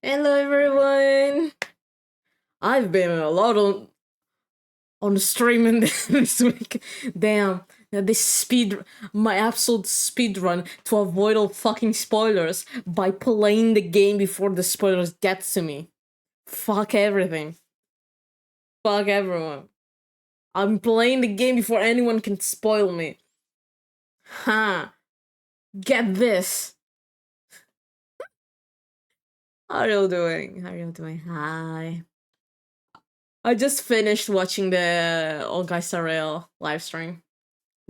Hello everyone! I've been a lot on streaming this week. Damn, this my absolute speed run to avoid all fucking spoilers by playing the game before the spoilers get to me. Fuck everything. Fuck everyone. I'm playing the game before anyone can spoil me. Ha! Get this. How are you doing? How are you doing? Hi. I just finished watching the Olga Sarel live stream.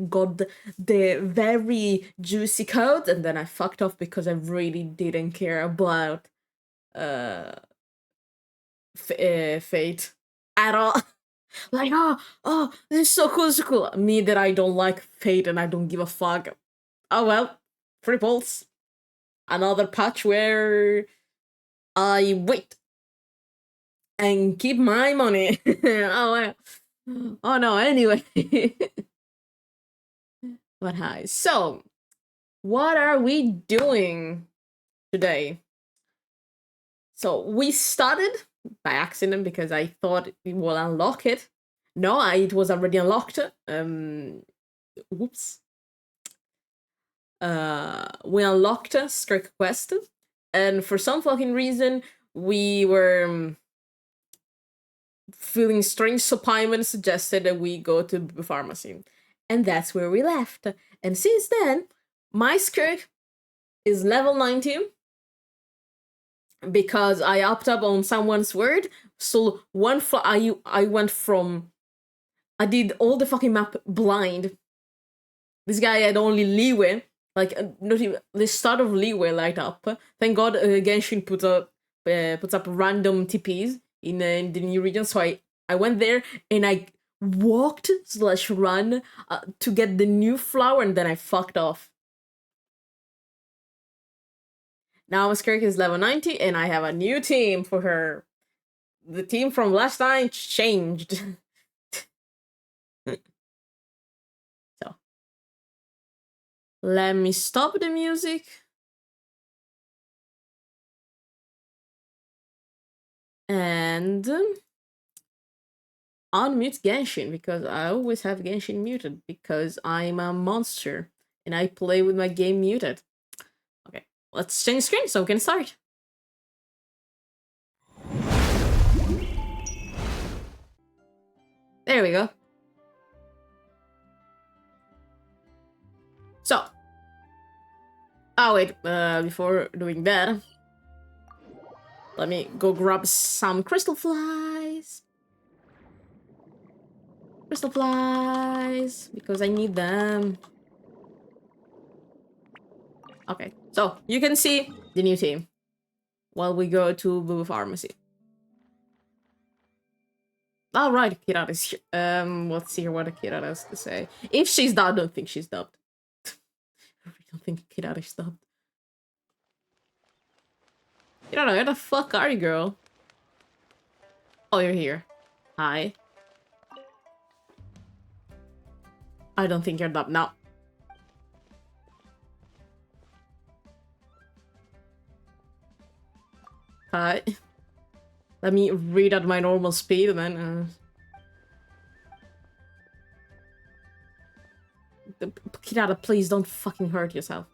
Got the very juicy code, and then I fucked off because I really didn't care about uh, Fate at all. Like, oh, this is so cool, so cool. Me that I don't like Fate and I don't give a fuck. Oh well, free pulse. Another patch where I wait and keep my money. Oh well. Oh no, anyway. But hi. So, what are we doing today? So, we started by accident because I thought we will unlock it. No, it was already unlocked. Whoops. We unlocked Skirk Quest, and for some fucking reason, we were feeling strange, so Paimon suggested that we go to the pharmacy. And that's where we left. And since then, my Skirk is level 19 because I upped up on someone's word. So I went from I did all the fucking map blind. This guy had only leeway, like not even the start of leeway light up. Thank God Genshin puts up random TPs in the new region. So I went there and I walked slash run to get the new flower, and then I fucked off. Now Skirk is level 90 and I have a new team for her. The team from last time changed. So let me stop the music. And unmute Genshin because I always have Genshin muted because I'm a monster and I play with my game muted. Okay, let's change screen so we can start. There we go. So, oh wait, before doing that, let me go grab some crystal flies. Crystal flies, because I need them. Okay, so you can see the new team while we go to Blue Pharmacy. All right, Kirara is here. Let's see what Kirara has to say. If she's dubbed, I don't think she's dubbed. I don't think Kirara is dubbed. Kirara, where the fuck are you, girl? Oh, you're here. Hi. I don't think you're dubbed now. Hi. Let me read at my normal speed and then... Kirara, please don't fucking hurt yourself.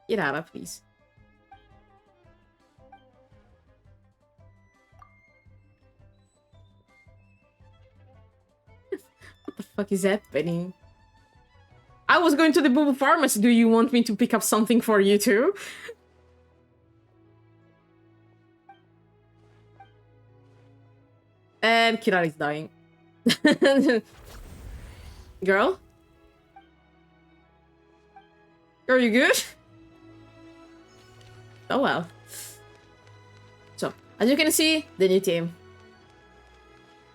Kirara, please. What the fuck is happening? I was going to the Boo Pharmacy. Do you want me to pick up something for you too? And Kirara is dying. Girl? Are you good? Oh well. So, as you can see, the new team.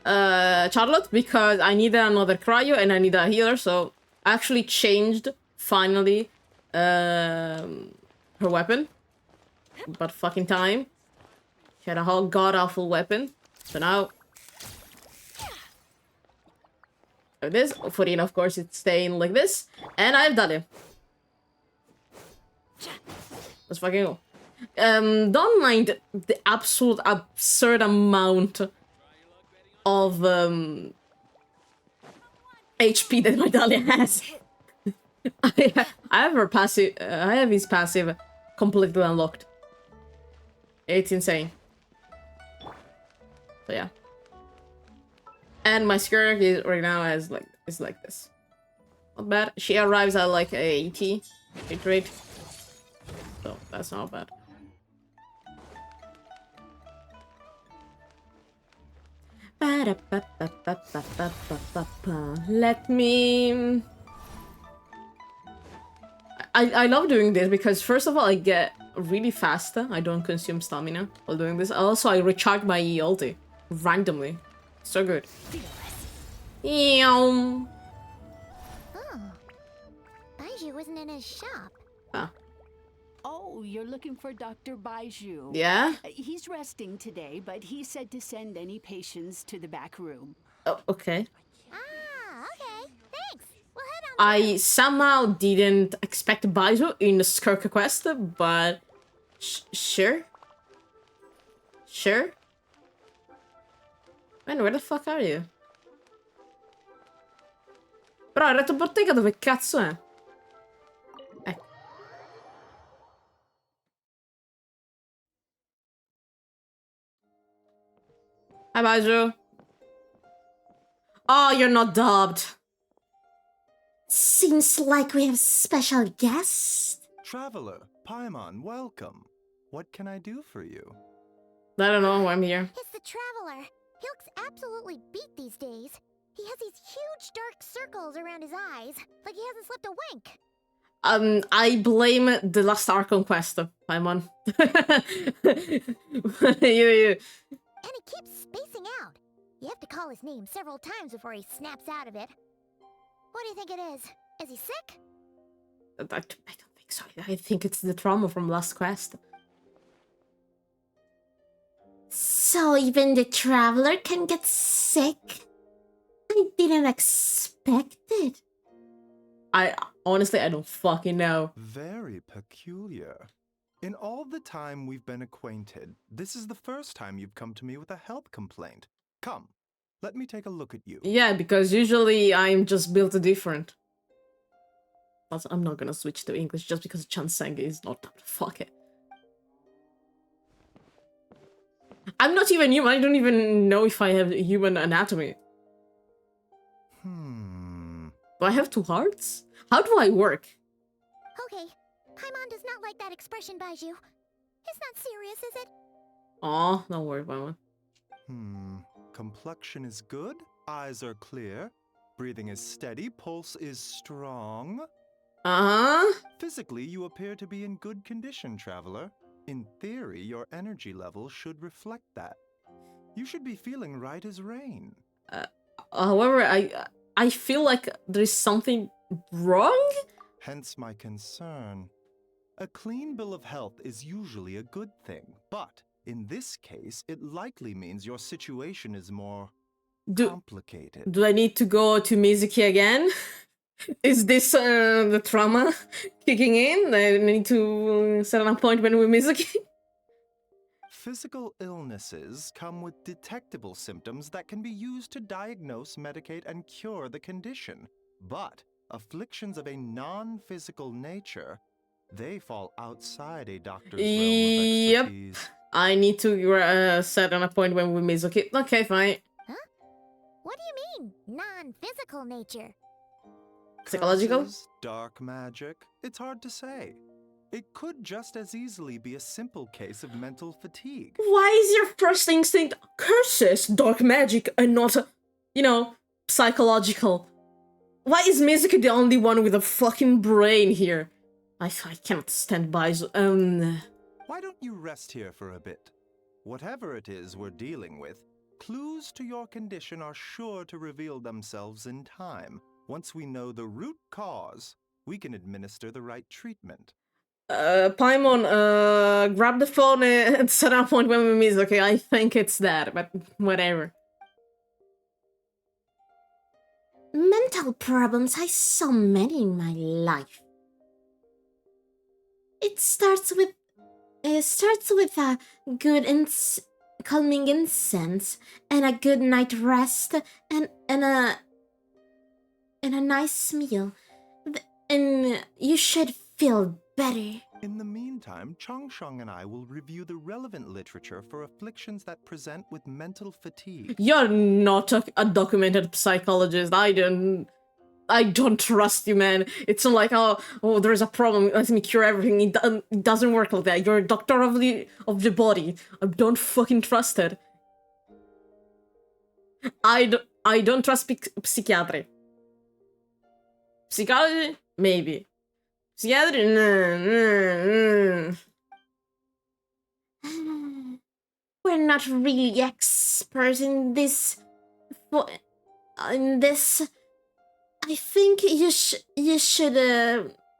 Charlotte, because I needed another cryo and I need a healer, so I actually changed, finally, her weapon. But fucking time. She had a whole god-awful weapon. So now... like this. For Ian, of course, it's staying like this. And I've done it. Let's fucking go. Don't mind the absolute absurd amount of HP that my Dahlia has. I have her passive. I have his passive completely unlocked. It's insane. So yeah. And my Skirk is right now is like this. Not bad. She arrives at like a 80 hit rate. So that's not bad. Let me... I love doing this because first of all I get really fast. I don't consume stamina while doing this. Also I recharge my ulti randomly. So good. Oh, Baiju wasn't in his shop. Ah. Oh, you're looking for Dr. Baiju. Yeah? He's resting today, but he said to send any patients to the back room. Oh, okay. Ah, okay. Thanks. We'll head on. I somehow didn't expect Baiju in the Skirk quest, but sure. Sure. Man, where the fuck are you? Però il retrobottega dove cazzo è? Ecco. Hi, Baiju. Oh, you're not dubbed. Seems like we have a special guest. Traveler, Paimon, welcome. What can I do for you? I don't know, I'm here. It's the Traveler. He looks absolutely beat these days. He has these huge dark circles around his eyes, like he hasn't slept a wink. I blame the last Archon quest, Paimon. you. And he keeps spacing out. You have to call his name several times before he snaps out of it. What do you think it is? Is he sick? I don't think so. I think it's the trauma from last quest. So even the traveler can get sick? I didn't expect it. Honestly, I don't fucking know. Very peculiar. In all the time we've been acquainted, this is the first time you've come to me with a health complaint. Come, let me take a look at you. Yeah, because usually I'm just built different. Also, I'm not gonna switch to English just because Chanseng is not dubbed. Fuck it. I'm not even human. I don't even know if I have human anatomy. Do I have two hearts? How do I work? Okay. Paimon does not like that expression, Baiju. It's not serious, is it? Aw, don't worry about it. Complexion is good, eyes are clear, breathing is steady, pulse is strong. Uh-huh. Physically, you appear to be in good condition, traveler. In theory, your energy level should reflect that. You should be feeling right as rain. However, I feel like there's something wrong? Hence my concern. A clean bill of health is usually a good thing, but in this case, it likely means your situation is more complicated. Do I need to go to Mizuki again? Is this the trauma kicking in? I need to set an appointment with Mizuki? Physical illnesses come with detectable symptoms that can be used to diagnose, medicate, and cure the condition. But afflictions of a non-physical nature, they fall outside a doctor's realm of expertise. Yep. I need to set an appointment with Mizuki. Okay, fine. Huh? What do you mean, non-physical nature? Psychological? Curses, dark magic, it's hard to say. It could just as easily be a simple case of mental fatigue. Why is your first instinct curses, dark magic, and not, you know, psychological? Why is Mizuki the only one with a fucking brain here? I cannot stand by. Why don't you rest here for a bit? Whatever it is we're dealing with, clues to your condition are sure to reveal themselves in time. Once we know the root cause, we can administer the right treatment. Paimon, grab the phone and set an appointment with Mizuki. I think it's that, but whatever. Mental problems, I saw many in my life. It starts with It starts with a good calming incense and a good night rest and a nice meal. And you should feel better. In the meantime, Changsheng and I will review the relevant literature for afflictions that present with mental fatigue. You're not a documented psychologist. I don't trust you, man. It's not like, oh, there's a problem, let me cure everything. It doesn't work like that. You're a doctor of the body. I don't fucking trust it. I don't trust psychiatry. Psychology? Maybe. Psychiatry? No. We're not really experts in this. I think you should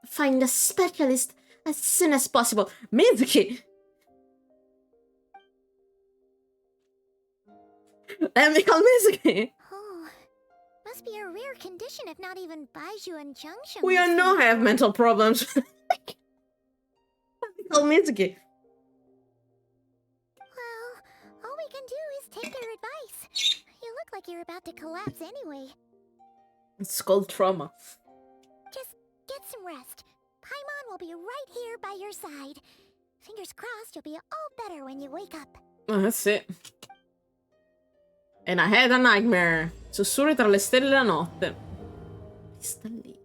find a specialist as soon as possible. Mizuki! Let me call Mizuki! Oh, must be a rare condition if not even Baiju and Changsheng. We all know I have mental problems. Let me call Mizuki. Well, all we can do is take their advice. You look like you're about to collapse anyway. It's called trauma. Just get some rest. Paimon will be right here by your side. Fingers crossed you'll be all better when you wake up. Oh, that's it. And I had a nightmare. Sussurri tra le stelle e la notte. Sta lì.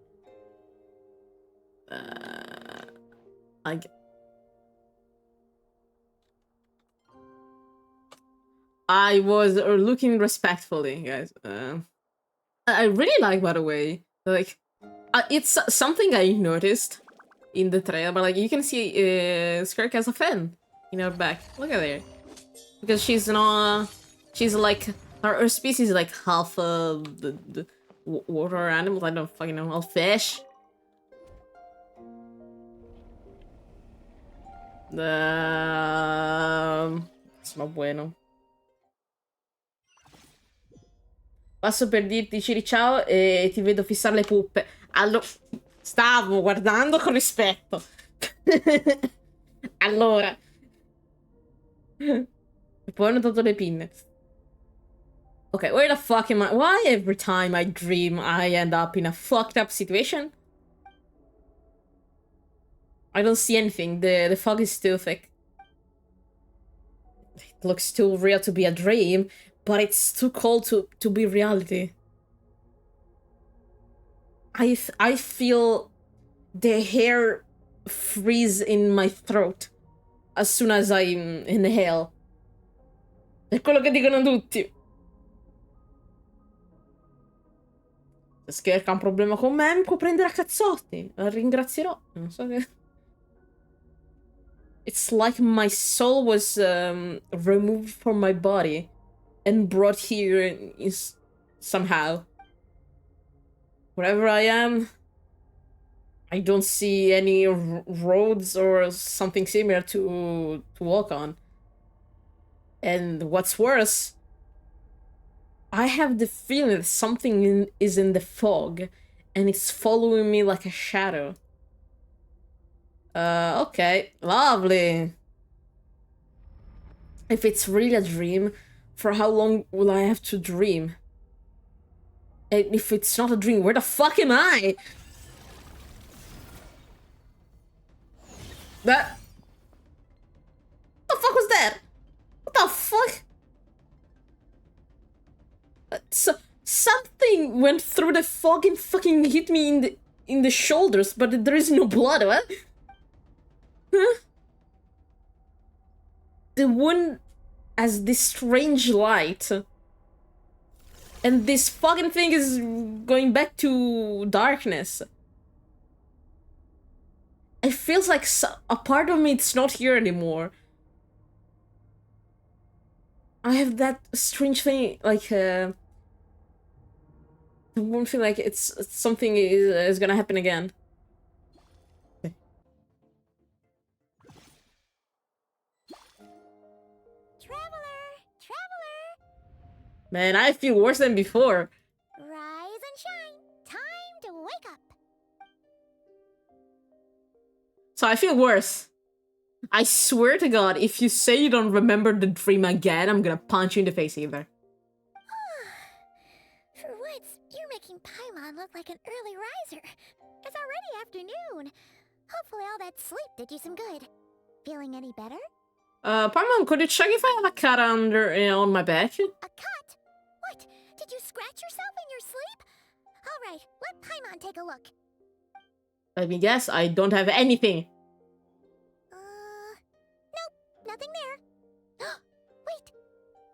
I was looking respectfully, guys. I really like, by the way, like, it's something I noticed in the trailer, but like you can see Skirk has a fan in her back. Look at there, because she's not, she's like her species is like half the water animals. I don't fucking know, half fish. It's not bueno. Passo per dirti Ciri ciao e ti vedo fissare le puppe. Allora, stavo guardando con rispetto. Allora. E poi ho notato le pinne. Okay, where the fuck am I? Why every time I dream I end up in a fucked up situation? I don't see anything. The fog is too thick. It looks too real to be a dream. But it's too cold to be reality. I feel the hair freeze in my throat as soon as I inhale. È quello che dicono tutti. Se Skirk ha un problema con me, mi può prendere a cazzotti. La ringrazierò. Non so che... It's like my soul was removed from my body and brought here is somehow. Wherever I am, I don't see any roads or something similar to walk on. And what's worse, I have the feeling that something is in the fog and it's following me like a shadow. Okay, lovely. If it's really a dream, for how long will I have to dream? And if it's not a dream, where the fuck am I? That... What the fuck was that? What the fuck? Something went through the fog and fucking hit me in the shoulders, but there is no blood, what? Huh? The wound has this strange light. And this fucking thing is going back to darkness. It feels like a part of me it's not here anymore. I have that strange thing, like, I won't feel like it's something is gonna happen again. Man, I feel worse than before. Rise and shine. Time to wake up. So I feel worse. I swear to God, if you say you don't remember the dream again, I'm gonna punch you in the face either. For once, you're making Paimon look like an early riser. It's already afternoon. Hopefully all that sleep did you some good. Feeling any better? Paimon, could you check if I have a cat under on my back? A cut? What? Did you scratch yourself in your sleep? Alright, let Paimon take a look. Let me guess, I don't have anything. Nope, nothing there. Wait,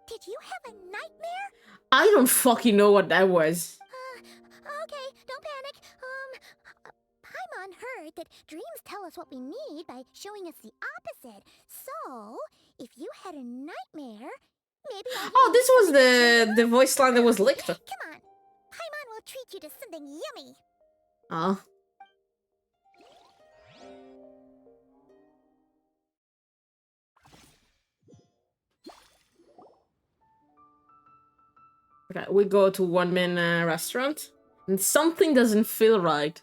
did you have a nightmare? I don't fucking know what that was. Okay, don't panic. Paimon heard that dreams tell us what we need by showing us the opposite. So, if you had a nightmare, maybe all you Oh, need this is was something to the voice line that was licked. Come on, Paimon will treat you to something yummy. Oh. Okay, we go to one-man restaurant, and something doesn't feel right.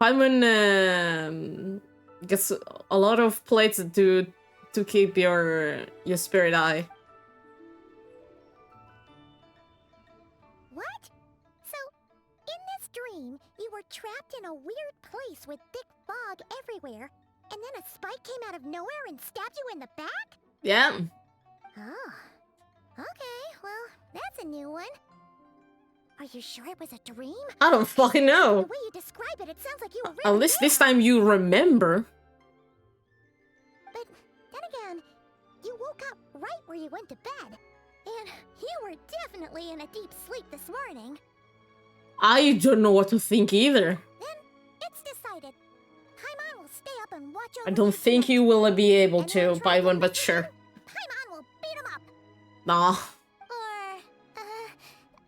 Paimon gets a lot of plates to keep your spirit high. What? So, in this dream, you were trapped in a weird place with thick fog everywhere, and then a spike came out of nowhere and stabbed you in the back? Yeah. Oh. Okay, well, that's a new one. Are you sure it was a dream? I don't fucking The know. way you describe it, it sounds like you were At really least this there. time you remember. But then again, you woke up right where you went to bed. And you were definitely in a deep sleep this morning. I don't know what to think either. Then, it's decided. Paimon will stay up and watch over I don't you think tonight. you will be able And to when buy trouble one, but comes sure. around, Paimon will beat him up. Nah,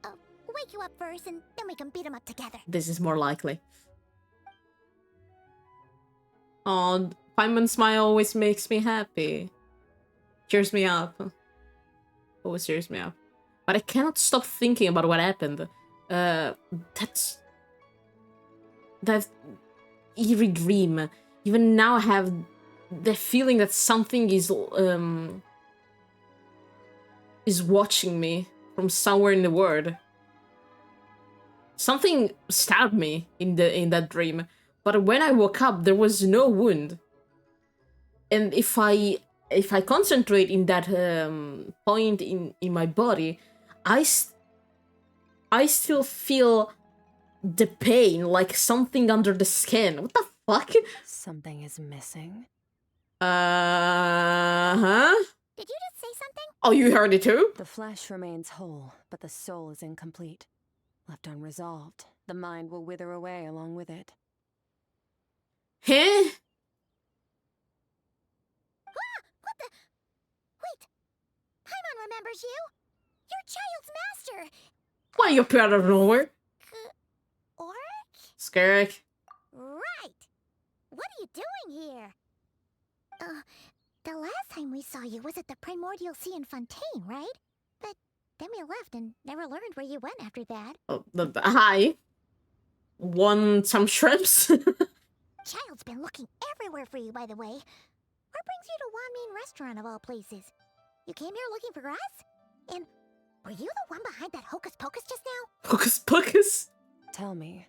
Or, wake you up first, and then we can beat him up together. this is more likely. Oh, Paimon's smile always makes me happy. Cheers me up. Always cheers me up. But I cannot stop thinking about what happened. That eerie dream. Even now I have the feeling that something is watching me from somewhere in the world. Something stabbed me in that dream, but when I woke up, there was no wound. And if I concentrate in that point in my body, I still feel the pain, like something under the skin. What the fuck? Something is missing. Huh? Did you just say something? Oh, you heard it too? The flesh remains whole, but the soul is incomplete. Left unresolved, the mind will wither away along with it. Huh? What the? Wait. Paimon remembers you. You're Child's master. Why you appear out of nowhere? Or? Skirk. Right. What are you doing here? The last time we saw you was at the Primordial Sea in Fontaine, right? But then we left and never learned where you went after that. Oh, hi. Want some shrimps? Child's been looking everywhere for you, by the way. What brings you to Wanmean Restaurant of all places? You came here looking for us? And were you the one behind that hocus pocus just now? Hocus pocus? Tell me,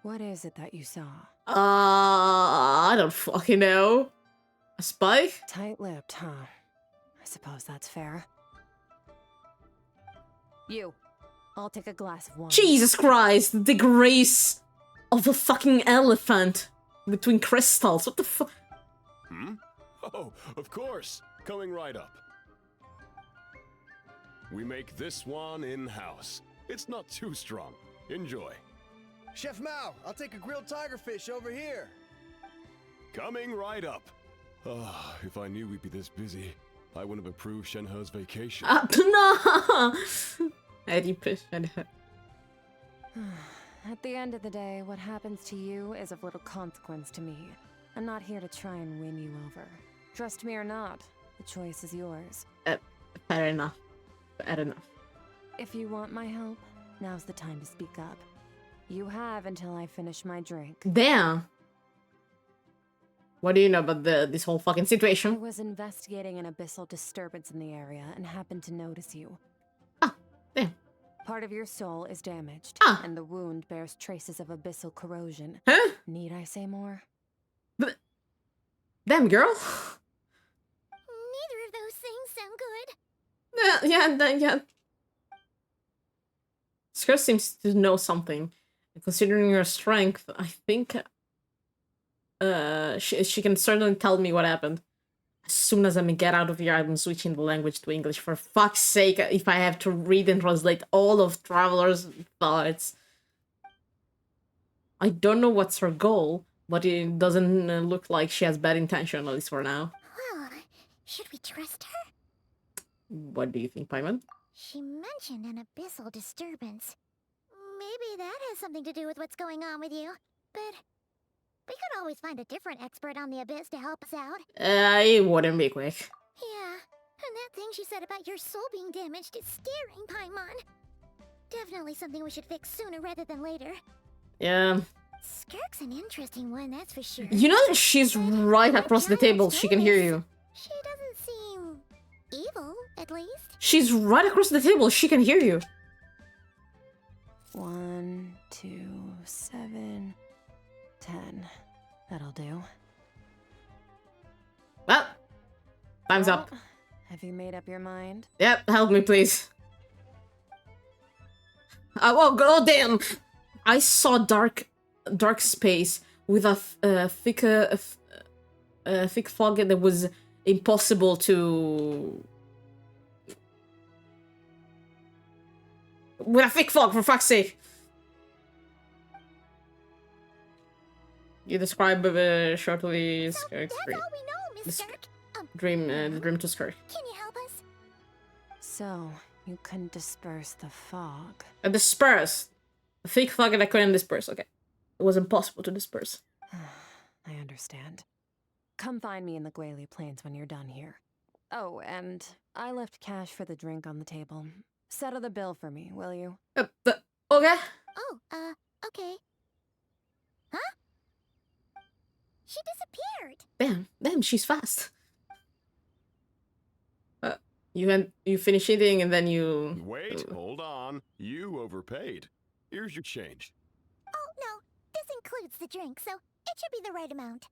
what is it that you saw? I don't fucking know. A spike? Tight-lipped, huh? I suppose that's fair. You. I'll take a glass of wine. Jesus Christ, the grace of a fucking elephant between crystals. What the fuck? Hmm? Oh, of course. Coming right up. We make this one in-house. It's not too strong. Enjoy. Chef Mao, I'll take a grilled tigerfish over here. Coming right up. Ah, if I knew we'd be this busy, I wouldn't have approved Shenhe's vacation. No! Eddie Pish and her. At the end of the day, what happens to you is of little consequence to me. I'm not here to try and win you over. Trust me or not, the choice is yours. Fair enough. Fair enough. If you want my help, now's the time to speak up. You have until I finish my drink. Damn. What do you know about this whole fucking I situation? was investigating an abyssal disturbance in the area and happened to notice you. Ah, damn. Part of your soul is damaged, Ah. and the wound bears traces of abyssal corrosion. Huh? Need I say more? But, damn, girl. Neither of those things sound good. Yeah. Skirk seems to know something. Considering her strength, I think she can certainly tell me what happened. As soon as I get out of here, I'm switching the language to English. For fuck's sake, if I have to read and translate all of Traveler's thoughts. I don't know what's her goal, but it doesn't look like she has bad intention, at least for now. Well, should we trust her? What do you think, Paimon? She mentioned an abyssal disturbance. Maybe that has something to do with what's going on with you. But we could always find a different expert on the abyss to help us out. It wouldn't be quick. Yeah, and that thing she said about your soul being damaged is scaring, Paimon. Definitely something we should fix sooner rather than later. Yeah. Skirk's an interesting one, that's for sure. You know that she's right across the table. She can hear you. She doesn't seem evil, at least. She's right across the table. She can hear you. 1, 2, 7, 10. That'll do. Well, time's Well, up. Have you made up your mind? Yep, help me, please. Oh, damn! I saw dark space with a thick fog that was impossible to. With a thick fog, for fuck's sake! You describe shortly Skirk's That's all we know, Miss Skirk. dream to Skirk. Can you help us? So, you couldn't disperse the fog. Disperse! A thick fog that I couldn't disperse, okay. It was impossible to disperse. I understand. Come find me in the Guili Plains when you're done here. Oh, and I left cash for the drink on the table. Settle the bill for me, will you? Okay. Oh, okay. Huh? She disappeared. Damn, she's fast. You finish eating and then you... Wait, hold on. You overpaid. Here's your change. Oh, no. This includes the drink, so it should be the right amount.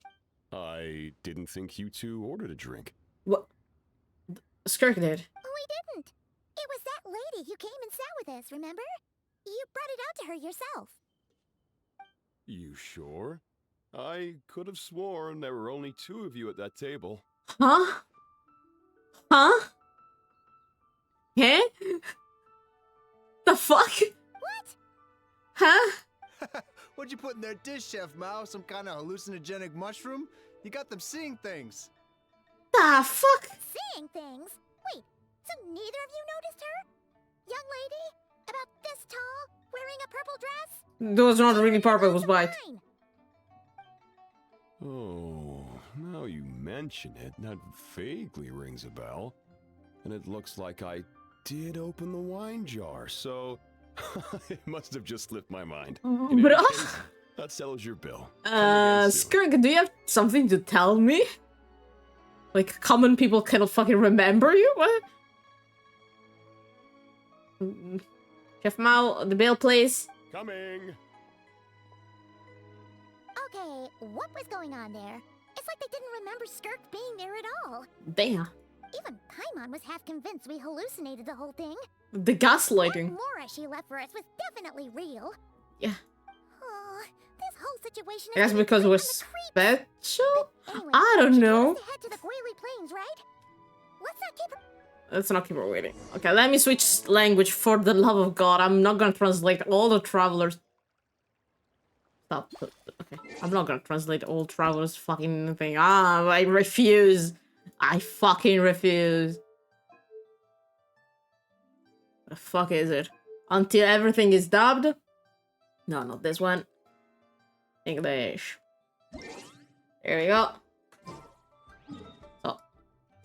I didn't think you two ordered a drink. What? Skirk did. We didn't. It was that lady who came and sat with us, remember? You brought it out to her yourself. You sure? I could have sworn there were only 2 of you at that table. Huh? Huh? Huh? The fuck? What? Huh? What'd you put in their dish, Chef Mao? Some kind of hallucinogenic mushroom? You got them seeing things. The fuck? Seeing things? Wait, so neither of you noticed her? Young lady? About this tall? Wearing a purple dress? It was not really purple, it was white. Fine. Oh, now you mention it, that vaguely rings a bell. And it looks like I did open the wine jar, so it must have just slipped my mind. In any Bro. case, that settles your bill. Come again soon. Skirk, do you have something to tell me? Like, common people cannot fucking remember you? What? Chef Mao, the bill, please. Coming! Okay, what was going on there? It's like they didn't remember Skirk being there at all. Damn. Even Paimon was half convinced we hallucinated the whole thing. The gaslighting. That Mora she left for us was definitely real. Yeah. Oh, this whole situation is I guess getting because right we're on the creeps. special? Anyway, I don't she know. wants to head to the Guili Plains, right? Let's not keep her. Let's not keep her waiting. Okay, let me switch language for the love of God. I'm not gonna translate all the travelers. Stop. Okay, I'm not gonna translate all travelers fucking thing. I refuse. I fucking refuse. The fuck is it? Until everything is dubbed? No, not this one. English. Here we go. So,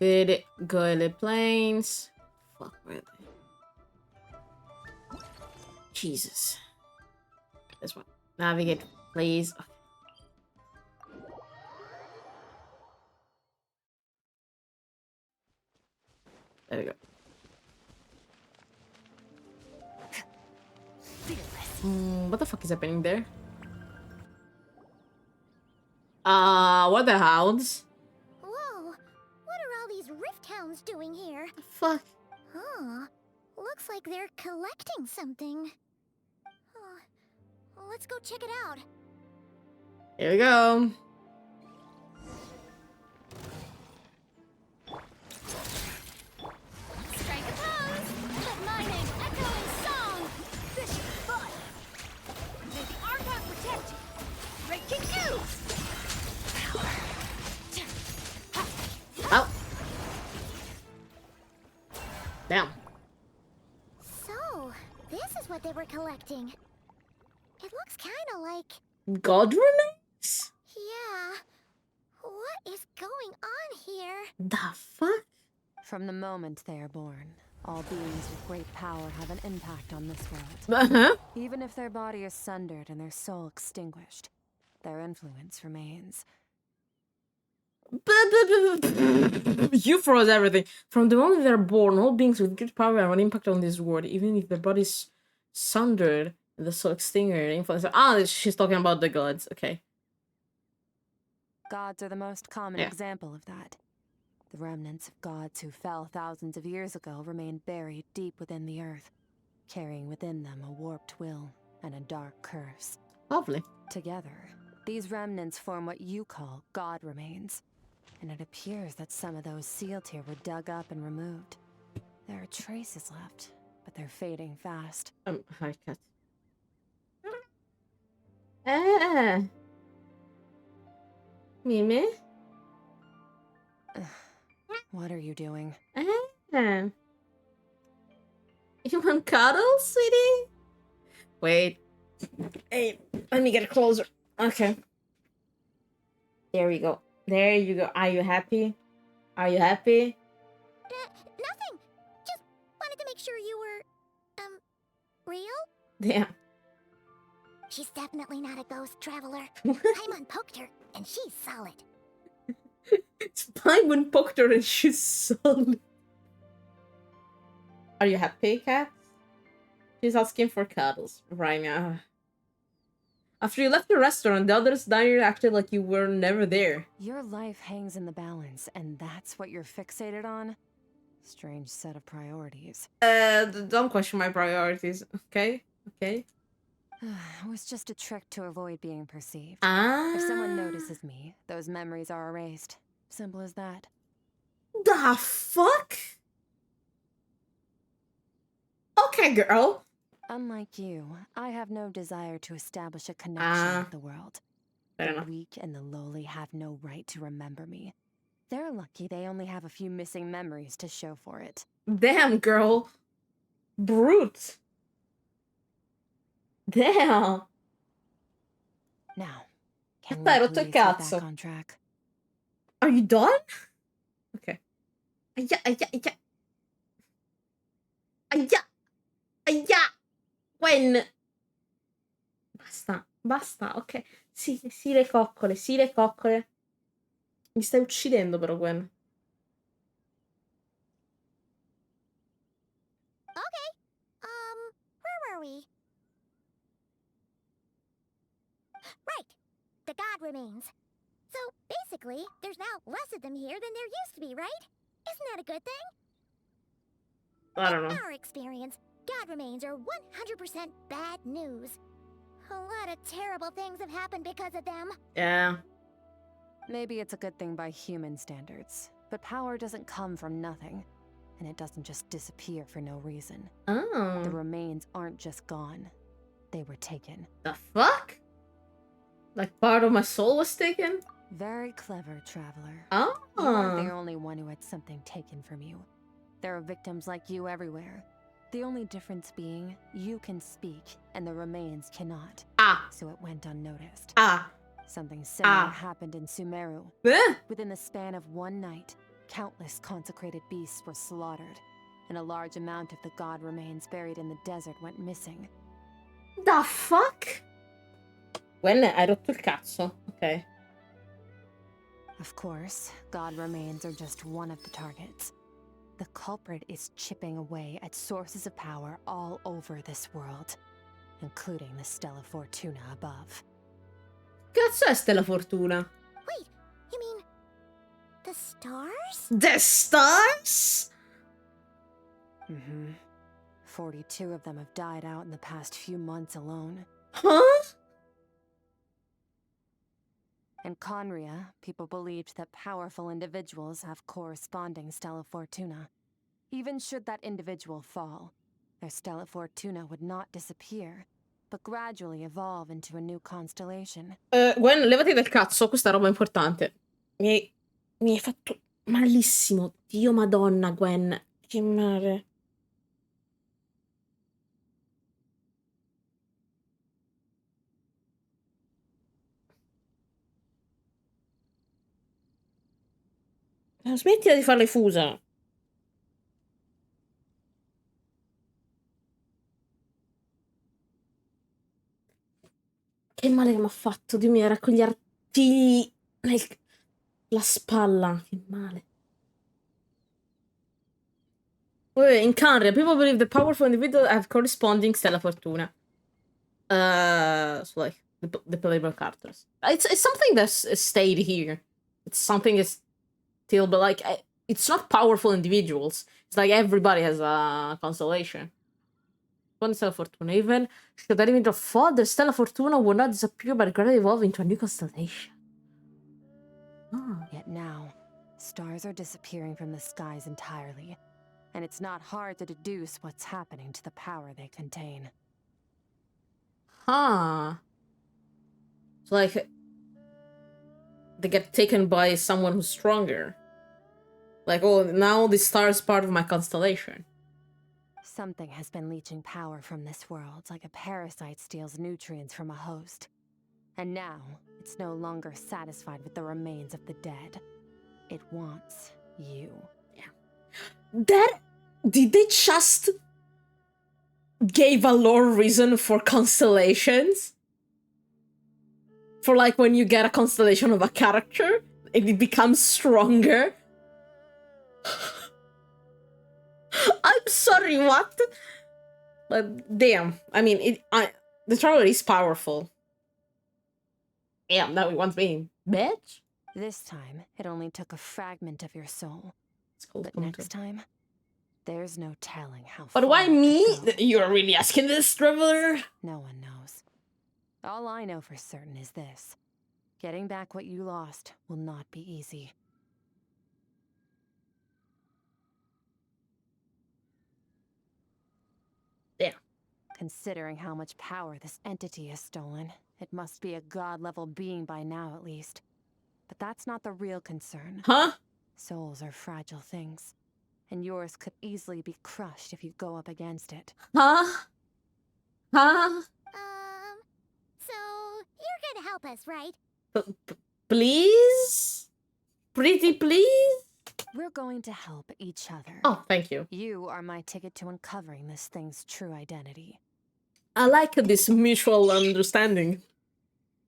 good, good planes. Fuck, where are they? Jesus. This one. Navigate, please. There we go. What the fuck is happening there? What the hounds? Whoa, what are all these rift hounds doing here? Fuck. Huh, looks like they're collecting something. Let's go check it out. Here we go. Strike a pose! Let my name echo in song! This is fun! May the Archon protect you! Breaking news! Oh. Damn. So, this is what they were collecting. It looks kinda like... God remains? Yeah. What is going on here? The fuck? From the moment they are born, all beings with great power have an impact on this world. Uh-huh. Even if their body is sundered and their soul extinguished, their influence remains. You froze everything. From the moment they're born, all beings with great power have an impact on this world, even if their body's sundered and the soul extinguished. Influence. Ah, she's talking about the gods. Okay. Gods are the most common Yeah. example of that. The remnants of gods who fell thousands of years ago remain buried deep within the earth, carrying within them a warped will and a dark curse. Lovely. Together, these remnants form what you call God remains, and it appears that some of those sealed here were dug up and removed. There are traces left, but they're fading fast. Hi, cat. Ah. Mimi? What are you doing? Ah. You want cuddles, sweetie? Wait. Hey, let me get closer. Okay. There we go. There you go. Are you happy? Are you happy? Nothing! Just wanted to make sure you were, real? Damn. She's definitely not a ghost traveler. Paimon poked her, and she's solid. Paimon poked her and she's solid. Are you happy, cat? She's asking for cuddles right now. After you left the restaurant, the others diner acted like you were never there. Your life hangs in the balance, and that's what you're fixated on? Strange set of priorities. Don't question my priorities, okay? Okay? It was just a trick to avoid being perceived. Ah. If someone notices me, those memories are erased. Simple as that. The fuck? Okay, girl. Unlike you, I have no desire to establish a connection with the world. Fair The enough. weak and the lowly have no right to remember me. They're lucky they only have a few missing memories to show for it. Damn, girl. Brute. Damn. Now, can we Dai, rotto please il get cazzo. back on track? Are you done? Okay. Aia, aia, aia. Aia. Aia. When? Basta, basta, ok. Sì, sì, le coccole, sì, le coccole. Mi stai uccidendo però, Gwen. Okay, where were we? Right, the god remains. So, basically, there's now less of them here than there used to be, right? Isn't that a good thing? I don't know. In our experience, god remains are 100% bad news. A lot of terrible things have happened because of them. Yeah. Maybe it's a good thing by human standards, but power doesn't come from nothing, and it doesn't just disappear for no reason. The Oh. remains aren't just gone. They were taken. The fuck? Like part of my soul was taken? Very clever, traveler. Oh. You aren't the only one who had something taken from you. There are victims like you everywhere. The only difference being, you can speak, and the remains cannot. Ah. So it went unnoticed. Ah. Something similar Ah. happened in Sumeru. Eh? Within the span of one night, countless consecrated beasts were slaughtered, and a large amount of the god remains buried in the desert went missing. The fuck? Gwen, hai rotto il cazzo. Ok. Of course, god remains are just one of the targets. The culprit is chipping away at sources of power all over this world, including the Stella Fortuna above. Cazzo è Stella Fortuna? Wait, you mean the stars? The stars? Mm-hmm. 42 of them have died out in the past few months alone. Huh? In Conria, people believed that powerful individuals have corresponding Stella Fortuna. Even should that individual fall, their Stella Fortuna would not disappear, but gradually evolve into a new constellation. Gwen, levati dal cazzo, questa roba è importante. Mi hai fatto malissimo. Dio madonna, Gwen. Che male. Smettila di farle fusa. Che male che mi ha fatto, Dio mio, era con gli artigli la spalla. Che male. Wait, in Canria, people believe the powerful individuals have corresponding Stella Fortuna. So like the playable characters. It's something that's stayed here. It's something that's still, but like it's not powerful individuals. It's like everybody has a constellation. One Stella Fortuna. Even should that individual fall, the Stella Fortuna will not disappear but gradually evolve into a new constellation. Yet now, stars are disappearing from the skies entirely, and it's not hard to deduce what's happening to the power they contain. Huh. So like they get taken by someone who's stronger. Like, oh, now the star is part of my constellation. Something has been leeching power from this world, like a parasite steals nutrients from a host. And now, it's no longer satisfied with the remains of the dead. It wants you. Did they just gave a lore reason for constellations? For like when you get a constellation of a character and it becomes stronger? I'm sorry, what? But damn, I mean, the traveler is powerful. Damn, now he wants me, bitch. This time, it only took a fragment of your soul. It's called But next time, there's no telling how But far why it could me? go. You're really asking this, traveler? No one knows. All I know for certain is this. Getting back what you lost will not be easy. Yeah. Considering how much power this entity has stolen, it must be a god-level being by now at least. But that's not the real concern. Huh? Souls are fragile things, and yours could easily be crushed if you go up against it. Huh? Huh? So you're gonna help us, right? Please? Pretty please? We're going to help each other. Oh, thank you. You are my ticket to uncovering this thing's true identity. I like this mutual understanding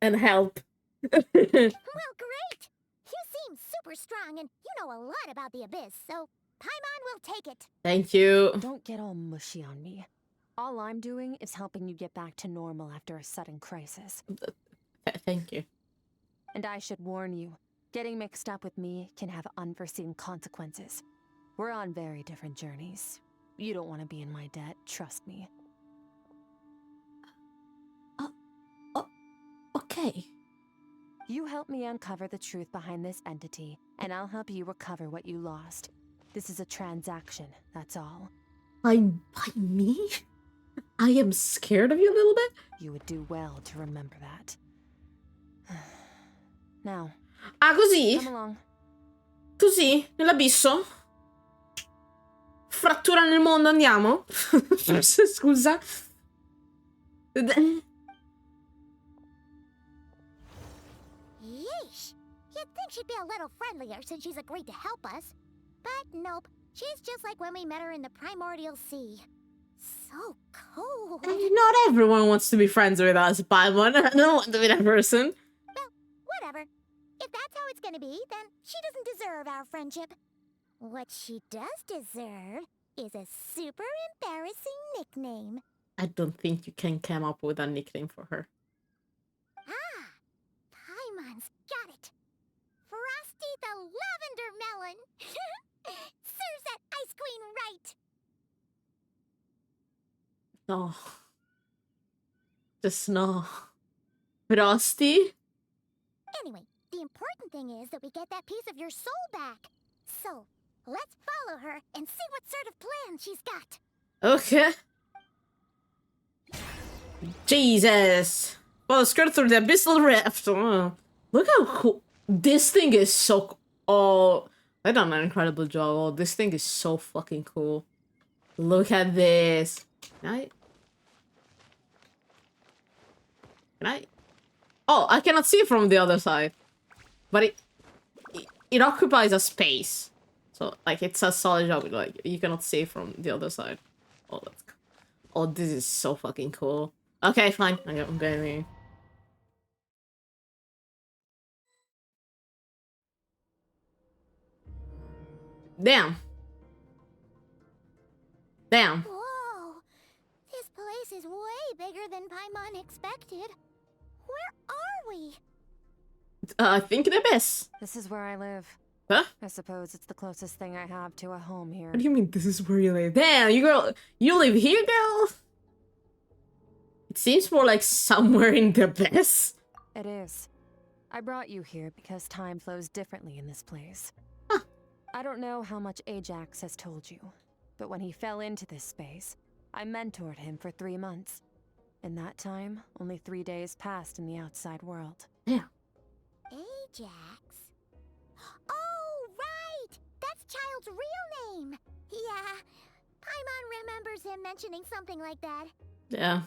and help. Well, great! You seem super strong and you know a lot about the Abyss, so Paimon will take it. Thank you. Don't get all mushy on me. All I'm doing is helping you get back to normal after a sudden crisis. Thank you. And I should warn you, getting mixed up with me can have unforeseen consequences. We're on very different journeys. You don't want to be in my debt, trust me. Okay. You help me uncover the truth behind this entity, and I'll help you recover what you lost. This is a transaction, that's all. By me? I am scared of you a little bit? You would do well to remember that. Now, Ah, così? come along. Così? Nell'abisso? Frattura nel mondo, andiamo? Scusa. Yeesh! You'd think she'd be a little friendlier since she's agreed to help us. But nope, she's just like when we met her in the primordial sea. So cold. Not everyone wants to be friends with us, Paimon. I don't want to be that person. Well, whatever. If that's how it's gonna be, then she doesn't deserve our friendship. What she does deserve is a super embarrassing nickname. I don't think you can come up with a nickname for her. Ah, Paimon's got it. Frosty the Lavender Melon. Serves that ice queen right. No. Just no. Frosty? Anyway, the important thing is that we get that piece of your soul back. So, let's follow her and see what sort of plan she's got. Okay. Jesus. Well, skirt through the abyssal rift. Oh, look how cool. This thing is so... Oh, I done an incredible job. Oh, this thing is so fucking cool. Look at this. Can I? Oh, I cannot see from the other side. But it occupies a space. So, like, it's a solid job. Like, you cannot see from the other side. Oh, that's... Oh, this is so fucking cool. Okay, fine. I'm going. Damn. Damn. Whoa, this place is way bigger than Paimon expected. Where are we? I think the abyss. This is where I live. Huh? I suppose it's the closest thing I have to a home here. What do you mean this is where you live? Damn, you live here, girl? It seems more like somewhere in the abyss. It is. I brought you here because time flows differently in this place. Huh. I don't know how much Ajax has told you, but when he fell into this space, I mentored him for 3 months. In that time, only 3 days passed in the outside world. Yeah. Ajax? Oh, right! That's Child's real name! Yeah, Paimon remembers him mentioning something like that. Yeah.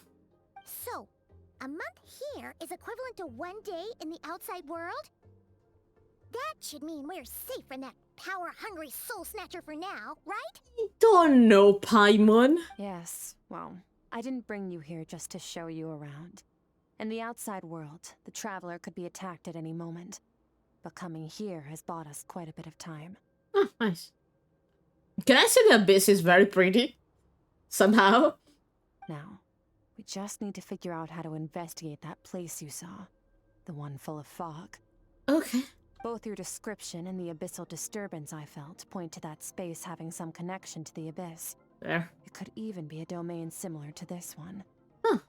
So, a month here is equivalent to 1 day in the outside world? That should mean we're safe from that power-hungry soul snatcher for now, right? I don't know, Paimon. Yes, well, I didn't bring you here just to show you around. In the outside world, the Traveler could be attacked at any moment. But coming here has bought us quite a bit of time. Oh, nice. Can I say the abyss is very pretty? Somehow? Now, we just need to figure out how to investigate that place you saw. The one full of fog. Okay. Both your description and the abyssal disturbance I felt point to that space having some connection to the abyss. There. It could even be a domain similar to this one. Huh.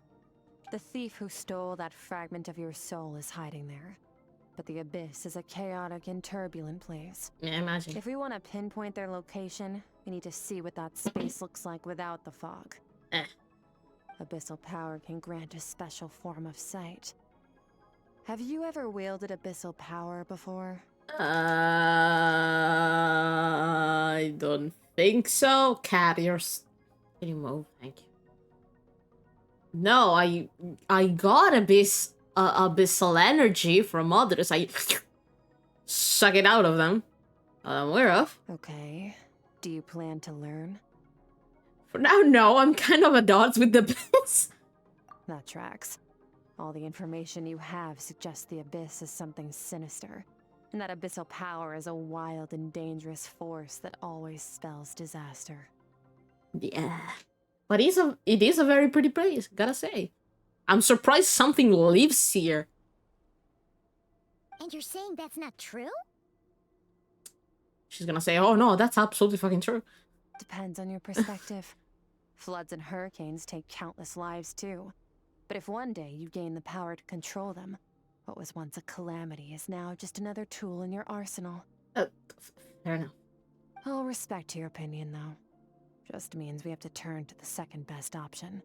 The thief who stole that fragment of your soul is hiding there. But the abyss is a chaotic and turbulent place. Yeah, imagine. If we want to pinpoint their location, we need to see what that space looks like without the fog. Abyssal power can grant a special form of sight. Have you ever wielded abyssal power before? I don't think so. Cat, can you move? Thank you. No, I got abyssal energy from others. I suck it out of them. I'm aware of. Okay. Do you plan to learn? For now, no. I'm kind of at odds with the abyss. That tracks. All the information you have suggests the abyss is something sinister, and that abyssal power is a wild and dangerous force that always spells disaster. Yeah. But it is a very pretty place, gotta say. I'm surprised something lives here. And you're saying that's not true? She's gonna say, oh no, that's absolutely fucking true. Depends on your perspective. Floods and hurricanes take countless lives too. But if one day you gain the power to control them, what was once a calamity is now just another tool in your arsenal. Fair enough. I'll respect your opinion, though. Just means we have to turn to the second best option.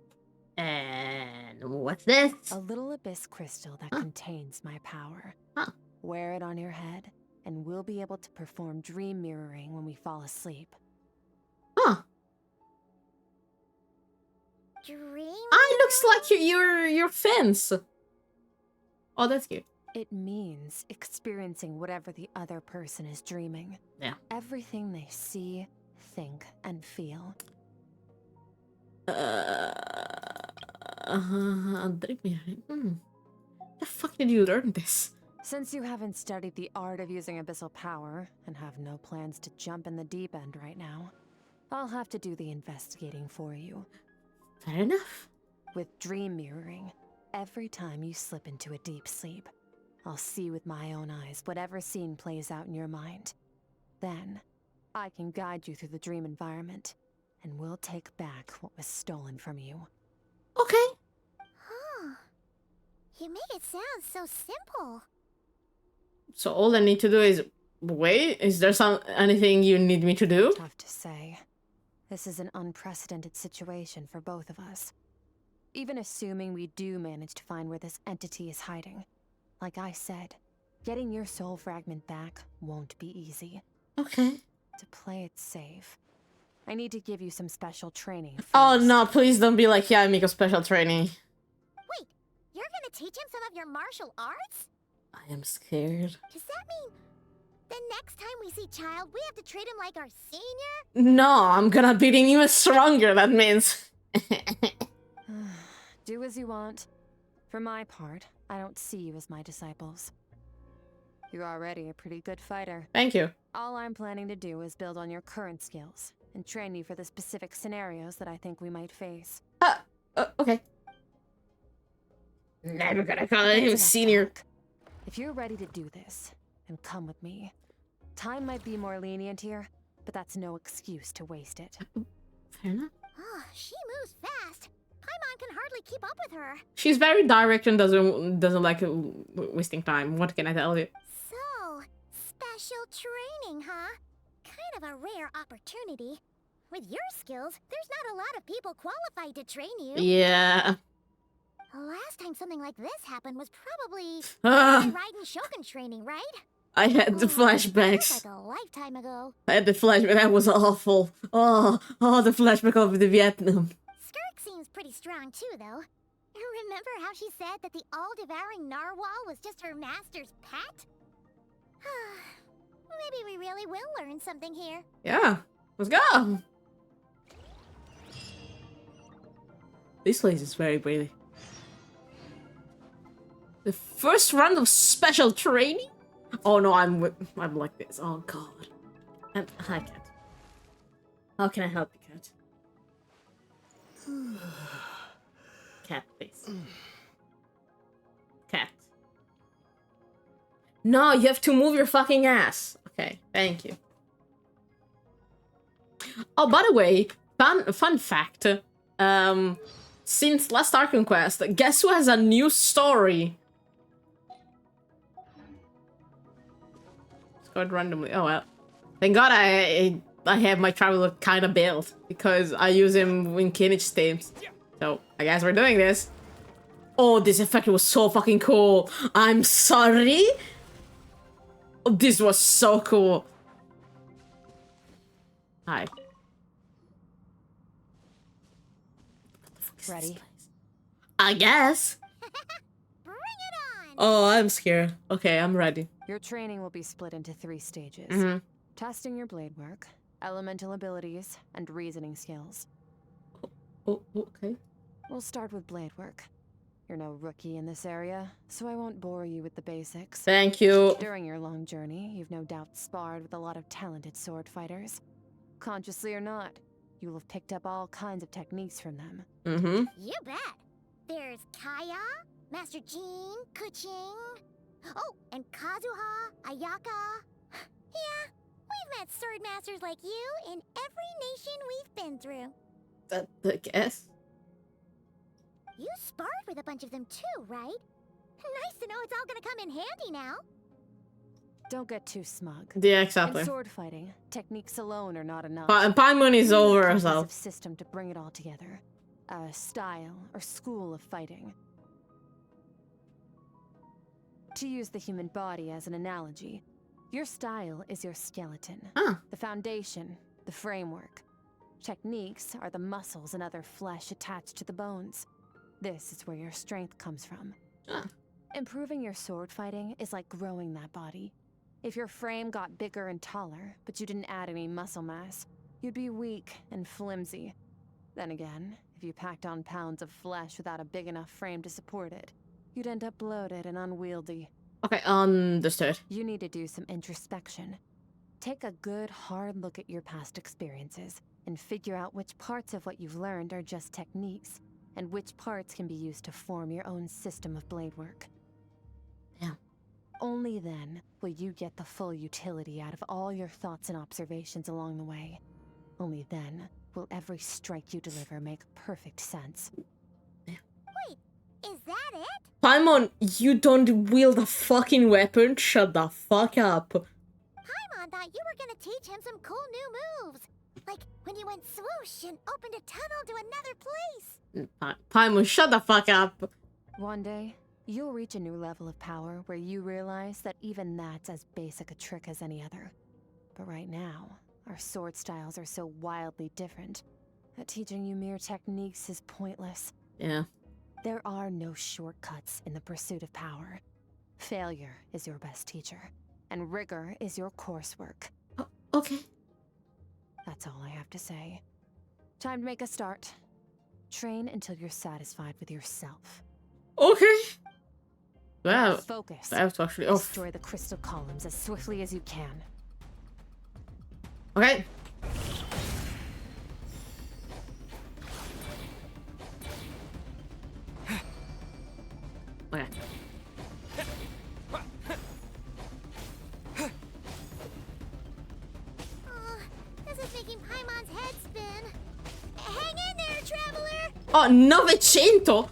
And what's this? A little abyss crystal that contains my power. Huh. Wear it on your head, and we'll be able to perform dream mirroring when we fall asleep. Huh. Dream? Ah, it looks like your fence. Oh, that's cute. It means experiencing whatever the other person is dreaming. Yeah. Everything they see, think, and feel. The fuck did you learn this? Since you haven't studied the art of using abyssal power and have no plans to jump in the deep end right now, I'll have to do the investigating for you. Fair enough. With dream mirroring, every time you slip into a deep sleep, I'll see with my own eyes whatever scene plays out in your mind. Then, I can guide you through the dream environment, and we'll take back what was stolen from you. Okay. Huh. You make it sound so simple. So all I need to do is wait. Is there anything you need me to do? Tough to say. This is an unprecedented situation for both of us. Even assuming we do manage to find where this entity is hiding, like I said, getting your soul fragment back won't be easy. Okay. To play it safe, I need to give you some special training first. Oh no, please don't be like, yeah, Miko special training. Wait, you're gonna teach him some of your martial arts? I am scared. Does that mean the next time we see Child, we have to treat him like our senior? No, I'm gonna beat him even stronger, that means. Do as you want. For my part, I don't see you as my disciples. You're already a pretty good fighter. Thank you. All I'm planning to do is build on your current skills and train you for the specific scenarios that I think we might face. Okay. Never gonna call That's him enough senior. talk. If you're ready to do this, then come with me. Time might be more lenient here, but that's no excuse to waste it. Fair enough. Oh, she moves fast. Paimon can hardly keep up with her. She's very direct and doesn't like wasting time. What can I tell you? So, special training, huh? Kind of a rare opportunity. With your skills, there's not a lot of people qualified to train you. Yeah. The last time something like this happened was probably Ah, Raiden Shogun training, right? I had the Feels flashbacks. like a lifetime ago. I had the flashback. That was awful. Oh, the flashback of the Vietnam. Skirk seems pretty strong too, though. Remember how she said that the all-devouring narwhal was just her master's pet? Maybe we really will learn something here. Yeah, let's go. This place is very pretty. The first round of special training? Oh no, I'm like this. Oh god. And hi, cat. How can I help you, cat? Cat, please. Cat. No, you have to move your fucking ass. Okay, thank you. Oh, by the way, fun fact. Since last Ark Conquest, guess who has a new story? It's going randomly. Oh well. Thank God I have my traveler kind of built because I use him in Kinich steams. So I guess we're doing this. Oh, this effect was so fucking cool. I'm sorry. Oh, this was so cool. Hi. Ready? I guess. Bring it on! Oh, I'm scared. Okay, I'm ready. Your training will be split into 3 stages. Mhm. Testing your blade work, elemental abilities, and reasoning skills. Oh, okay. We'll start with blade work. You're no rookie in this area, so I won't bore you with the basics. Thank you. During your long journey, you've no doubt sparred with a lot of talented sword fighters. Consciously or not, you will have picked up all kinds of techniques from them. Mm-hmm. You bet. There's Kaya, Master Jean, Kuching. Oh, and Kazuha, Ayaka. Yeah, we've met sword masters like you in every nation we've been through. I guess. You sparred with a bunch of them too, right? Nice to know it's all gonna come in handy now. Don't get too smug. Yeah, exactly. In sword fighting, techniques alone are not enough. Paimon is You need a over cohesive herself. system to bring it all together. A style or school of fighting. To use the human body as an analogy, your style is your skeleton. Ah. The foundation, the framework. Techniques are the muscles and other flesh attached to the bones. This is where your strength comes from. Ah. Improving your sword fighting is like growing that body. If your frame got bigger and taller, but you didn't add any muscle mass, you'd be weak and flimsy. Then again, if you packed on pounds of flesh without a big enough frame to support it, you'd end up bloated and unwieldy. Okay, understood. You need to do some introspection. Take a good, hard look at your past experiences and figure out which parts of what you've learned are just techniques, and which parts can be used to form your own system of blade work. Yeah. Only then will you get the full utility out of all your thoughts and observations along the way. Only then will every strike you deliver make perfect sense. Wait, is that it? Paimon, you don't wield a fucking weapon? Shut the fuck up. Paimon thought you were gonna teach him some cool new moves. Like when you went swoosh and opened a tunnel to another place. Paimon, shut the fuck up. One day, you'll reach a new level of power where you realize that even that's as basic a trick as any other. But right now, our sword styles are so wildly different that teaching you mere techniques is pointless. Yeah. There are no shortcuts in the pursuit of power. Failure is your best teacher, and rigor is your coursework. Okay. That's all I have to say. Time to make a start. Train until you're satisfied with yourself. Okay. Wow. Focus. I have to actually. Oh. Destroy the crystal columns as swiftly as you can. Okay. Okay. Oh, this is making Paimon's head spin. Hang in there, traveler! Oh, 900!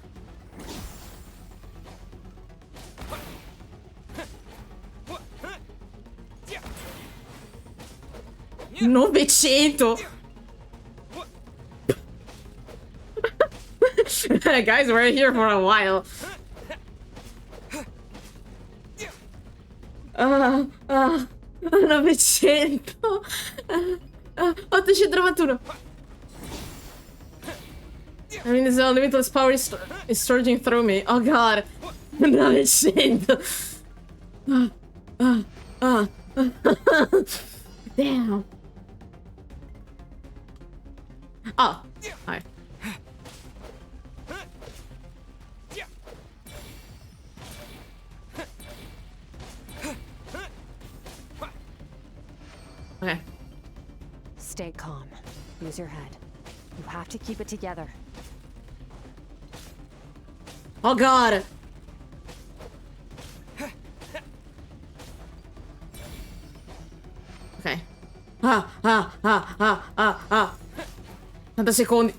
900! Guys, we're here for a while. Ah, 900! 891. I mean, this limitless power is surging through me. Oh god. 900! Damn. Oh, hi. Okay. Stay calm. Use your head. You have to keep it together. Oh god. Ok. 30 secondi.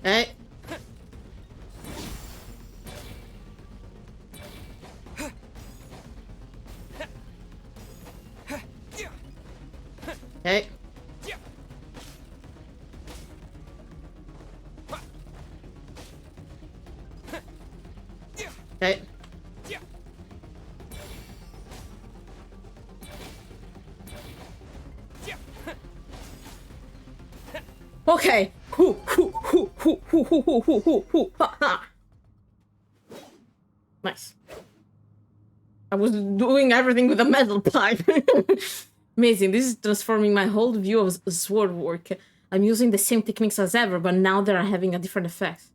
Ok. Ok. Okay. Okay. Nice. I was doing everything with a metal pipe. Amazing. This is transforming my whole view of sword work. I'm using the same techniques as ever, but now they're having a different effect.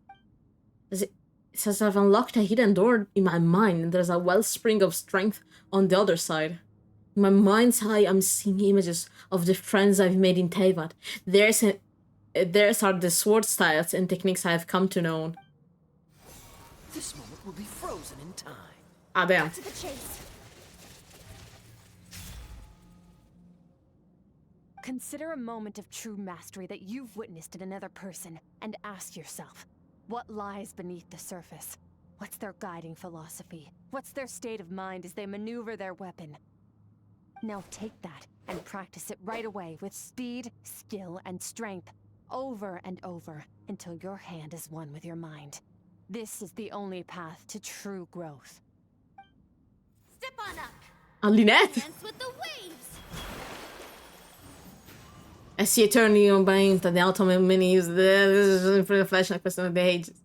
It says I've unlocked a hidden door in my mind, and there's a wellspring of strength on the other side. In my mind's eye, I'm seeing images of the friends I've made in Teyvat. Theirs are the sword styles and techniques I have come to know. This moment will be frozen in time. Ah, damn. To the chase. Consider a moment of true mastery that you've witnessed in another person, and ask yourself, what lies beneath the surface? What's their guiding philosophy? What's their state of mind as they maneuver their weapon? Now take that and practice it right away with speed, skill, and strength, over and over, until your hand is one with your mind. This is the only path to true growth. Step on up. Alinette? Dance with the waves. I see eternity on buying the ultimate minis. This is for the flashlight person of the ages.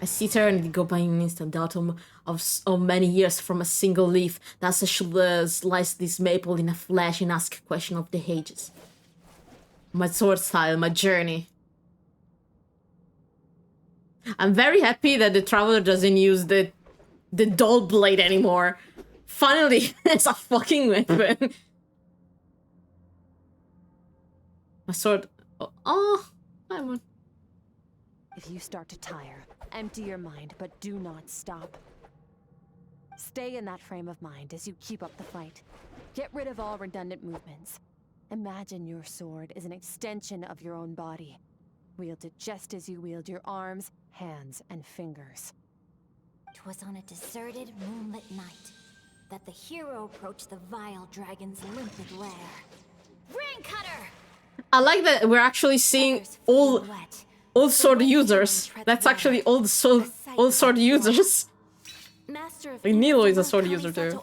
I see eternity go by in an instant, the autumn of so many years from a single leaf. Thus I should slice this maple in a flash and ask a question of the ages. My sword style, my journey. I'm very happy that the Traveler doesn't use the dull blade anymore. Finally, it's a fucking weapon. My sword... Oh, I'm... If you start to tire, empty your mind, but do not stop. Stay in that frame of mind as you keep up the fight. Get rid of all redundant movements. Imagine your sword is an extension of your own body. Wield it just as you wield your arms, hands, and fingers. 'Twas on a deserted, moonlit night that the hero approached the vile dragon's limpid lair. Ring cutter! I like that we're actually seeing all sword users. That's actually all sword users. Master of Like Nilo is a sword user too.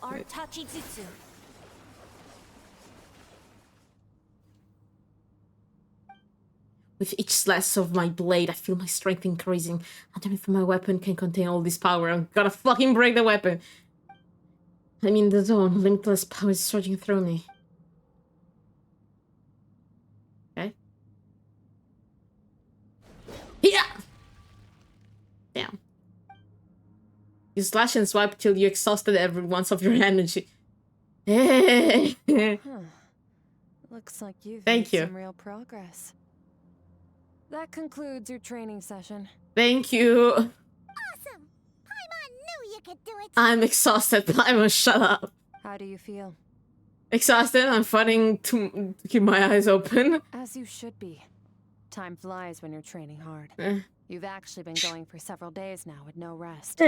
With each slash of my blade, I feel my strength increasing. I don't know if my weapon can contain all this power. I'm gonna fucking break the weapon. I'm in the zone. Limitless power is surging through me. Okay. Yeah! Damn. You slash and swipe till you exhausted every ounce of your energy. Huh. Looks like you've made some real progress. That concludes your training session. Thank you. Awesome! Paimon knew you could do it! I'm exhausted. Paimon, shut up. How do you feel? Exhausted. I'm fighting to keep my eyes open. As you should be. Time flies when you're training hard. You've actually been going for several days now with no rest.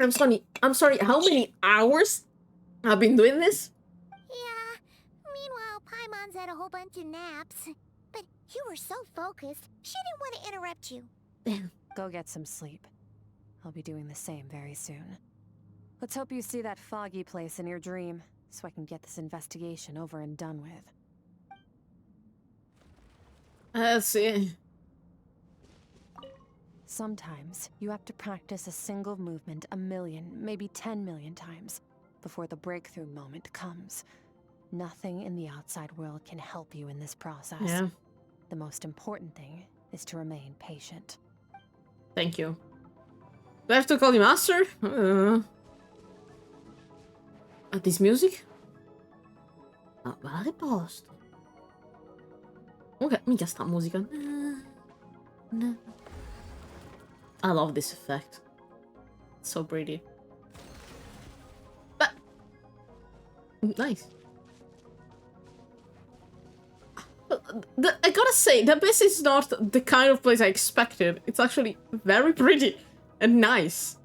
I'm sorry, how many hours I've been doing this? Yeah. Meanwhile, Paimon's had a whole bunch of naps. But you were so focused, she didn't want to interrupt you. Go get some sleep. I'll be doing the same very soon. Let's hope you see that foggy place in your dream, so I can get this investigation over and done with. Let's see. Sometimes, you have to practice a single movement 1 million, maybe 10 million times, before the breakthrough moment comes. Nothing in the outside world can help you in this process. Yeah. The most important thing is to remain patient. Thank you. Do I have to call you master? This music? Vale posto. Ok, minchia sta musica. I love this effect. It's so pretty. But nice. I gotta say, the base is not the kind of place I expected. It's actually very pretty and nice.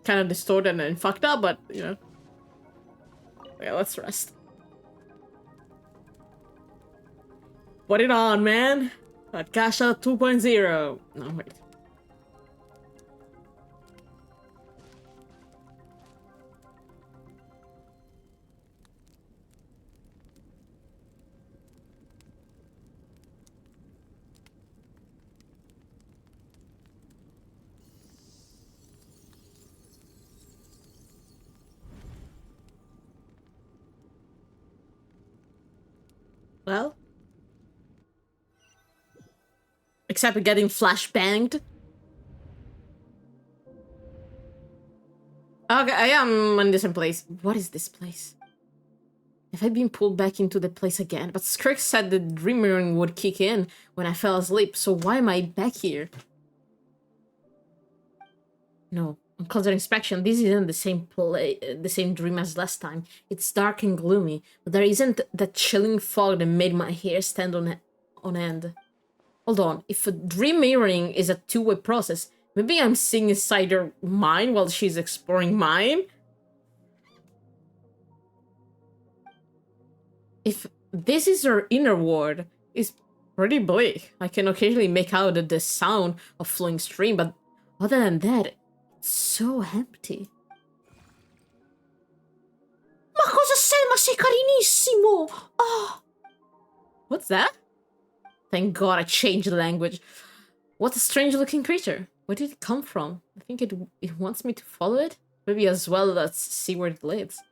Kind of distorted and fucked up, but you know. Okay, let's rest. Put it on, man. Kasha 2.0. No, wait. Well, except getting flashbanged. Okay, I am in a different place. What is this place? Have I been pulled back into the place again? But Skirk said the dream mirroring would kick in when I fell asleep, so why am I back here? No, on closer inspection, this isn't the same dream as last time. It's dark and gloomy, but there isn't that chilling fog that made my hair stand on end. Hold on, if a dream mirroring is a two-way process, maybe I'm seeing inside her mind while she's exploring mine? If this is her inner world, it's pretty bleak. I can occasionally make out the sound of flowing stream, but other than that, it's so empty. Ma cosa sei? Ma sei carinissimo! Oh! What's that? Thank God I changed the language. What a strange looking creature. Where did it come from? I think it wants me to follow it? Maybe as well as see where it lives.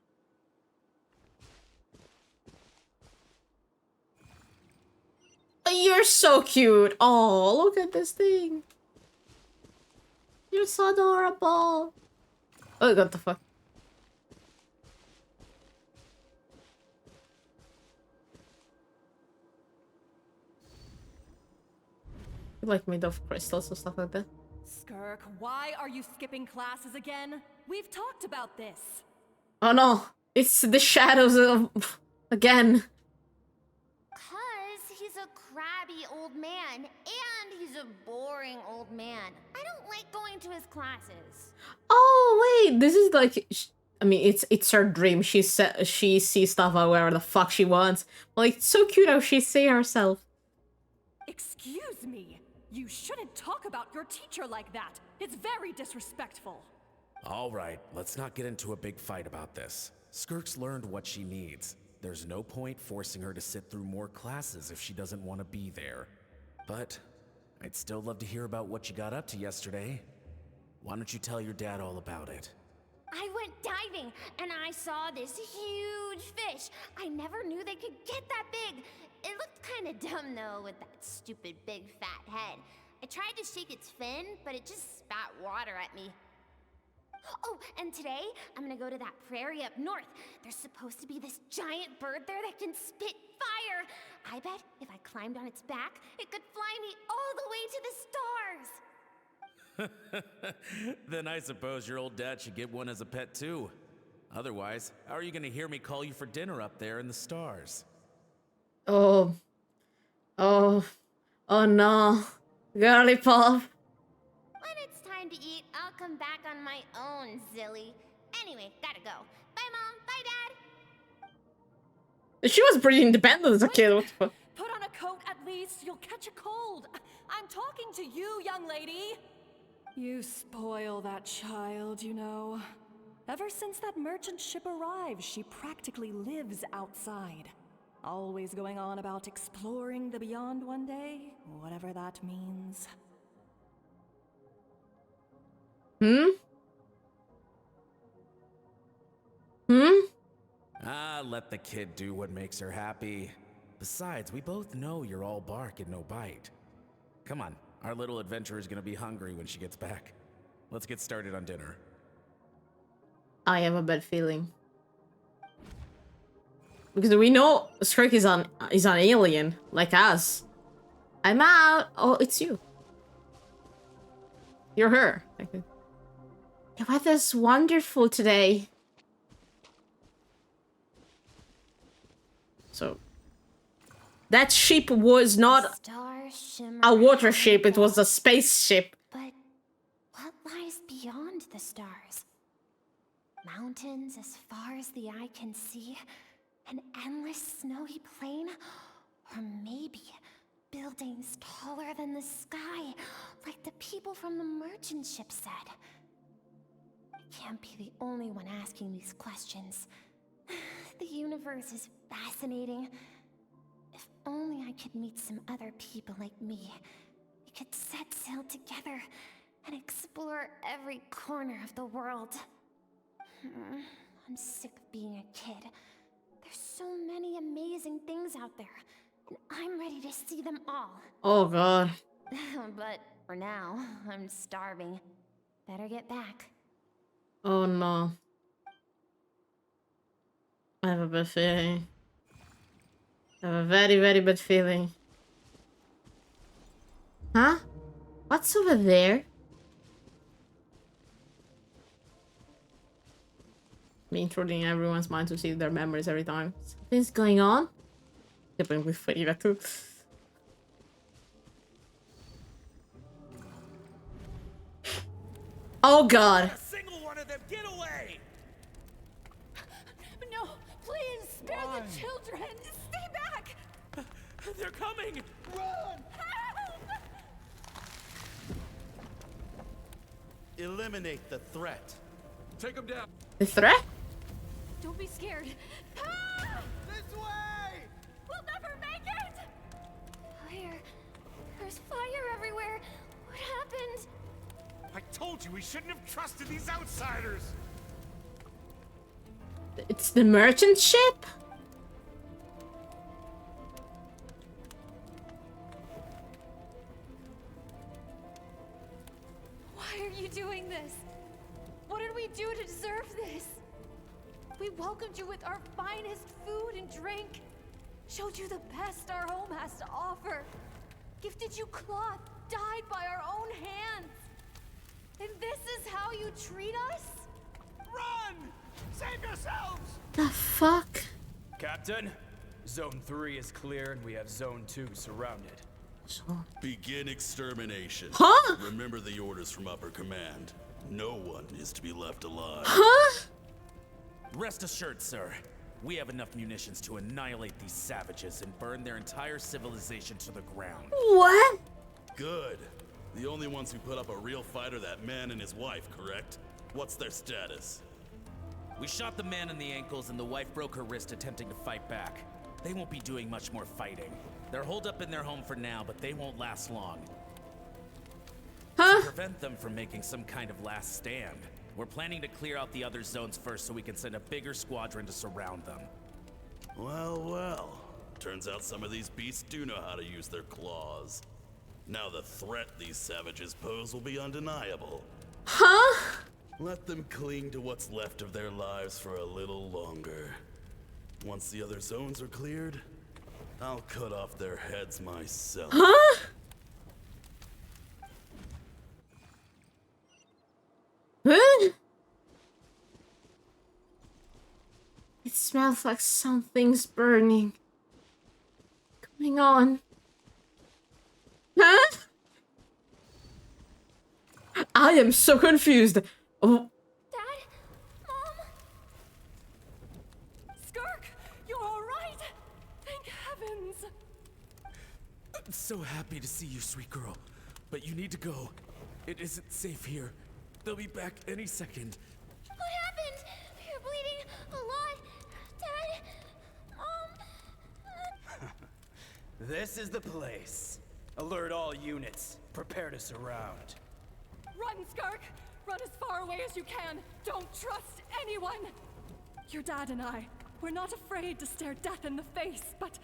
Oh, you're so cute. Oh, look at this thing. You're so adorable. Oh, what the fuck? Like made of crystals or stuff like that. Skirk, why are you skipping classes again? We've talked about this. Oh no, it's the shadows of again. Cause he's a crabby old man, and he's a boring old man. I don't like going to his classes. Oh wait, this is like, I mean, it's her dream. She sees stuff wherever the fuck she wants. Like, it's so cute how she say herself. Excuse me. You shouldn't talk about your teacher like that. It's very disrespectful. All right, let's not get into a big fight about this. Skirk's learned what she needs. There's no point forcing her to sit through more classes if she doesn't want to be there. But I'd still love to hear about what you got up to yesterday. Why don't you tell your dad all about it? I went diving, and I saw this huge fish. I never knew they could get that big. It looked kind of dumb, though, with that stupid big fat head. I tried to shake its fin, but it just spat water at me. Oh, and today, I'm gonna go to that prairie up north. There's supposed to be this giant bird there that can spit fire. I bet if I climbed on its back, it could fly me all the way to the stars. Then I suppose your old dad should get one as a pet too. Otherwise, how are you gonna hear me call you for dinner up there in the stars? Oh no, girly pop. When it's time to eat, I'll come back on my own, Zilly. Anyway, gotta go. Bye, Mom. Bye, Dad. She was pretty independent as a kid. What the fuck? Put on a coat at least. You'll catch a cold. I'm talking to you, young lady. You spoil that child, you know. Ever since that merchant ship arrived, she practically lives outside. Always going on about exploring the beyond one day, whatever that means. Let the kid do what makes her happy. Besides, we both know you're all bark and no bite. Come on, our little adventurer is gonna be hungry when she gets back. Let's get started on dinner. I have a bad feeling. Because we know Skirk is an alien, like us. I'm out. Oh, it's you. You're her. Okay. The weather's wonderful today. So, that ship was not a water ship, it was a spaceship. But what lies beyond the stars? Mountains as far as the eye can see? An endless snowy plain? Or maybe buildings taller than the sky, like the people from the merchant ship said? I can't be the only one asking these questions. The universe is fascinating. If only I could meet some other people like me. We could set sail together and explore every corner of the world. I'm sick of being a kid. There's so many amazing things out there, and I'm ready to see them all. Oh god. But for now, I'm starving. Better get back. Oh no. I have a bad feeling. I have a very, very bad feeling. Huh? What's over there? Me intruding in everyone's mind to see their memories every time. Something's going on? Yeah, but with Farida too. Oh god. A single one of them, get away! No, please, spare the children. Stay back. They're coming! Run! Help! Eliminate the threat. Take him down. The threat? Don't be scared. This way! We'll never make it! There's fire everywhere. What happened? I told you we shouldn't have trusted these outsiders! It's the merchant ship? Why are you doing this? What did we do to deserve this? We welcomed you with our finest food and drink, showed you the best our home has to offer, gifted you cloth dyed by our own hands. And this is how you treat us? Run! Save yourselves! The fuck? Captain, Zone 3 is clear and we have Zone 2 surrounded. Begin extermination. Huh? Remember the orders from upper command. No one is to be left alive. Huh? Rest assured, sir. We have enough munitions to annihilate these savages and burn their entire civilization to the ground. What? Good. The only ones who put up a real fight are that man and his wife, correct? What's their status? We shot the man in the ankles and the wife broke her wrist attempting to fight back. They won't be doing much more fighting. They're holed up in their home for now, but they won't last long. Huh? To prevent them from making some kind of last stand, we're planning to clear out the other zones first so we can send a bigger squadron to surround them. Well, well. Turns out some of these beasts do know how to use their claws. Now the threat these savages pose will be undeniable. Huh? Let them cling to what's left of their lives for a little longer. Once the other zones are cleared, I'll cut off their heads myself. Huh? Huh? It smells like something's burning. Going on. Huh? I am so confused. Oh. Dad? Mom? Skirk, you're all right? Thank heavens. I'm so happy to see you, sweet girl. But you need to go. It isn't safe here. They'll be back any second. What happened? You're bleeding a lot. Dad? This is the place. Alert all units. Prepare to surround. Run, Skirk! Run as far away as you can! Don't trust anyone! Your dad and I, we're not afraid to stare death in the face, but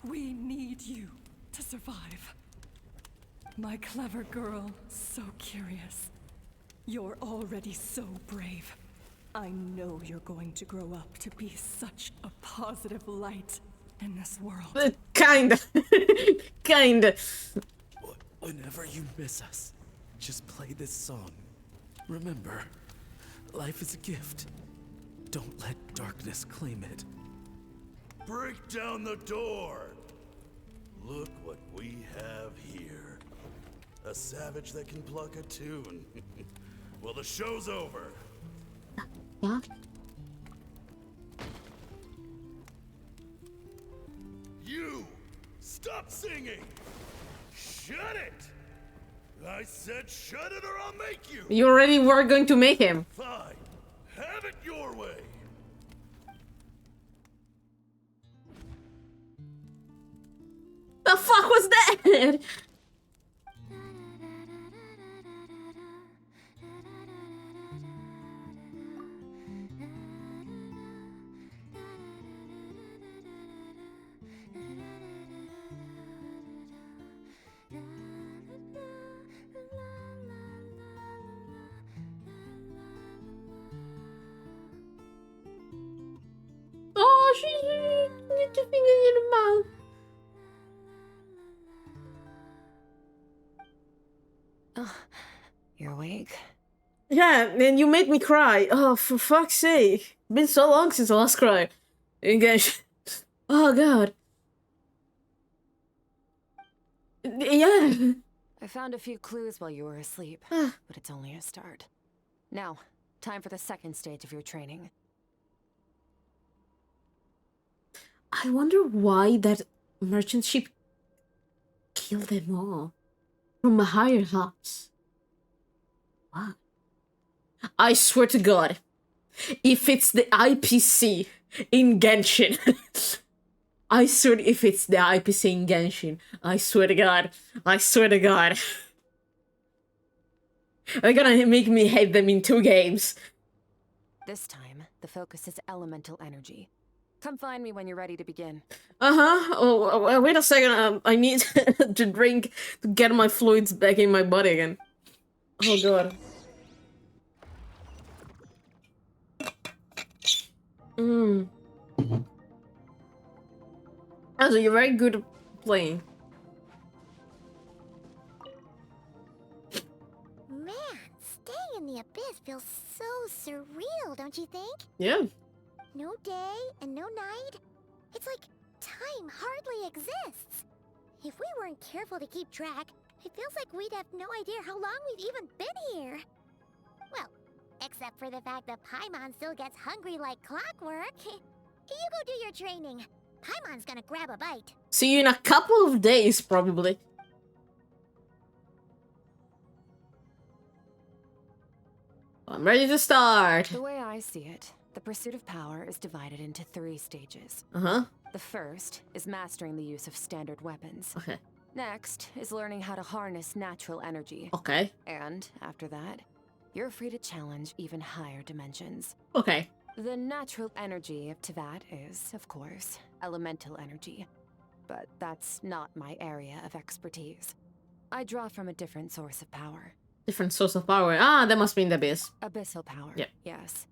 we need you to survive. My clever girl, so curious. You're already so brave. I know you're going to grow up to be such a positive light in this world. Kinda. Kinda. Whenever you miss us, just play this song. Remember, life is a gift. Don't let darkness claim it. Break down the door! Look what we have here. A savage that can pluck a tune. Well, the show's over. Yeah. You! Stop singing! Shut it! I said shut it or I'll make you! You already were going to make him. Fine. Have it your way. The fuck was that? Oh, she put her fingers in her mouth. Oh, you're awake? Yeah, and you made me cry. Oh, for fuck's sake. Been so long since I last cried. Engage. Oh, God. Yeah. I found a few clues while you were asleep, but it's only a start. Now, time for the second stage of your training. I wonder why that merchant ship killed them all. From a higher house. What? I swear to God, if it's the IPC in Genshin, I swear if it's the IPC in Genshin, I swear to God. I swear to God. They're gonna make me hate them in 2 games. This time, the focus is elemental energy. Come find me when you're ready to begin. Oh, wait a second. I need to drink to get my fluids back in my body again. Oh god. Also, you're very good at playing. Man, staying in the abyss feels so surreal, don't you think? Yeah. No day and no night. It's like time hardly exists. If we weren't careful to keep track, it feels like we'd have no idea how long we've even been here. Well, except for the fact that Paimon still gets hungry like clockwork. You go do your training. Paimon's gonna grab a bite. See you in a couple of days, probably. I'm ready to start. The way I see it, the pursuit of power is divided into 3 stages. The first is mastering the use of standard weapons. Okay. Next is learning how to harness natural energy. Okay. And after that, you're free to challenge even higher dimensions. Okay. The natural energy of Tevat is, of course, elemental energy. But that's not my area of expertise. I draw from a different source of power. Different source of power. Ah, that must be in the abyss. Abyssal power. Yep. Yes.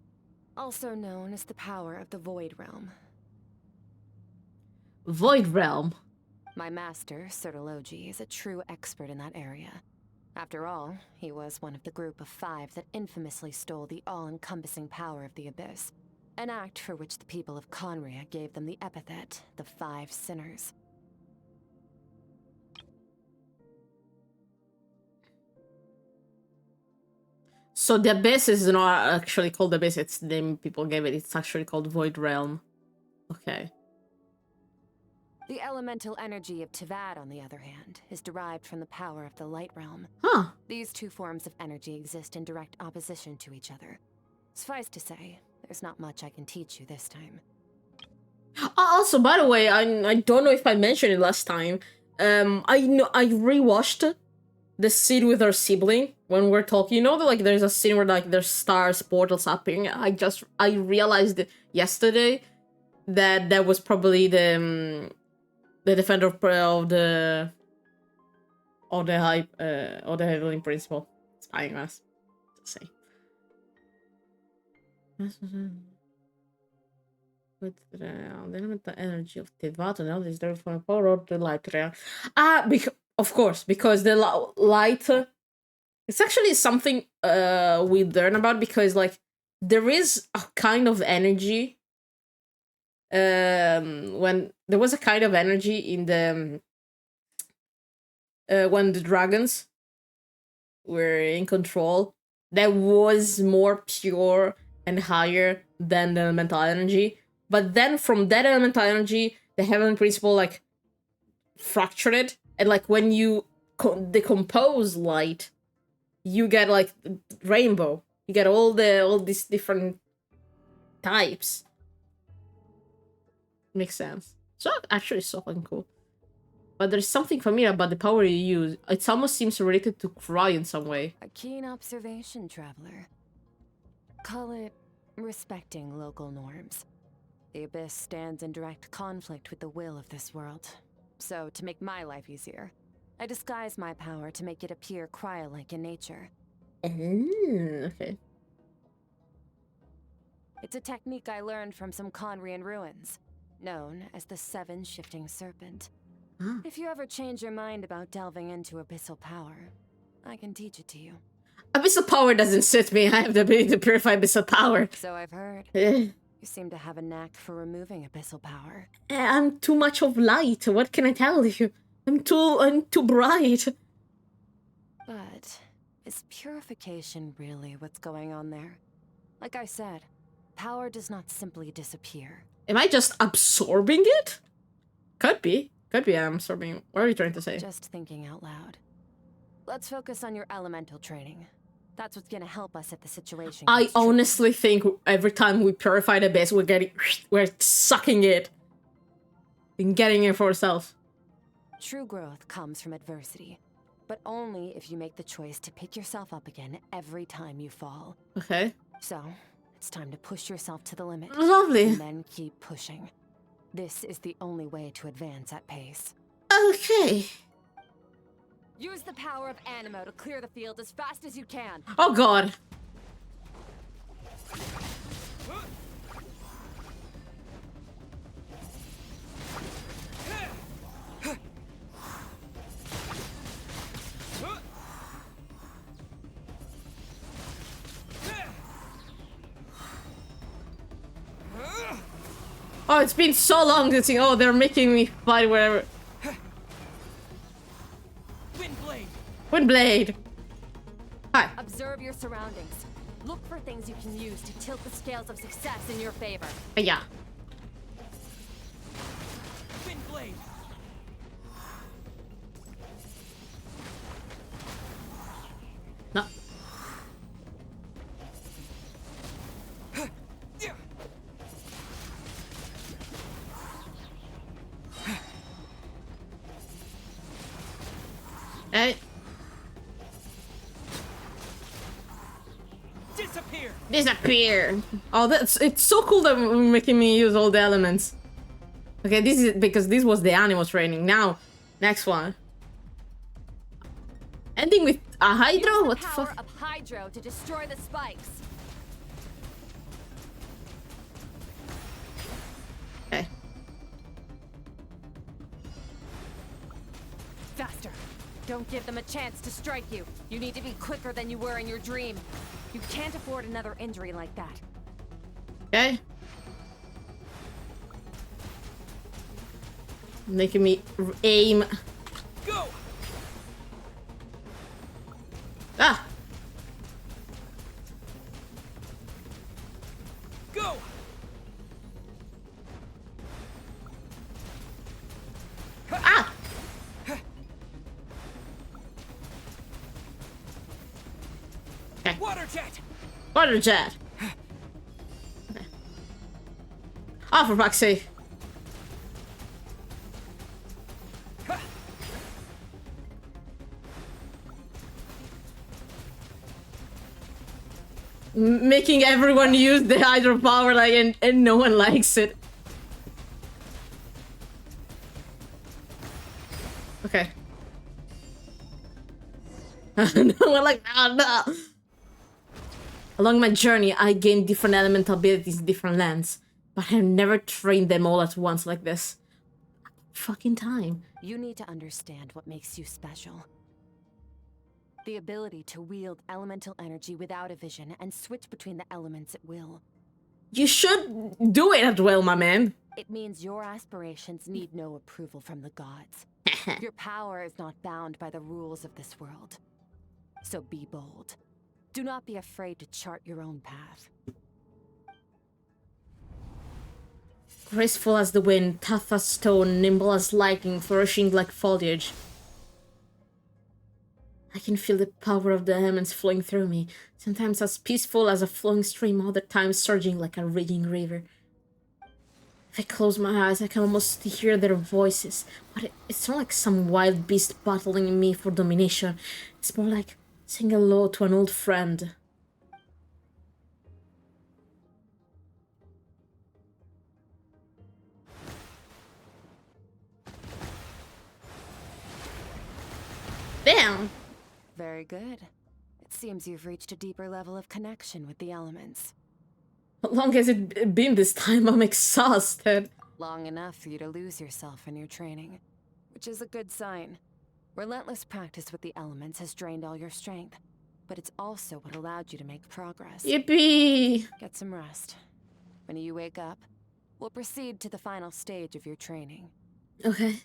Also known as the power of the Void Realm. Void Realm? My master, Sertologi, is a true expert in that area. After all, he was one of the group of 5 that infamously stole the all-encompassing power of the Abyss. An act for which the people of Conria gave them the epithet, the 5 Sinners. So the abyss is not actually called abyss, it's the name people gave it. It's actually called Void Realm. Okay. The elemental energy of Tevat, on the other hand, is derived from the power of the Light Realm. Huh. These 2 forms of energy exist in direct opposition to each other. Suffice to say, there's not much I can teach you this time. Also, by the way, I don't know if I mentioned it last time. I rewatched the scene with her sibling when we're talking. You know, like there's a scene where like there's stars, portals appearing. I realized yesterday that that was probably the defender of the heavenly principle. Spying us to say. With the elemental energy of Tevat and all is there from the power of the light realm. Of course, because the light. It's actually something we learn about because like there is a kind of energy. When there was a kind of energy in the when the dragons were in control, that was more pure and higher than the elemental energy. But then from that elemental energy, the heavenly principle like fractured it, and like when you decompose light, you get like rainbow. You get all these different types. Makes sense. So actually so fucking cool. But there's something familiar about the power you use. It almost seems related to Cry in some way. A keen observation, traveler. Call it respecting local norms. The Abyss stands in direct conflict with the will of this world. So, to make my life easier, I disguise my power to make it appear cryo-like in nature. Okay. It's a technique I learned from some Conrian ruins, known as the 7 Shifting Serpent. If you ever change your mind about delving into abyssal power, I can teach it to you. Abyssal power doesn't suit me. I have the ability to purify abyssal power. So I've heard. You seem to have a knack for removing abyssal power. I'm too much of light. What can I tell you? I'm too bright. But is purification really what's going on there? Like I said, power does not simply disappear. Am I just absorbing it? Could be. Could be I'm absorbing. What are you trying to say? Just thinking out loud. Let's focus on your elemental training. That's what's gonna help us if the situation I gets tricky. honestly think every time we purify the base, we're sucking it. than getting it for herself. True growth comes from adversity, but only if you make the choice to pick yourself up again every time you fall. Okay. So, it's time to push yourself to the limit. Lovely. And then keep pushing. This is the only way to advance at pace. Okay. Use the power of Animo to clear the field as fast as you can. Oh god. Oh, it's been so long to think, oh, they're making me fight wherever. Windblade. Windblade. Hi. Observe your surroundings. Look for things you can use to tilt the scales of success in your favor. Yeah. Windblade. No. Hey. Disappear. Disappear. Oh, it's so cool that we're making me use all the elements. Okay, this is because this was the animal training. Now, next one. Ending with a hydro? What the fuck? Power of hydro to destroy the spikes. Okay. Faster. Don't give them a chance to strike you. You need to be quicker than you were in your dream. You can't afford another injury like that. Okay. Making me aim. Go. Ah. Go. Ah. Okay. Water jet. Water jet. Okay. Oh, for fuck's sake. Making everyone use the hydropower like and no one likes it. Okay. No one like no. Along my journey, I gained different elemental abilities in different lands, but I've never trained them all at once like this. Fucking time. You need to understand what makes you special. The ability to wield elemental energy without a vision and switch between the elements at will. You should do it as well, my man. It means your aspirations need no approval from the gods. Your power is not bound by the rules of this world. So be bold. Do not be afraid to chart your own path. Graceful as the wind, tough as stone, nimble as lightning, flourishing like foliage. I can feel the power of the elements flowing through me, sometimes as peaceful as a flowing stream, other times surging like a raging river. If I close my eyes, I can almost hear their voices, but it's not like some wild beast battling me for domination. It's more like saying hello to an old friend. Damn! Very good. It seems you've reached a deeper level of connection with the elements. How long has it been this time? I'm exhausted. Long enough for you to lose yourself in your training, which is a good sign. Relentless practice with the elements has drained all your strength, but it's also what allowed you to make progress. Yippee! Get some rest. When you wake up, we'll proceed to the final stage of your training. Okay.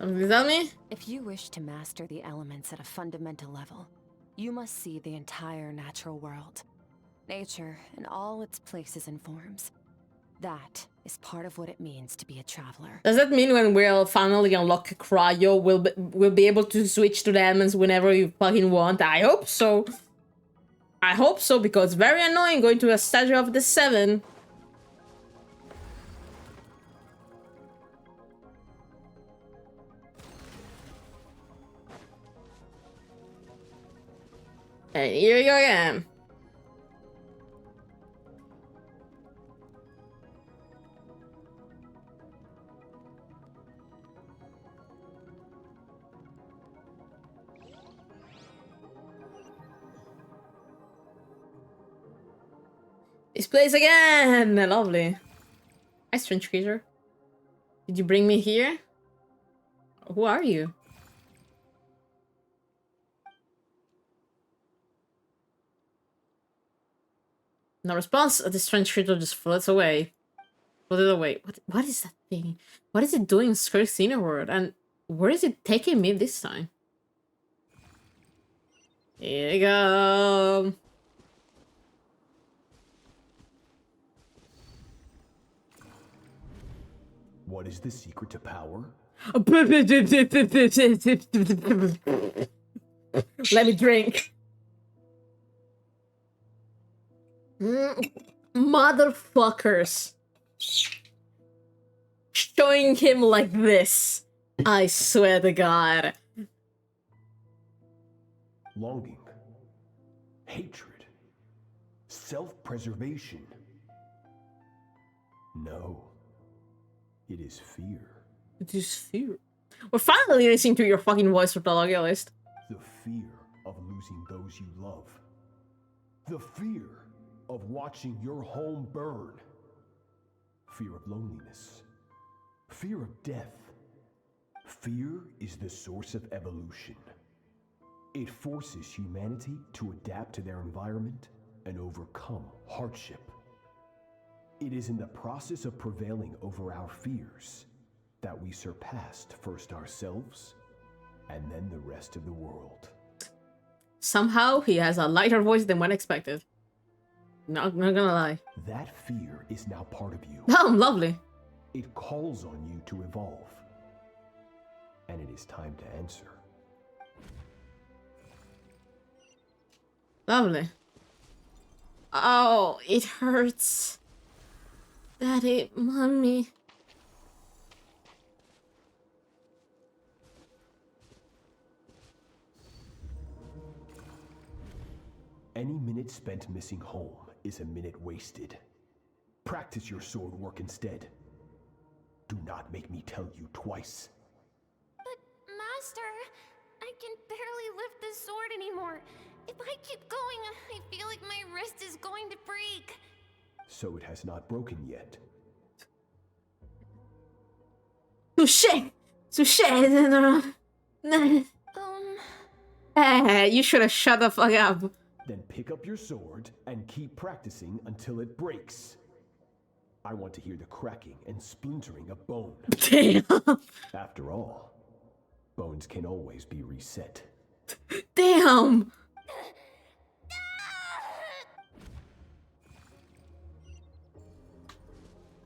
Something to tell me? If you wish to master the elements at a fundamental level, you must see the entire natural world. Nature in all its places and forms. That is part of what it means to be a traveler. Does that mean when we'll finally unlock Cryo, we'll be able to switch to the elements whenever you fucking want? I hope so. I hope so, because it's very annoying going to a statue of the 7. And here you go again. This place again! Lovely. Hi, strange creature. Did you bring me here? Who are you? No response. The strange creature just floats away. Floated away. What is that thing? What is it doing in Skirk's inner world? And where is it taking me this time? Here we go. What is the secret to power? Let me drink. Motherfuckers. Showing him like this. I swear to God. Longing. Hatred. Self-preservation. No. It is fear. It is fear. We're finally listening to your fucking voice, Rotology, at least. The fear of losing those you love. The fear of watching your home burn. Fear of loneliness. Fear of death. Fear is the source of evolution. It forces humanity to adapt to their environment and overcome hardship. It is in the process of prevailing over our fears that we surpassed first ourselves and then the rest of the world. Somehow he has a lighter voice than one expected. Not gonna lie. That fear is now part of you. Oh, lovely. It calls on you to evolve. And it is time to answer. Lovely. Oh, it hurts. Daddy, mommy. Any minute spent missing home is a minute wasted. Practice your sword work instead. Do not make me tell you twice. But, Master, I can barely lift this sword anymore. If I keep going, I feel like my wrist is going to break. So it has not broken yet. Touché! Touché! You should have shut the fuck up. Then pick up your sword and keep practicing until it breaks. I want to hear the cracking and splintering of bone. Damn. After all, bones can always be reset. Damn.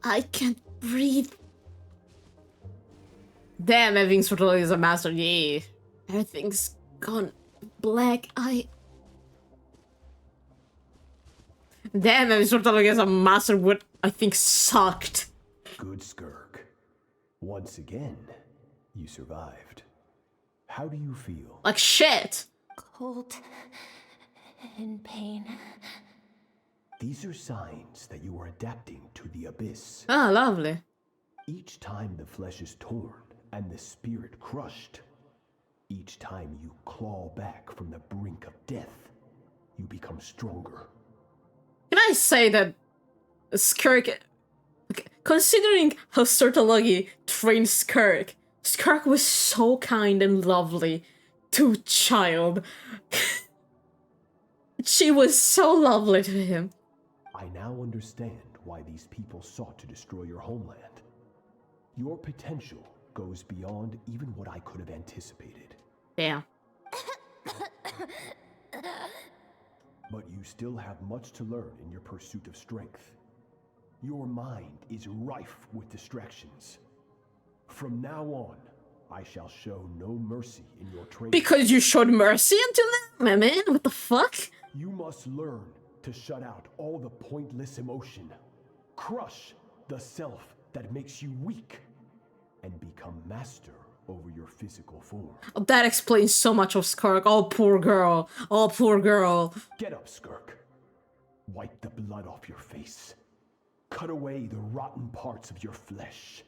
I can't breathe. Damn, everything's totally is a master. Yeah. Everything's gone black. Damn, everything's totally is a master would, I think, sucked. Good, Skirk. Once again, you survived. How do you feel? Like shit. Cold and pain. These are signs that you are adapting to the abyss. Ah, lovely. Each time the flesh is torn and the spirit crushed, each time you claw back from the brink of death, you become stronger. Can I say that Skirk, considering how Sertologi trained Skirk, Skirk was so kind and lovely to Child. She was so lovely to him. I now understand why these people sought to destroy your homeland. Your potential goes beyond even what I could have anticipated. Yeah. But you still have much to learn in your pursuit of strength. Your mind is rife with distractions. From now on, I shall show no mercy in your training. Because you showed mercy until then, my man? What the fuck? You must learn to shut out all the pointless emotion. Crush the self that makes you weak. And become master over your physical form. Oh, that explains so much of Skirk. Oh, poor girl. Oh, poor girl. Get up, Skirk. Wipe the blood off your face. Cut away the rotten parts of your flesh.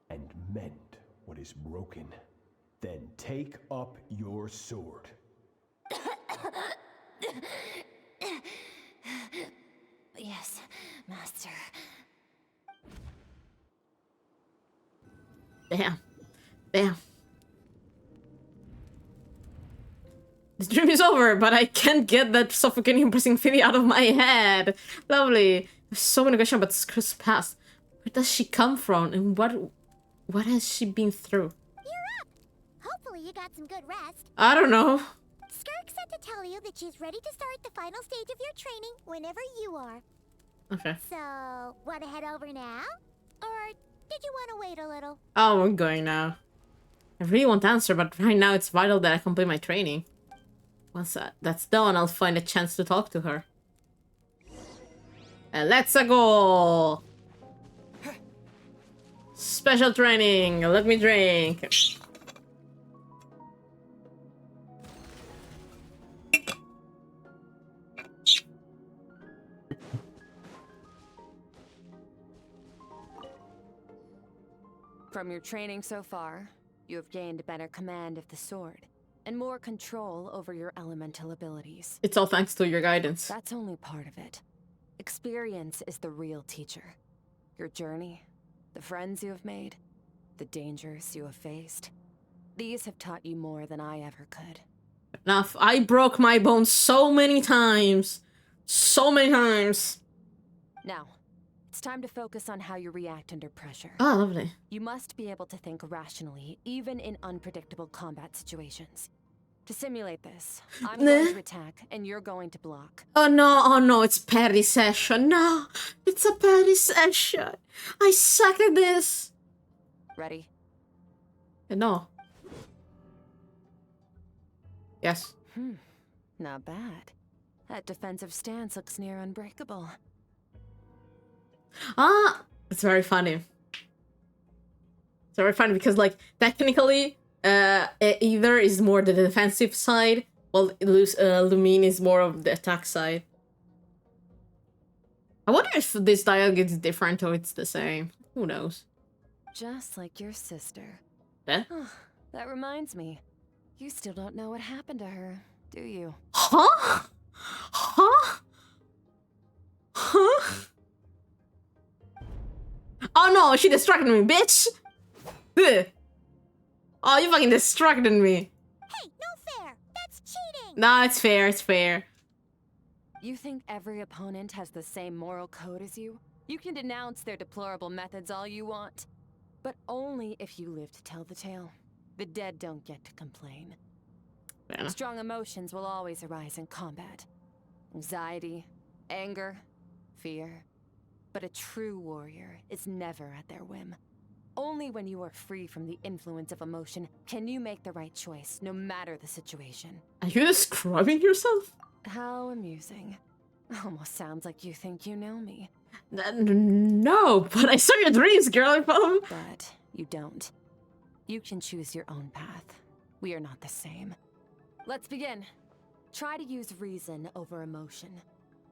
And mend what is broken. Then take up your sword. Yes, master. Damn. Damn. The dream is over, but I can't get that suffocating, pressing feeling out of my head. Lovely. There's so many questions about Skirk's past. Where does she come from, and what has she been through? You're up! Hopefully you got some good rest. I don't know. Skirk said to tell you that she's ready to start the final stage of your training whenever you are. Okay. So, wanna head over now? Or did you wanna wait a little? Oh, I'm going now. I really want to answer, but right now it's vital that I complete my training. Once that's done, I'll find a chance to talk to her. And let's go! Special training, let me drink. From your training so far, you have gained better command of the sword, and more control over your elemental abilities. It's all thanks to your guidance. That's only part of it. Experience is the real teacher. Your journey, the friends you have made, the dangers you have faced. These have taught you more than I ever could. Enough. I broke my bones so many times. So many times. Now, it's time to focus on how you react under pressure. Oh, lovely. You must be able to think rationally, even in unpredictable combat situations. To simulate this, I'm going to attack, and you're going to block. Oh no, it's party session. No, it's a party session. I suck at this. Ready? No. Yes. Not bad. That defensive stance looks near unbreakable. Ah, it's very funny. It's very funny because, like, technically, either is more the defensive side, while Lumine is more of the attack side. I wonder if this dialogue is different or it's the same. Who knows? Just like your sister. Eh? That reminds me. You still don't know what happened to her, do you? Huh? Huh? Huh? Oh no, she distracted me, bitch! Ugh. Oh, you fucking distracted me. Hey, no fair! That's cheating! Nah, it's fair, it's fair. You think every opponent has the same moral code as you? You can denounce their deplorable methods all you want. But only if you live to tell the tale. The dead don't get to complain. Yeah. Strong emotions will always arise in combat. Anxiety, anger, fear. But a true warrior is never at their whim. Only when you are free from the influence of emotion can you make the right choice, no matter the situation. Are you describing yourself? How amusing. Almost sounds like you think you know me. No, but I saw your dreams, girl. But you don't. You can choose your own path. We are not the same. Let's begin. Try to use reason over emotion.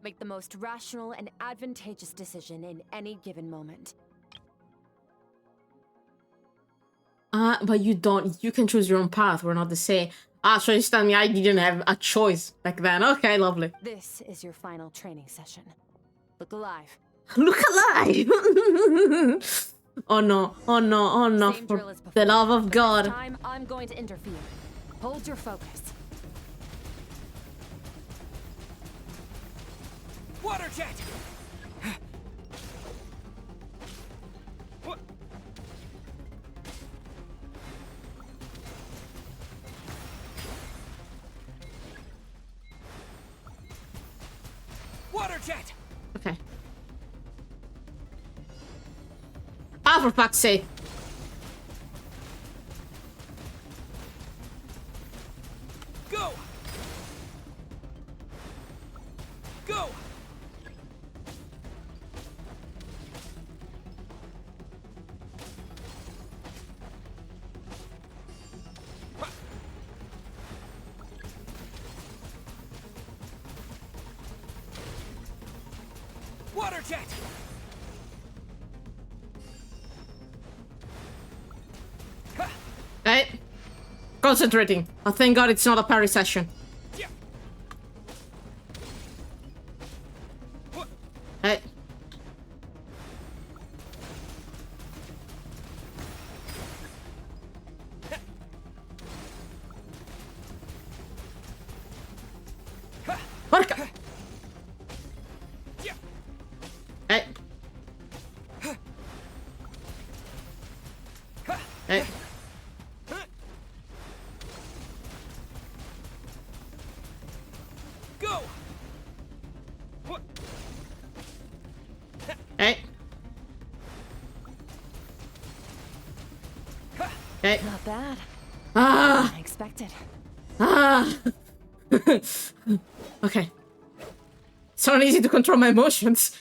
Make the most rational and advantageous decision in any given moment. But you don't. You can choose your own path. We're not the same. So you tell me I didn't have a choice back then. Okay, lovely. This is your final training session. Look alive. Look alive! Oh no, oh no, oh no. For the love of God. This time, I'm going to interfere. Hold your focus. Water jet! What? Water jet! Okay. Ah, for fuck's sake. Go! Go! Water jet! Hey. Concentrating. Oh, thank God it's not a parry session. Hey. Porca. Hey. Hey. Go! Hey. Hey. Not bad. Ah. Unexpected. Ah. Okay. It's not easy to control my emotions.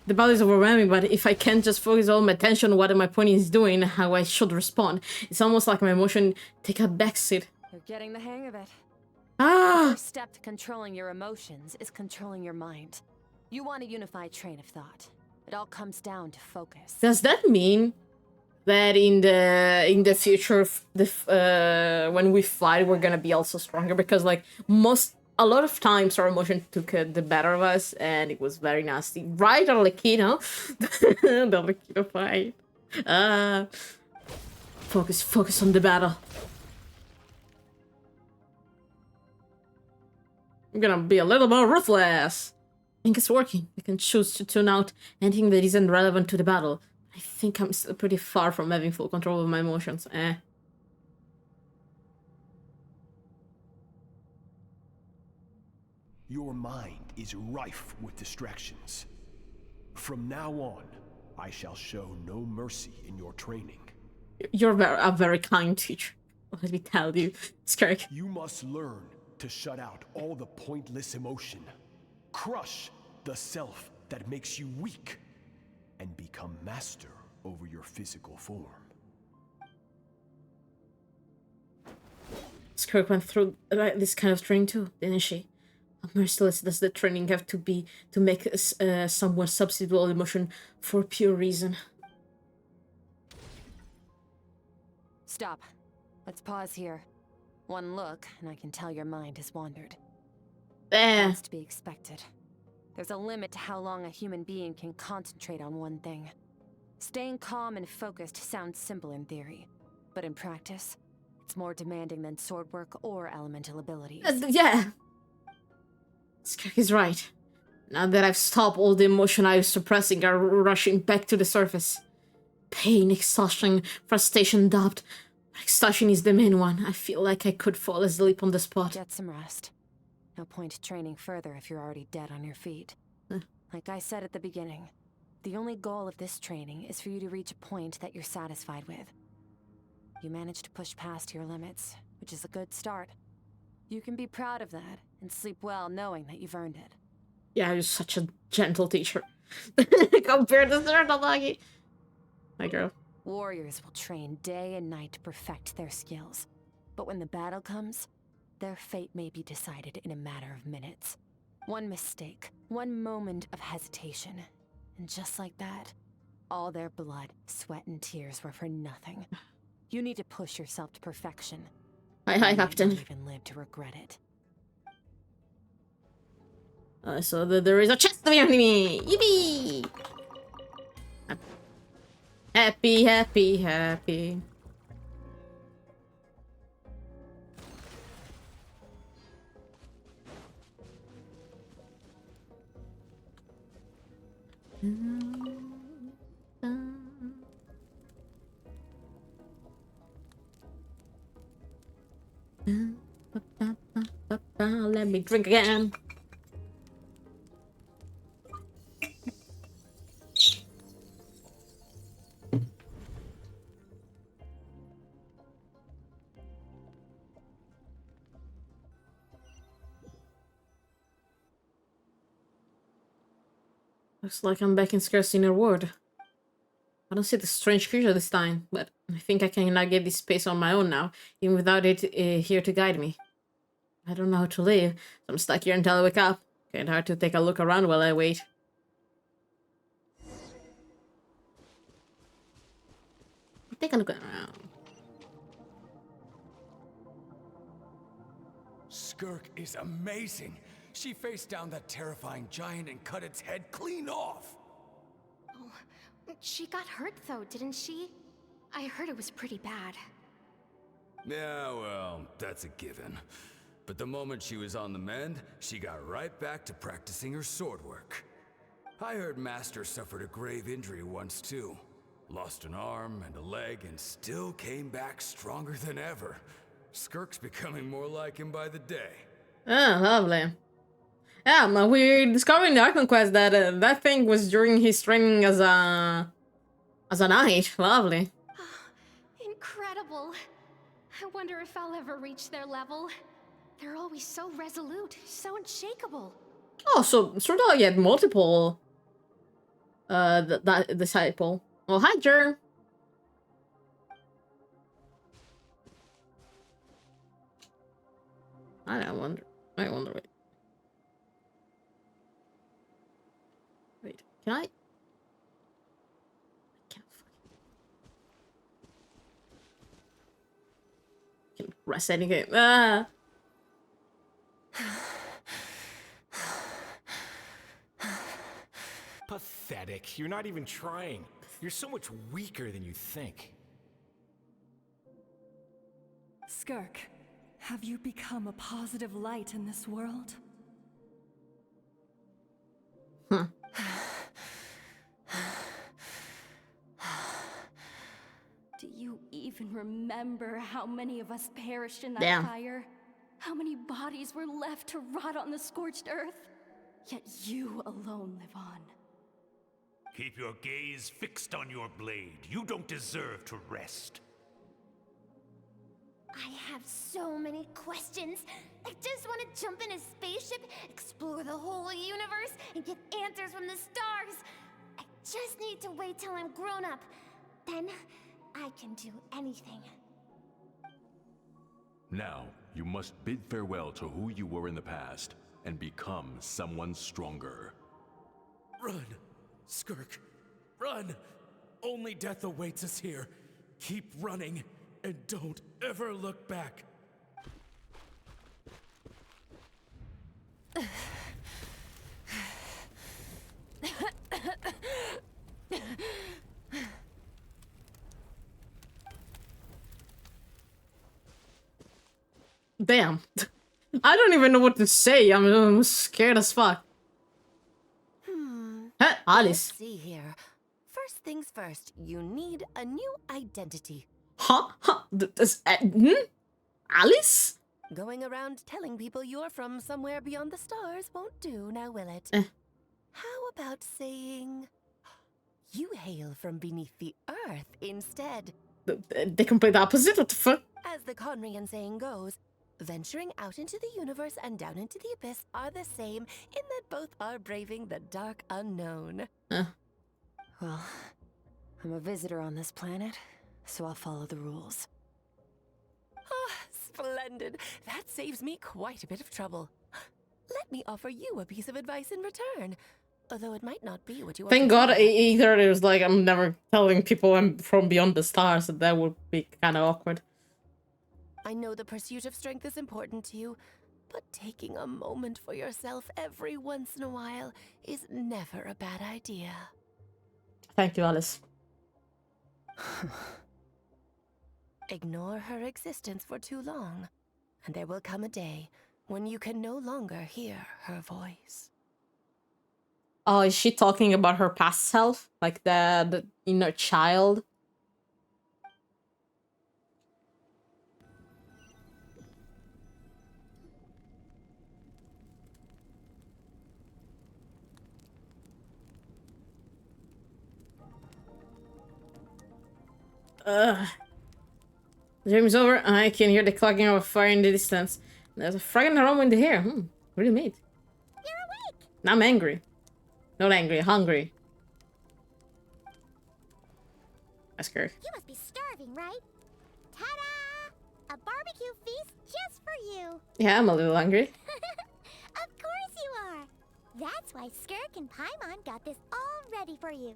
The battle is overwhelming, but if I can't just focus all my attention on what my opponent is doing, how I should respond, it's almost like my emotion take a backseat. You're getting the hang of it. Ah! The first step to controlling your emotions is controlling your mind. You want a unified train of thought. It all comes down to focus. Does that mean that in the future, when we fight, we're gonna be also stronger? Because like a lot of times our emotion took the better of us, and it was very nasty. Right, Arlecchino? The Arlecchino fight. Focus on the battle. I'm gonna be a little more ruthless. I think it's working. I can choose to tune out anything that isn't relevant to the battle. I think I'm still pretty far from having full control of my emotions. Your mind is rife with distractions. From now on, I shall show no mercy in your training. You're a very kind teacher. Let me tell you, Skirk. You must learn to shut out all the pointless emotion. Crush the self that makes you weak, and become master over your physical form. Skirk went through this kind of training too, didn't she? How merciless does the training have to be to make someone substitute all emotion for pure reason? Stop. Let's pause here. One look, and I can tell your mind has wandered. That's to be expected. There's a limit to how long a human being can concentrate on one thing. Staying calm and focused sounds simple in theory, but in practice, it's more demanding than sword work or elemental abilities. Yeah. Skirk is right. Now that I've stopped all the emotion I was suppressing are rushing back to the surface. Pain, exhaustion, frustration, doubt. But exhaustion is the main one. I feel like I could fall asleep on the spot. Get some rest. No point training further if you're already dead on your feet. Like I said at the beginning, the only goal of this training is for you to reach a point that you're satisfied with. You managed to push past your limits, which is a good start. You can be proud of that and sleep well knowing that you've earned it. Yeah, you're such a gentle teacher. Compared to Zertalagi. My girl. Warriors will train day and night to perfect their skills. But when the battle comes, their fate may be decided in a matter of minutes. One mistake, one moment of hesitation, and just like that, all their blood, sweat, and tears were for nothing. You need to push yourself to perfection. Hi, Captain. You might not even live to regret it. So there is a chest behind me! Yippee! Happy, happy, happy. Let me drink again. Looks like I'm back in Skirk's inner ward. I don't see the strange creature this time, but I think I can navigate this space on my own now, even without it here to guide me. I don't know how to live, so I'm stuck here until I wake up. Kinda hard to take a look around while I wait. take a look around. Skirk is amazing. She faced down that terrifying giant and cut its head clean off. Oh, she got hurt though, didn't she? I heard it was pretty bad. Yeah, well, that's a given. But the moment she was on the mend, she got right back to practicing her sword work. I heard Master suffered a grave injury once too. Lost an arm and a leg and still came back stronger than ever. Skirk's becoming more like him by the day. Ah, lovely. Yeah, we discovered in the Icon Quest that that thing was during his training as a knight. Lovely. Incredible. I wonder if I'll ever reach their level. They're always so resolute, so unshakable. Oh, so sort of had multiple that disciple. Oh, hi, Germ. I wonder. Wait, can I? Can't press anything. Ah. Pathetic. You're not even trying. You're so much weaker than you think. Skirk, have you become a positive light in this world? Huh. Do you even remember how many of us perished in that Damn. fire? How many bodies were left to rot on the scorched earth? Yet you alone live on. Keep your gaze fixed on your blade. You don't deserve to rest. I have so many questions. I just want to jump in a spaceship, explore the whole universe, and get answers from the stars. I just need to wait till I'm grown up. Then I can do anything. Now, you must bid farewell to who you were in the past and become someone stronger. Run, Skirk, run! Only death awaits us here. Keep running, and don't ever look back. Damn. I don't even know what to say. I'm scared as fuck. Huh, Alice. Let's see here. First things first, you need a new identity. Huh? Alice? Going around telling people you're from somewhere beyond the stars won't do, now will it? How about saying you hail from beneath the earth instead? The complete opposite? What the fuck? As the Conrian saying goes, venturing out into the universe and down into the abyss are the same in that both are braving the dark unknown. Well, I'm a visitor on this planet, so I'll follow the rules. Ah, splendid. That saves me quite a bit of trouble. Let me offer you a piece of advice in return, although it might not be what you want. Thank God either it was like, I'm never telling people I'm from beyond the stars, so that would be kind of awkward. I know the pursuit of strength is important to you, but taking a moment for yourself every once in a while is never a bad idea. Thank you, Alice. Ignore her existence for too long, and there will come a day when you can no longer hear her voice. Oh, is she talking about her past self? Like the inner child? Ugh. The dream is over. I can hear the clocking of a fire in the distance. There's a fragrant aroma in the air. Really made. You're awake! Now I'm angry. Not angry, hungry. Skirk. You must be starving, right? Ta-da! A barbecue feast just for you. Yeah, I'm a little hungry. Of course you are. That's why Skirk and Paimon got this all ready for you.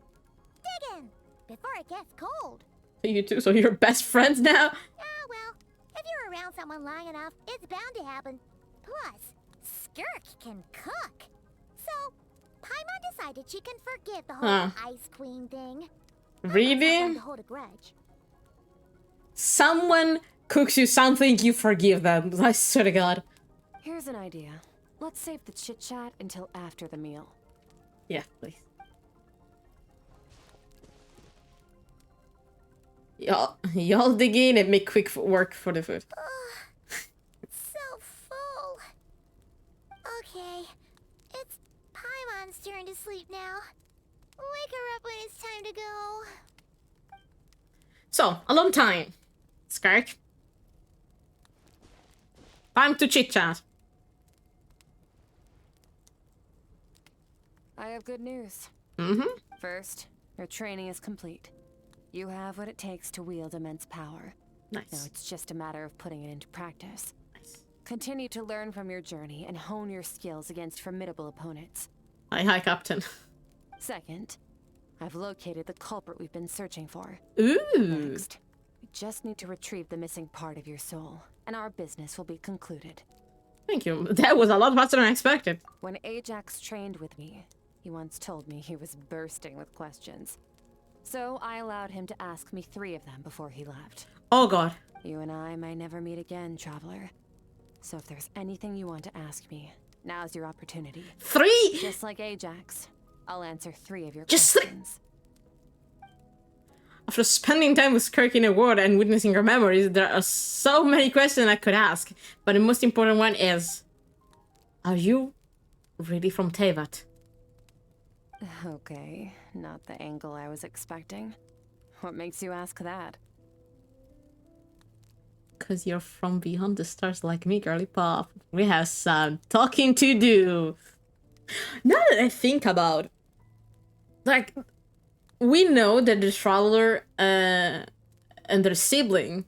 Dig in before it gets cold. You two, so you're best friends now? Ah, well, if you're around someone long enough, it's bound to happen. Plus, Skirk can cook. So, Paimon decided she can forgive the whole Ice Queen thing. Really? To hold a grudge. Someone cooks you something, you forgive them. I swear to God. Here's an idea. Let's save the chit-chat until after the meal. Yeah, please. Y'all dig in and make quick work for the food. So full. Okay, it's Paimon's turn to sleep now. Wake her up when it's time to go. So, alone time. Skirk. Time to chit-chat. I have good news. Mm-hmm. First, your training is complete. You have what it takes to wield immense power. Nice. Now it's just a matter of putting it into practice. Nice. Continue to learn from your journey and hone your skills against formidable opponents. Hi, Captain. Second, I've located the culprit we've been searching for. Ooh. Next, we just need to retrieve the missing part of your soul, and our business will be concluded. Thank you. That was a lot faster than I expected. When Ajax trained with me, he once told me he was bursting with questions. So I allowed him to ask me 3 of them before he left. Oh God. You and I may never meet again, traveler. So if there's anything you want to ask me, now's your opportunity. 3? Just like Ajax, I'll answer 3 of your Just questions. After spending time with Skirk in a world and witnessing her memories, there are so many questions I could ask. But the most important one is... Are you really from Teyvat? Okay, not the angle I was expecting. What makes you ask that? Cause you're from beyond the stars like me, girly pop. We have some talking to do. Now that I think about... Like, we know that the Traveler and their sibling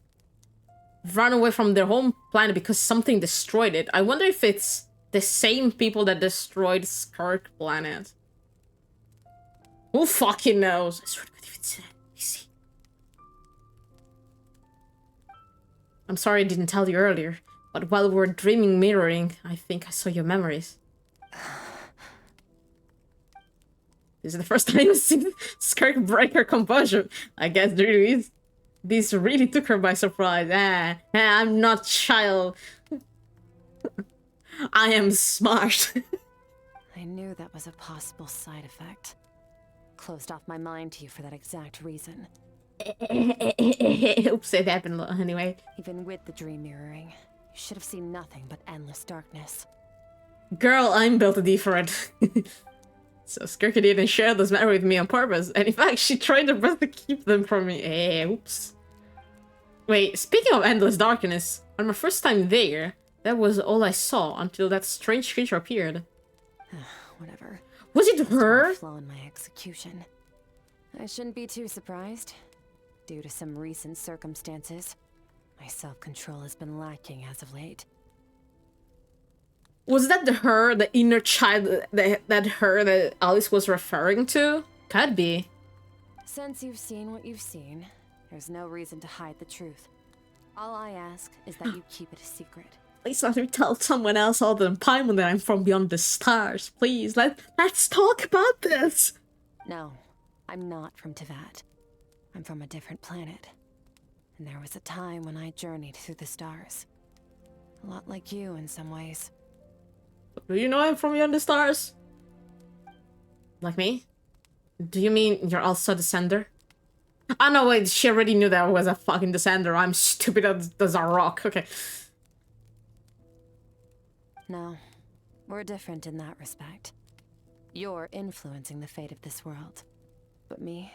ran away from their home planet because something destroyed it. I wonder if it's the same people that destroyed Skirk planet. Who fucking knows? I swear to God, if it's easy. I'm sorry I didn't tell you earlier, but while we were dreaming mirroring, I think I saw your memories. This is the first time I've seen Skirk break her composure. I guess this really took her by surprise. I'm not child. I am smart. I knew that was a possible side effect. Closed off my mind to you for that exact reason. Oops, it happened anyway. Even with the dream mirroring, you should have seen nothing but endless darkness. Girl, I'm built different. So Skirk didn't share this memory with me on purpose, and in fact, she tried her best to keep them from me. Oops. Wait, speaking of endless darkness, on my first time there, that was all I saw until that strange creature appeared. Whatever. Was it her? Flaw in my execution. I shouldn't be too surprised. Due to some recent circumstances, my self-control has been lacking as of late. Was that the inner child that Alice was referring to? Could be. Since you've seen what you've seen, there's no reason to hide the truth. All I ask is that you keep it a secret. Please let me tell someone else other than Paimon that I'm from beyond the stars. Please, let's talk about this. No, I'm not from Teyvat. I'm from a different planet. And there was a time when I journeyed through the stars. A lot like you in some ways. Do you know I'm from beyond the stars? Like me? Do you mean you're also a descender? Oh no, wait, she already knew that I was a fucking descender. I'm stupid as a rock. Okay. No, we're different in that respect. You're influencing the fate of this world. But me,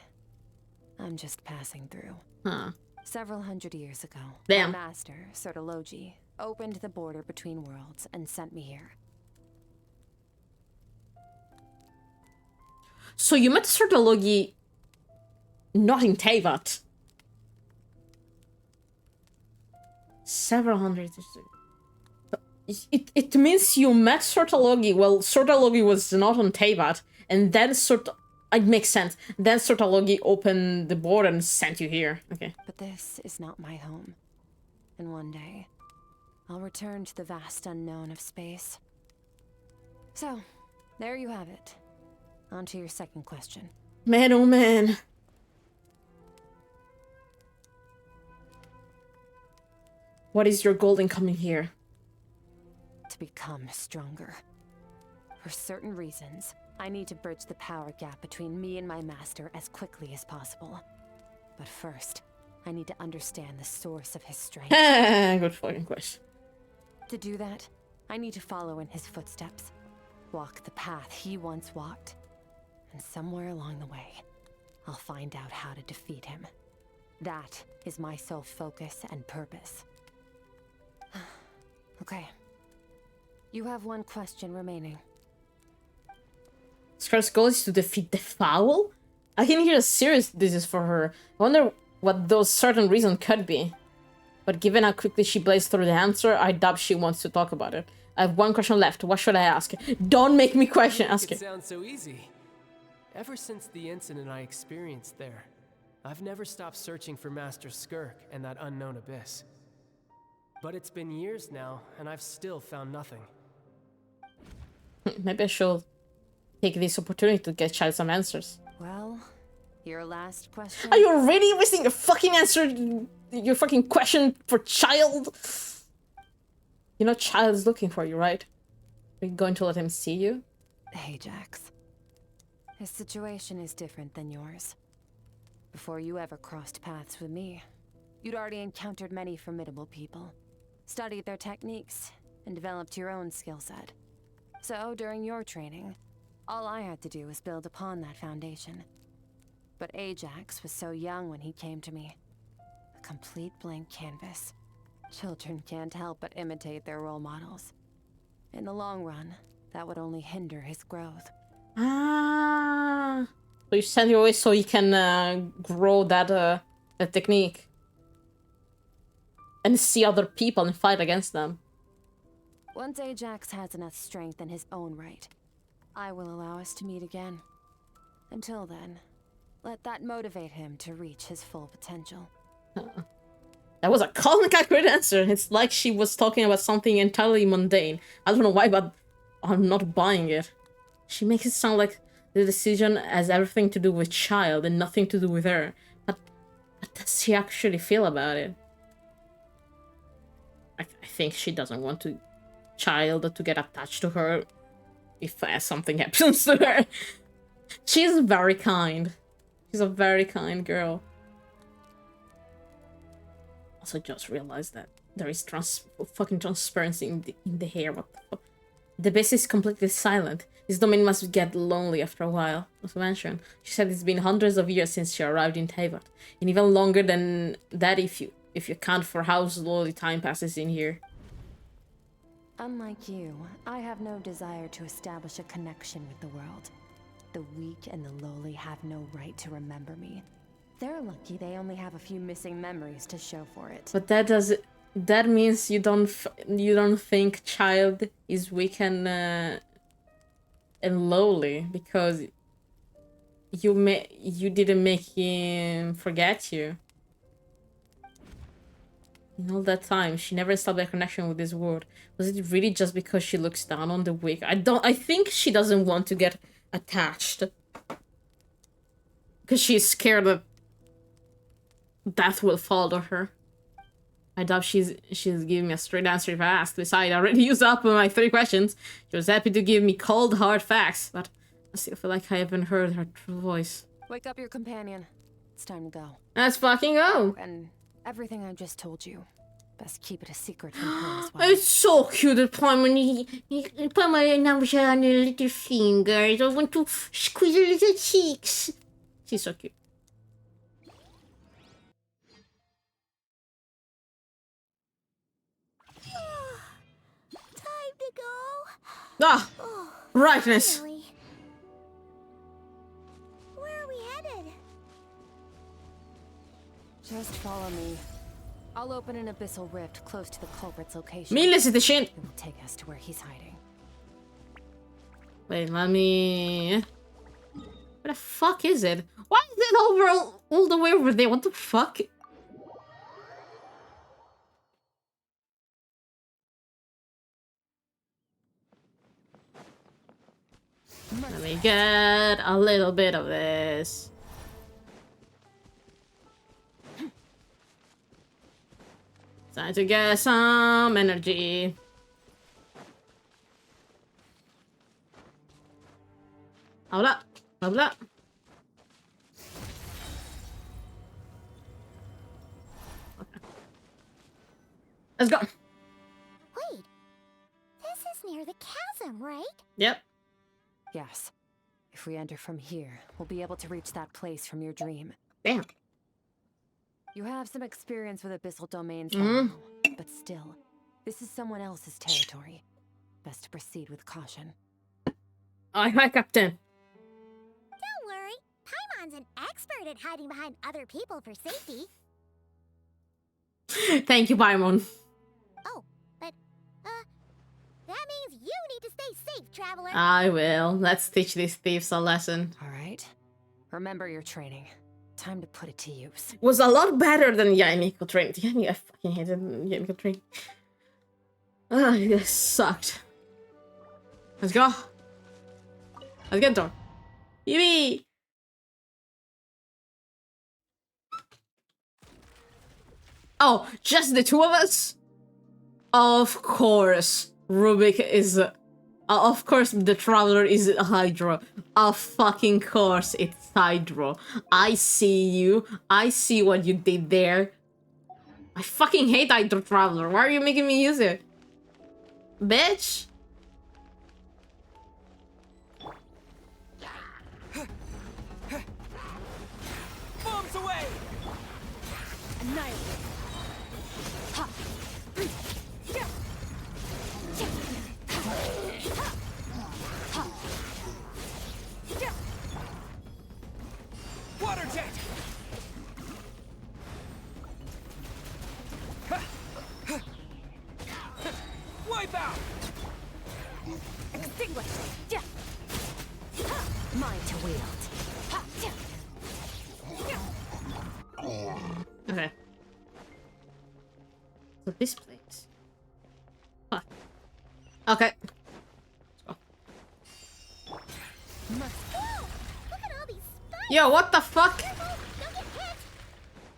I'm just passing through. Huh. Several hundred years ago, Damn. my master, Sirtologi, opened the border between worlds and sent me here. So you met Sirtologi not in Teyvat. Several hundred years ago. It means you met Sirtologi. Well, Sirtologi was not on Teyvat, and then it makes sense. Then Sortalogi opened the board and sent you here. Okay. But this is not my home. And one day, I'll return to the vast unknown of space. So, there you have it. On to your second question. Man, oh man. What is your goal in coming here? To become stronger. For certain reasons, I need to bridge the power gap between me and my master as quickly as possible. But first, I need to understand the source of his strength. Good fucking question. To do that, I need to follow in his footsteps. Walk the path he once walked. And somewhere along the way, I'll find out how to defeat him. That is my sole focus and purpose. Okay. You have one question remaining. Skirk's goal is to defeat the foul? I can hear how serious this is for her. I wonder what those certain reasons could be. But given how quickly she blazed through the answer, I doubt she wants to talk about it. I have one question left. What should I ask? Don't make me question. Ask it. It sounds so easy. Ever since the incident I experienced there, I've never stopped searching for Master Skirk and that unknown abyss. But it's been years now, and I've still found nothing. Maybe I should take this opportunity to get Child some answers. Well, your last question? Are you already wasting your fucking answer? Your fucking question for Child? You know Child is looking for you, right? Are you going to let him see you? Ajax. His situation is different than yours. Before you ever crossed paths with me, you'd already encountered many formidable people, studied their techniques, and developed your own skill set. So, during your training, all I had to do was build upon that foundation. But Ajax was so young when he came to me. A complete blank canvas. Children can't help but imitate their role models. In the long run, that would only hinder his growth. Ah. So you send you away so you can grow that technique. And see other people and fight against them. Once Ajax has enough strength in his own right, I will allow us to meet again. Until then, let that motivate him to reach his full potential. That was a calm and accurate answer. It's like she was talking about something entirely mundane. I don't know why, but I'm not buying it. She makes it sound like the decision has everything to do with Child and nothing to do with her. But what does she actually feel about it? I think she doesn't want Child to get attached to her if something happens to her. She's very kind. She's a very kind girl. Also just realized that there is fucking transparency in the hair. What the fuck? The base is completely silent. This domain must get lonely after a while. Not to mention, she said it's been hundreds of years since she arrived in Teyvat, and even longer than that if you count for how slowly time passes in here. Unlike you, I have no desire to establish a connection with the world. The weak and the lowly have no right to remember me. They're lucky they only have a few missing memories to show for it. But that means you don't think Child is weak and lowly because you didn't make him forget you. In all that time, she never established a connection with this world. Was it really just because she looks down on the weak? I think she doesn't want to get attached. Because she's scared that death will follow her. I doubt she's giving me a straight answer if I asked. Besides, I already used up my 3 questions. She was happy to give me cold, hard facts, but I still feel like I haven't heard her true voice. Wake up your companion. It's time to go. Let's fucking go! And everything I just told you, best keep it a secret from her as well. It's so cute at point when he put my numbers on her little fingers. I want to squeeze her little cheeks. She's so cute. Time to go. Ah! Rightness! Finally. Where are we headed? Just follow me. I'll open an abyssal rift close to the culprit's location. Milles the shit! It will take us to where he's hiding. Wait, let me... Where the fuck is it? Why is it all the way over there? What the fuck? Let me get a little bit of this. Time to get some energy. Hold up. Hold up. Okay. Let's go. Wait. This is near the chasm, right? Yep. Yes. If we enter from here, we'll be able to reach that place from your dream. Damn. You have some experience with abyssal domains, now, but still, this is someone else's territory. Best to proceed with caution. Hi, Captain. Don't worry. Paimon's an expert at hiding behind other people for safety. Thank you, Paimon. Oh, but, that means you need to stay safe, traveler. I will. Let's teach these thieves a lesson. All right. Remember your training. Time to put it to use. Was a lot better than Yannico training. Yannico, I fucking hated Yannico training. Ah, this sucked. Let's go. Let's get done. Yippee! Oh, just the two of us? Of course, Rubik is... of course, the Traveler is Hydro. Of fucking course, it's Hydro. I see you. I see what you did there. I fucking hate Hydro Traveler. Why are you making me use it? Bitch! Bombs away! Annihilate. Ha. Yeah. Water jet! Wipe out! Extinguish. Yeah. Mine to wield. Ha. Okay. So this place. Fuck. Okay. Yo, what the fuck?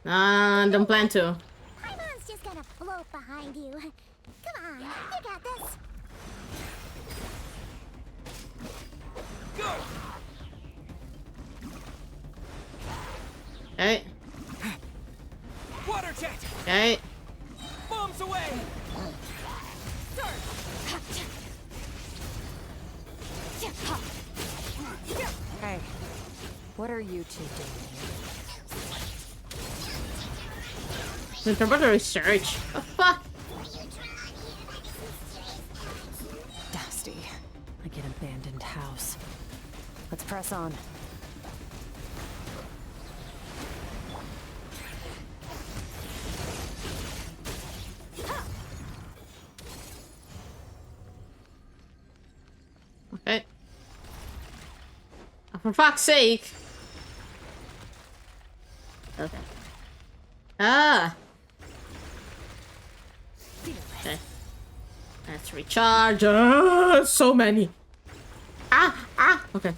Don't plan to. Paimon's just gonna float behind you. Come on, you got this. Go! Okay. Water jet! Okay. Bombs away! Hey, what are you two doing here? It's about to research. What the fuck? Dusty, like an abandoned house. Let's press on. Okay. Oh, for fuck's sake. Okay. Ah. Okay. Let's recharge. So many. Ah. Okay.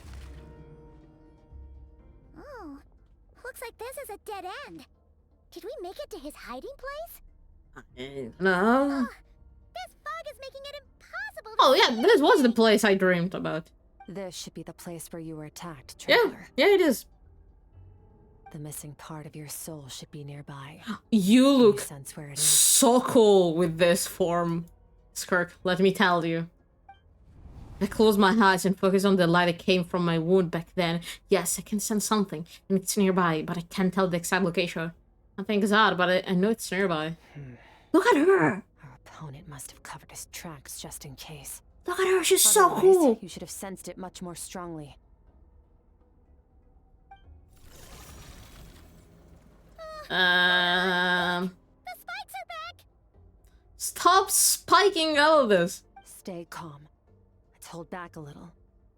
Oh, looks like this is a dead end. Did we make it to his hiding place? No. This fog is making it impossible. Oh yeah, this was the place I dreamed about. This should be the place where you were attacked, Yeah, traveler. yeah, it is. The missing part of your soul should be nearby. You look sense where it is? so cool with this form, Skirk, let me tell you. I close my eyes and focus on the light that came from my wound back then. Yes, I can sense something, and it's nearby, but I can't tell the exact location. I think it's odd, but I know it's nearby. Look at her! Our opponent must have covered his tracks just in case. Look at her, she's so Otherwise, cool! You should have sensed it much more strongly. The spikes are back. Stop spiking all of this. Stay calm. Let's hold back a little.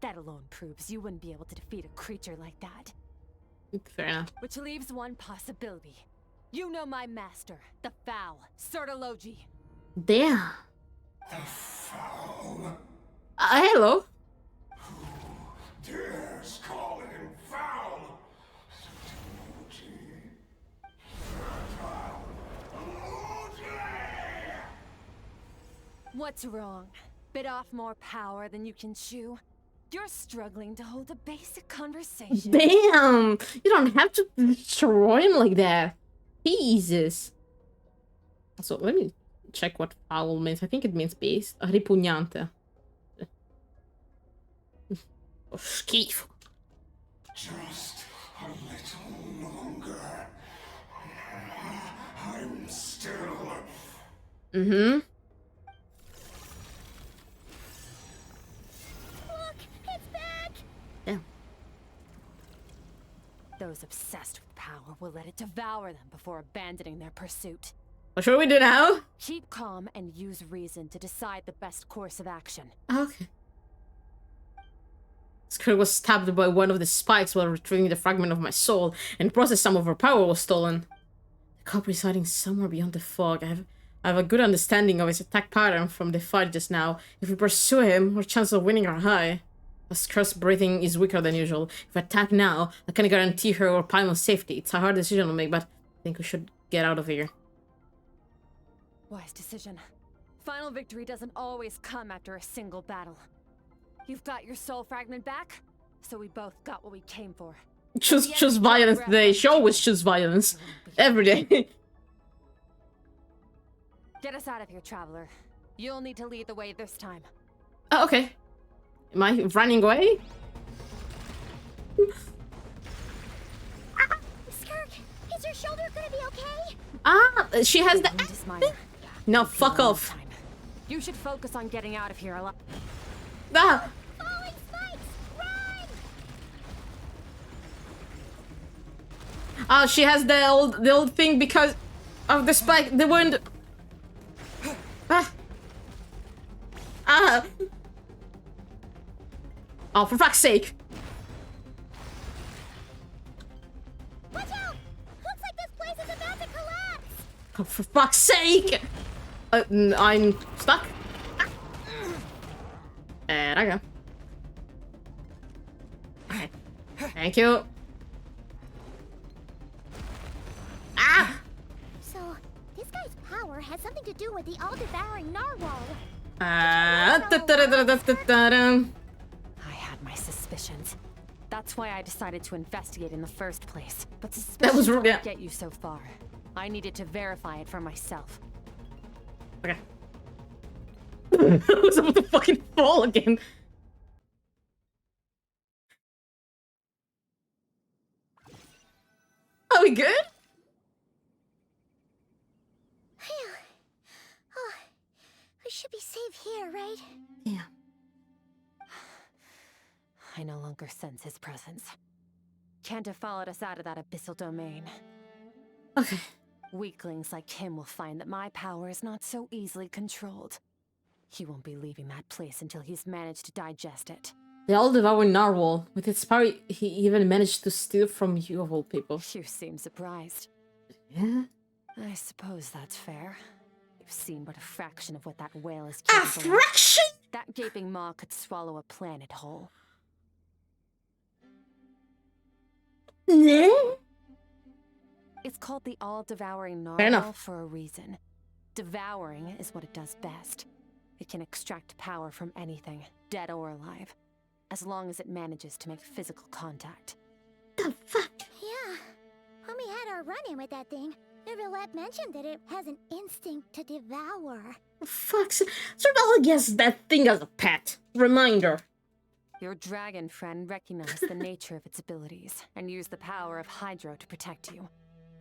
That alone proves you wouldn't be able to defeat a creature like that. Fair enough. Which leaves one possibility. You know my master, the Foul, Sertologi. Damn. The Foul? Hello. Dares call him foul? What's wrong? Bit off more power than you can chew? You're struggling to hold a basic conversation. Damn. You don't have to destroy him like that. Jesus. So let me check what foul means. I think it means beast. Ripugnante. Oh, schifo. Just a little longer. I'm still... Mm-hmm. Look, it's back! Yeah. Those obsessed with power will let it devour them before abandoning their pursuit. What should we do now? Keep calm and use reason to decide the best course of action. Okay. Skirk was stabbed by one of the spikes while retrieving the fragment of my soul, and in the process some of her power was stolen. The cop residing somewhere beyond the fog. I have a good understanding of his attack pattern from the fight just now. If we pursue him, our chances of winning are high. Skirk's breathing is weaker than usual. If we attack now, I can guarantee her or Paimon's safety. It's a hard decision to make, but I think we should get out of here. Wise decision. Final victory doesn't always come after a single battle. You've got your soul fragment back, so we both got what we came for. Choose violence today. She always choose violence. Every day. Get us out of here, traveler. You'll need to lead the way this time. Oh, okay. Am I running away? Skirk, is your shoulder gonna be okay? Ah, she has the... No, fuck off. You should focus on getting out of here a lot. Ah! Falling spikes! Run! Oh, she has the old thing because of the spike, the wind. Ah. Ah. Oh, for fuck's sake. Watch out! Looks like this place is about to collapse! Oh, for fuck's sake! I'm stuck. Ah. There I go. Okay. Thank you. Ah! So, this guy's power has something to do with the all-devouring narwhal. I had my suspicions. That's why I decided to investigate in the first place. But suspicions won't get you so far. I needed to verify it for myself. Okay. I was about to fucking fall again. Are we good? Oh, I should be safe here, right? Yeah. I no longer sense his presence. Can't have followed us out of that abyssal domain. Okay. Weaklings like him will find that my power is not so easily controlled. He won't be leaving that place until he's managed to digest it. The all-devouring narwhal. With its power, he even managed to steal from you of all people. You seem surprised. Yeah? I suppose that's fair. You've seen but a fraction of what that whale is capable of. A fraction?! That gaping maw could swallow a planet whole. It's called the all-devouring narwhal for a reason. Devouring is what it does best. It can extract power from anything, dead or alive, as long as it manages to make physical contact. The fuck? Yeah. When we had our run-in with that thing, Neverlet mentioned that it has an instinct to devour. Fuck's... Sordala gets that thing as a pet. Reminder. Your dragon friend recognized the nature of its abilities and used the power of Hydro to protect you.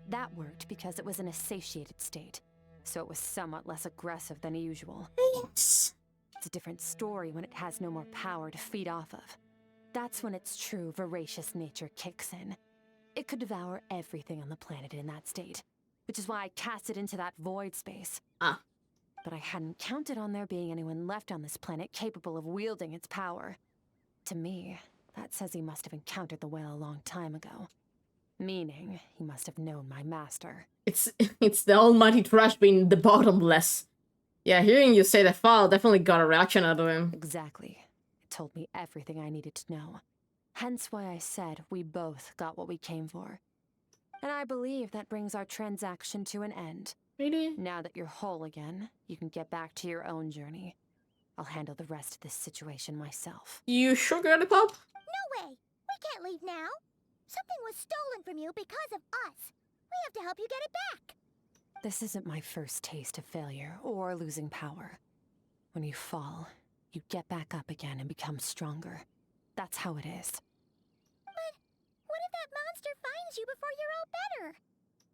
That worked because it was in a satiated state, so it was somewhat less aggressive than usual. Yes. It's a different story when it has no more power to feed off of. That's when its true voracious nature kicks in. It could devour everything on the planet in that state, which is why I cast it into that void space. Ah. But I hadn't counted on there being anyone left on this planet capable of wielding its power. To me, that says he must have encountered the whale a long time ago. Meaning, he must have known my master. It's the almighty trash being the bottomless. Yeah, hearing you say that file definitely got a reaction out of him. Exactly. It told me everything I needed to know. Hence why I said we both got what we came for. And I believe that brings our transaction to an end. Really? Now that you're whole again, you can get back to your own journey. I'll handle the rest of this situation myself. You sure, girly pop? No way! We can't leave now! Something was stolen from you because of us. We have to help you get it back. This isn't my first taste of failure or losing power. When you fall, you get back up again and become stronger. That's how it is. But what if that monster finds you before you're all better?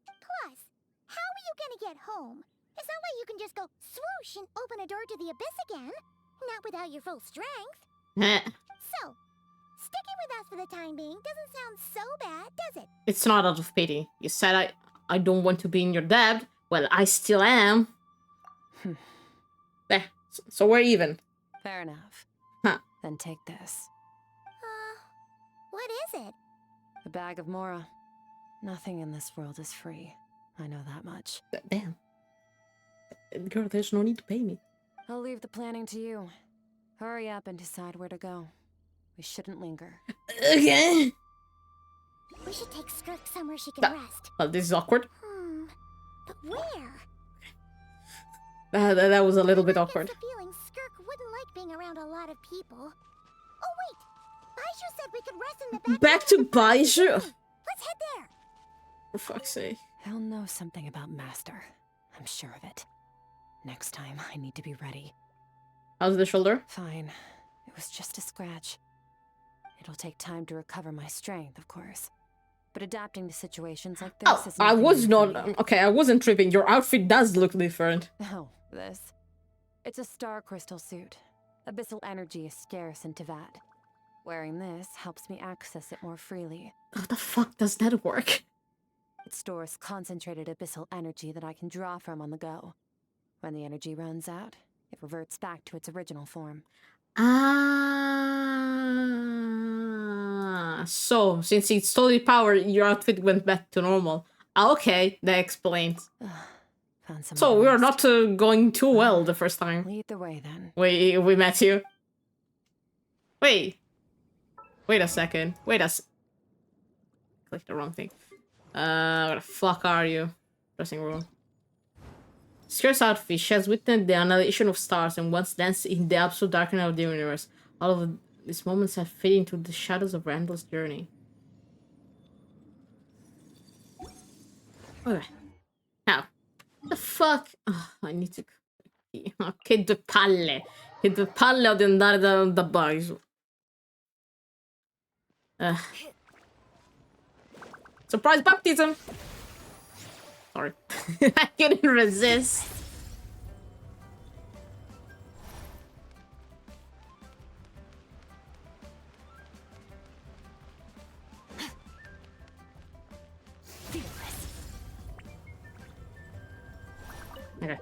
Plus, how are you gonna get home? It's not like you can just go swoosh and open a door to the abyss again. Not without your full strength. So, sticking with us for the time being doesn't sound so bad, does it? It's not out of pity. You said I don't want to be in your debt. Well, I still am. There. So we're even. Fair enough. Huh. Then take this. What is it? A bag of Mora. Nothing in this world is free. I know that much. Damn. Girl, there's no need to pay me. I'll leave the planning to you. Hurry up and decide where to go. We shouldn't linger. Okay. We should take Skirk somewhere she can rest. Well, this is awkward. But where? That was a little bit awkward. I get the feeling Skirk wouldn't like being around a lot of people. Oh wait! Baiju said we could rest in the back. Back to Baiju? Let's head there! For fuck's sake. He'll know something about Master. I'm sure of it. Next time, I need to be ready. How's the shoulder? Fine. It was just a scratch. It'll take time to recover my strength, of course. But adapting to situations like this is I was not... Okay, I wasn't tripping. Your outfit does look different. Oh, this? It's a star crystal suit. Abyssal energy is scarce in Tivat. Wearing this helps me access it more freely. How the fuck does that work? It stores concentrated abyssal energy that I can draw from on the go. When the energy runs out, it reverts back to its original form. So, since it's totally powered, your outfit went back to normal. Okay, that explains. So, we are not going too well the first time. Lead the way, then. We met you. Wait a second. Click the wrong thing. Where the fuck are you? Dressing room. Skirk's outfit. She has witnessed the annihilation of stars and once danced in the absolute darkness of the universe. All of these moments have faded into the shadows of Randall's journey. Okay. Now, the fuck? Oh, I need to... Che due palle. Che due palle ho di andare da Baiju. Surprise baptism! Sorry. I couldn't resist. Okay.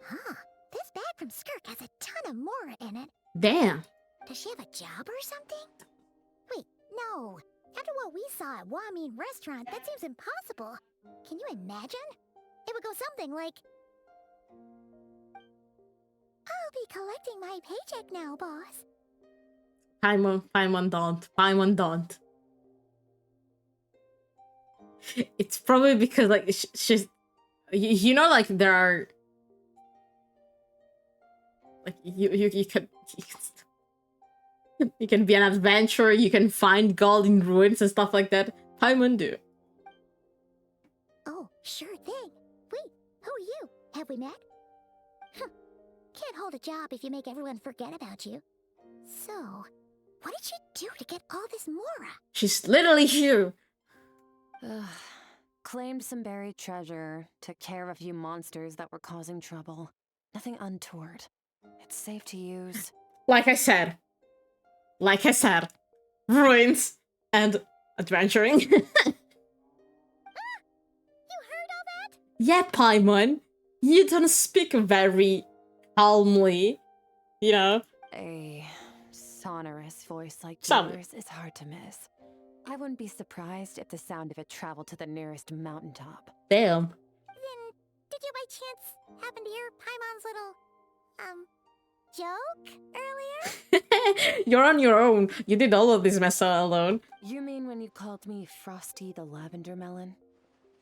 Huh. This bag from Skirk has a ton of Mora in it. Damn. Does she have a job or something? Wait, no. After what we saw at Wamin Restaurant, that seems impossible. Can you imagine? It would go something like... I'll be collecting my paycheck now, boss. Paimon don't. It's probably because, like, she's... You know, like, there are... Like, you can be an adventurer, you can find gold in ruins and stuff like that. Paimon do. Oh, sure thing. Wait, who are you? Have we met? Can't hold a job if you make everyone forget about you. So, what did you do to get all this Mora? She's literally here. Claimed some buried treasure, took care of a few monsters that were causing trouble. Nothing untoward. It's safe to use. Like I said, ruins and adventuring. You heard all that? Yeah, Paimon. You don't speak very calmly, you know? A sonorous voice like Some. yours is hard to miss. I wouldn't be surprised if the sound of it traveled to the nearest mountaintop. Damn. Then, did you by chance happen to hear Paimon's little, joke earlier? You're on your own. You did all of this mess alone. You mean when you called me Frosty the Lavender Melon?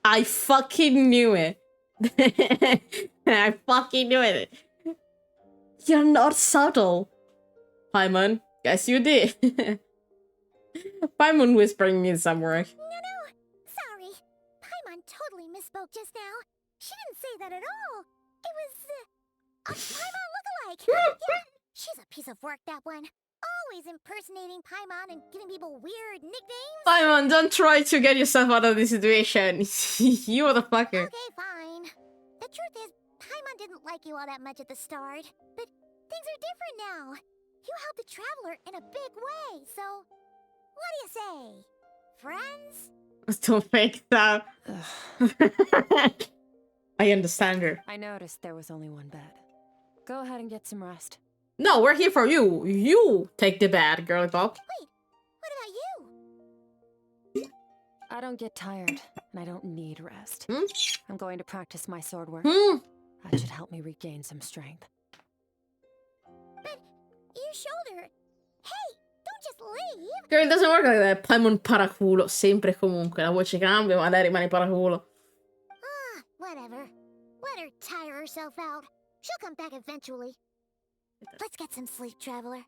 I fucking knew it. I fucking knew it. You're not subtle. Paimon, guess you did. Paimon whispering me somewhere. No, sorry. Paimon totally misspoke just now. She didn't say that at all. It was, a Paimon lookalike. Yeah, she's a piece of work, that one. Always impersonating Paimon and giving people weird nicknames. Paimon, don't try to get yourself out of this situation. You motherfucker. Okay, fine. The truth is, Paimon didn't like you all that much at the start. But things are different now. You helped the Traveler in a big way, so... What do you say? Friends? Don't fake that. I understand her. I noticed there was only one bed. Go ahead and get some rest. No, we're here for you. You take the bad, girly pop. Wait, what about you? I don't get tired, and I don't need rest. I'm going to practice my sword work. That should help me regain some strength. But your shoulder... Hey, don't just leave! Girl, it doesn't work like that. Paimon paraculo, sempre e comunque. La voce cambia, ma lei rimane paraculo. Whatever. Let her tire herself out. She'll come back eventually. Let's get some sleep, Traveler.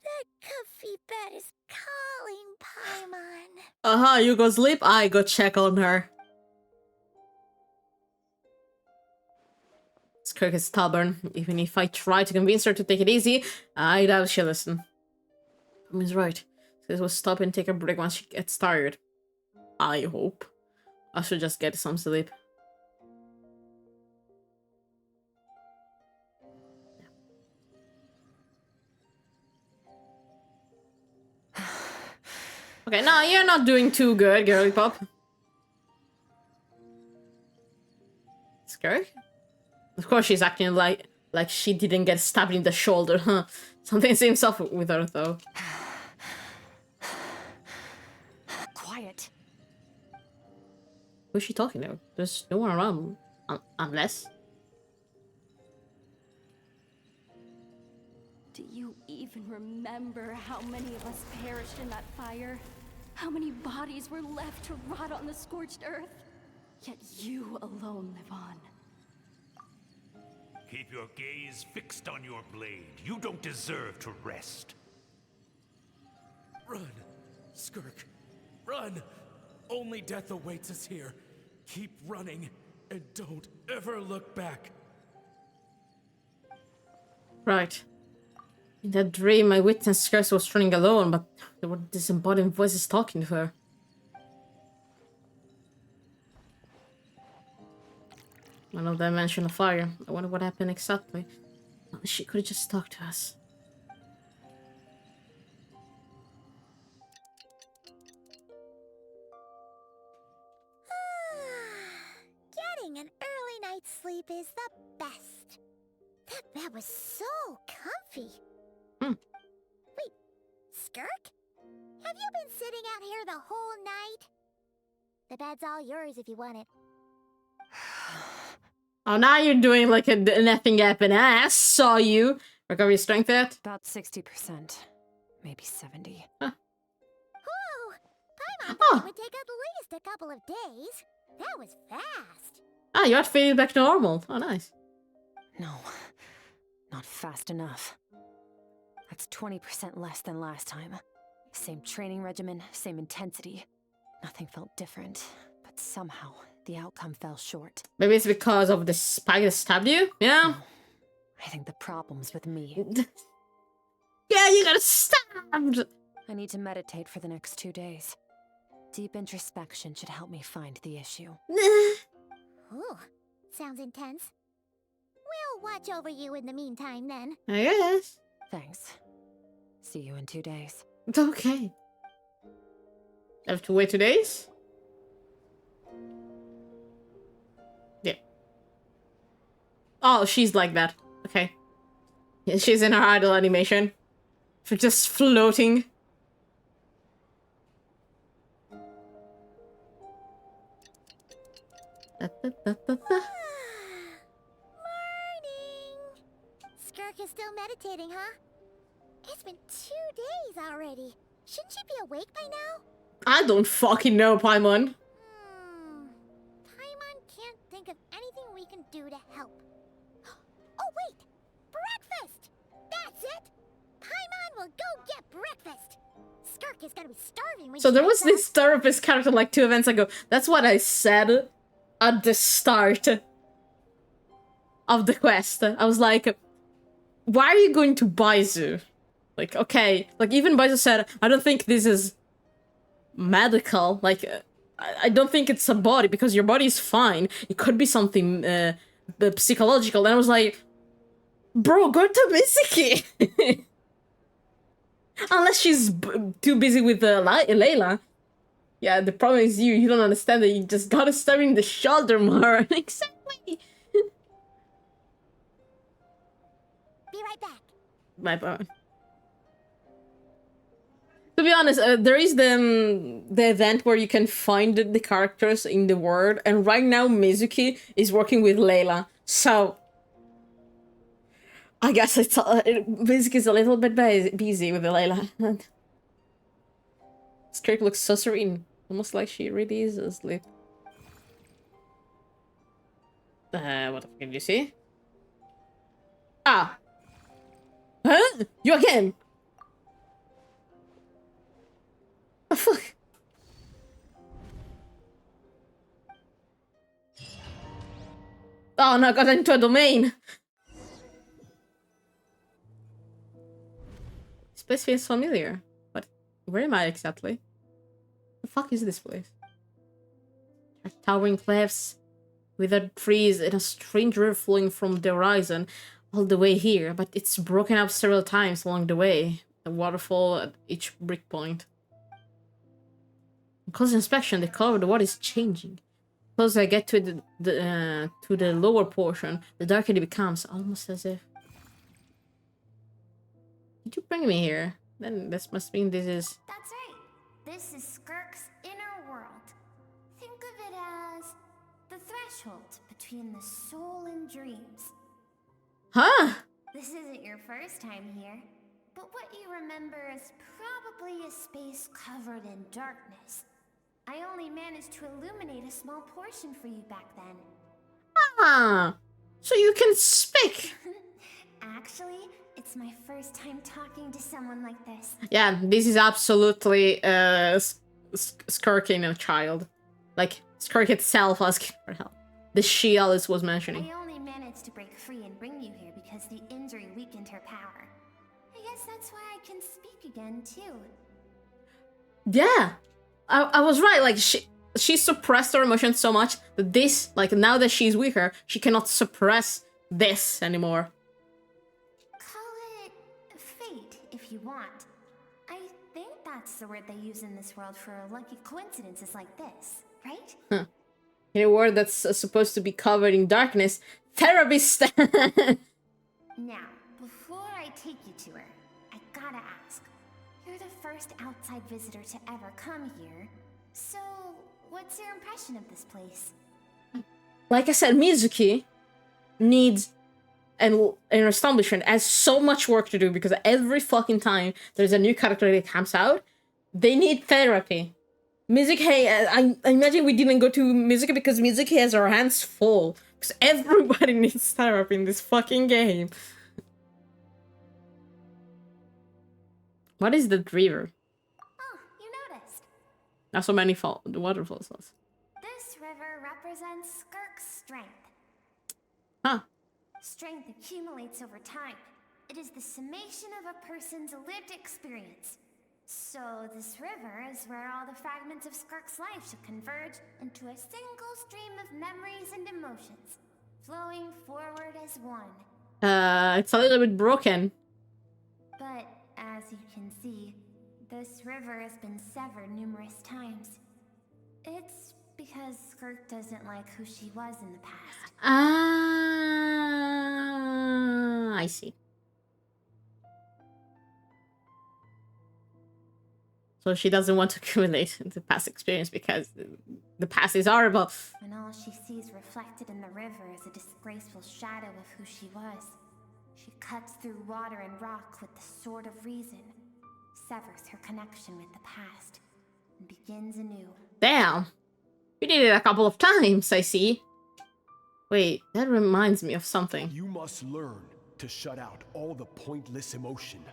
That comfy bed is calling, Paimon. You go sleep, I go check on her. Skirk is stubborn. Even if I try to convince her to take it easy, I doubt she'll listen. He's right. This will stop and take a break once she gets tired. I hope. I should just get some sleep. Okay, no, you're not doing too good, girly pop. Skirk? Of course she's acting like she didn't get stabbed in the shoulder, huh? Something seems off with her, though. Quiet. Who's she talking to? There's no one around. Unless... Do you even remember how many of us perished in that fire? How many bodies were left to rot on the scorched earth? Yet you alone live on. Keep your gaze fixed on your blade. You don't deserve to rest. Run, Skirk. Run! Only death awaits us here. Keep running, and don't ever look back. Right. In that dream, I witnessed Skirk was running alone, but there were disembodied voices talking to her. One of them mentioned a fire. I wonder what happened exactly. She could have just talked to us. Getting an early night's sleep is the best. That bed was so comfy. Wait, Skirk? Have you been sitting out here the whole night? The bed's all yours if you want it. Oh, now you're doing like a nothing happened. I saw you. Recover your strength yet? About 60%. Maybe 70. Whoa! Paimon thought it would take at least a couple of days. That was fast. Ah, you are feeling back to normal. Oh, nice. No, not fast enough. That's 20% less than last time. Same training regimen, same intensity. Nothing felt different, but somehow the outcome fell short. Maybe it's because of the spike that stabbed you? Yeah? No, I think the problem's with me. Yeah, you got stabbed! I need to meditate for the next 2 days. Deep introspection should help me find the issue. Ooh, sounds intense. We'll watch over you in the meantime, then. I guess. Thanks. See you in 2 days. It's okay. I have to wait 2 days? Oh, she's like that. Okay. Yeah, she's in her idol animation. For just floating. Morning! Skirk is still meditating, huh? It's been 2 days already. Shouldn't she be awake by now? I don't fucking know, Paimon. Paimon can't think of anything we can do to help. Oh, wait! Breakfast! That's it! Paimon will go get breakfast! Skirk is gonna be starving when So she there was wakes this therapist character like 2 events ago. That's what I said at the start of the quest. I was like, why are you going to Baizu? Like, okay. Like, even Baizu said, I don't think this is medical. Like, I don't think it's a body, because your body is fine. It could be something psychological. And I was like, bro, go to Misiki! Unless she's too busy with Layla. Yeah, the problem is you don't understand that you just gotta stab in the shoulder more. Exactly! Be right back. My bad. To be honest, there is the event where you can find the characters in the world, and right now Mizuki is working with Layla, so I guess it's Mizuki's a little bit busy with Layla. Skirk looks so serene, almost like she really is asleep. What the fuck did you see? Ah! Huh? You again? Oh, fuck. Oh no, I got into a domain. This place feels familiar. But where am I exactly? The fuck is this place? Towering cliffs, withered trees, and a strange river flowing from the horizon all the way here, but it's broken up several times along the way. A waterfall at each brick point. On close inspection, the color of the water is changing. The closer I get to the lower portion, the darker it becomes, almost as if... Did you bring me here? Then this must mean this is... That's right. This is Skirk's inner world. Think of it as the threshold between the soul and dreams. Huh? This isn't your first time here, but what you remember is probably a space covered in darkness. I only managed to illuminate a small portion for you back then. Ah! So you can speak! Actually, it's my first time talking to someone like this. Yeah, this is absolutely Skirk in a child. Like, Skirk itself asking for help. The she Alice was mentioning. I only managed to break free and bring you here because the injury weakened her power. I guess that's why I can speak again, too. Yeah! I was right, like, she suppressed her emotions so much that this, like, now that she's with her, she cannot suppress this anymore. Call it fate, if you want. I think that's the word they use in this world for lucky coincidences like this, right? Huh. In a world that's supposed to be covered in darkness, therapy Now, before I take you to her, I gotta ask. You're the first outside visitor to ever come here, so what's your impression of this place? Like I said, Mizuki needs an establishment has so much work to do, because every fucking time there's a new character that comes out, they need therapy. Mizuki, I imagine we didn't go to Mizuki because Mizuki has her hands full. Because everybody needs therapy in this fucking game. What is the river? Oh, you noticed. Not so many waterfalls. This river represents Skirk's strength. Huh. Strength accumulates over time. It is the summation of a person's lived experience. So this river is where all the fragments of Skirk's life should converge into a single stream of memories and emotions, flowing forward as one. It's a little bit broken. But as you can see, this river has been severed numerous times. It's because Skirk doesn't like who she was in the past. Ah. I see. So she doesn't want to accumulate the past experience because the past is horrible. When all she sees reflected in the river is a disgraceful shadow of who she was, she cuts through water and rock with the sword of reason, severs her connection with the past, and begins anew. Damn. You did it a couple of times, I see. Wait, that reminds me of something. You must learn to shut out all the pointless emotion.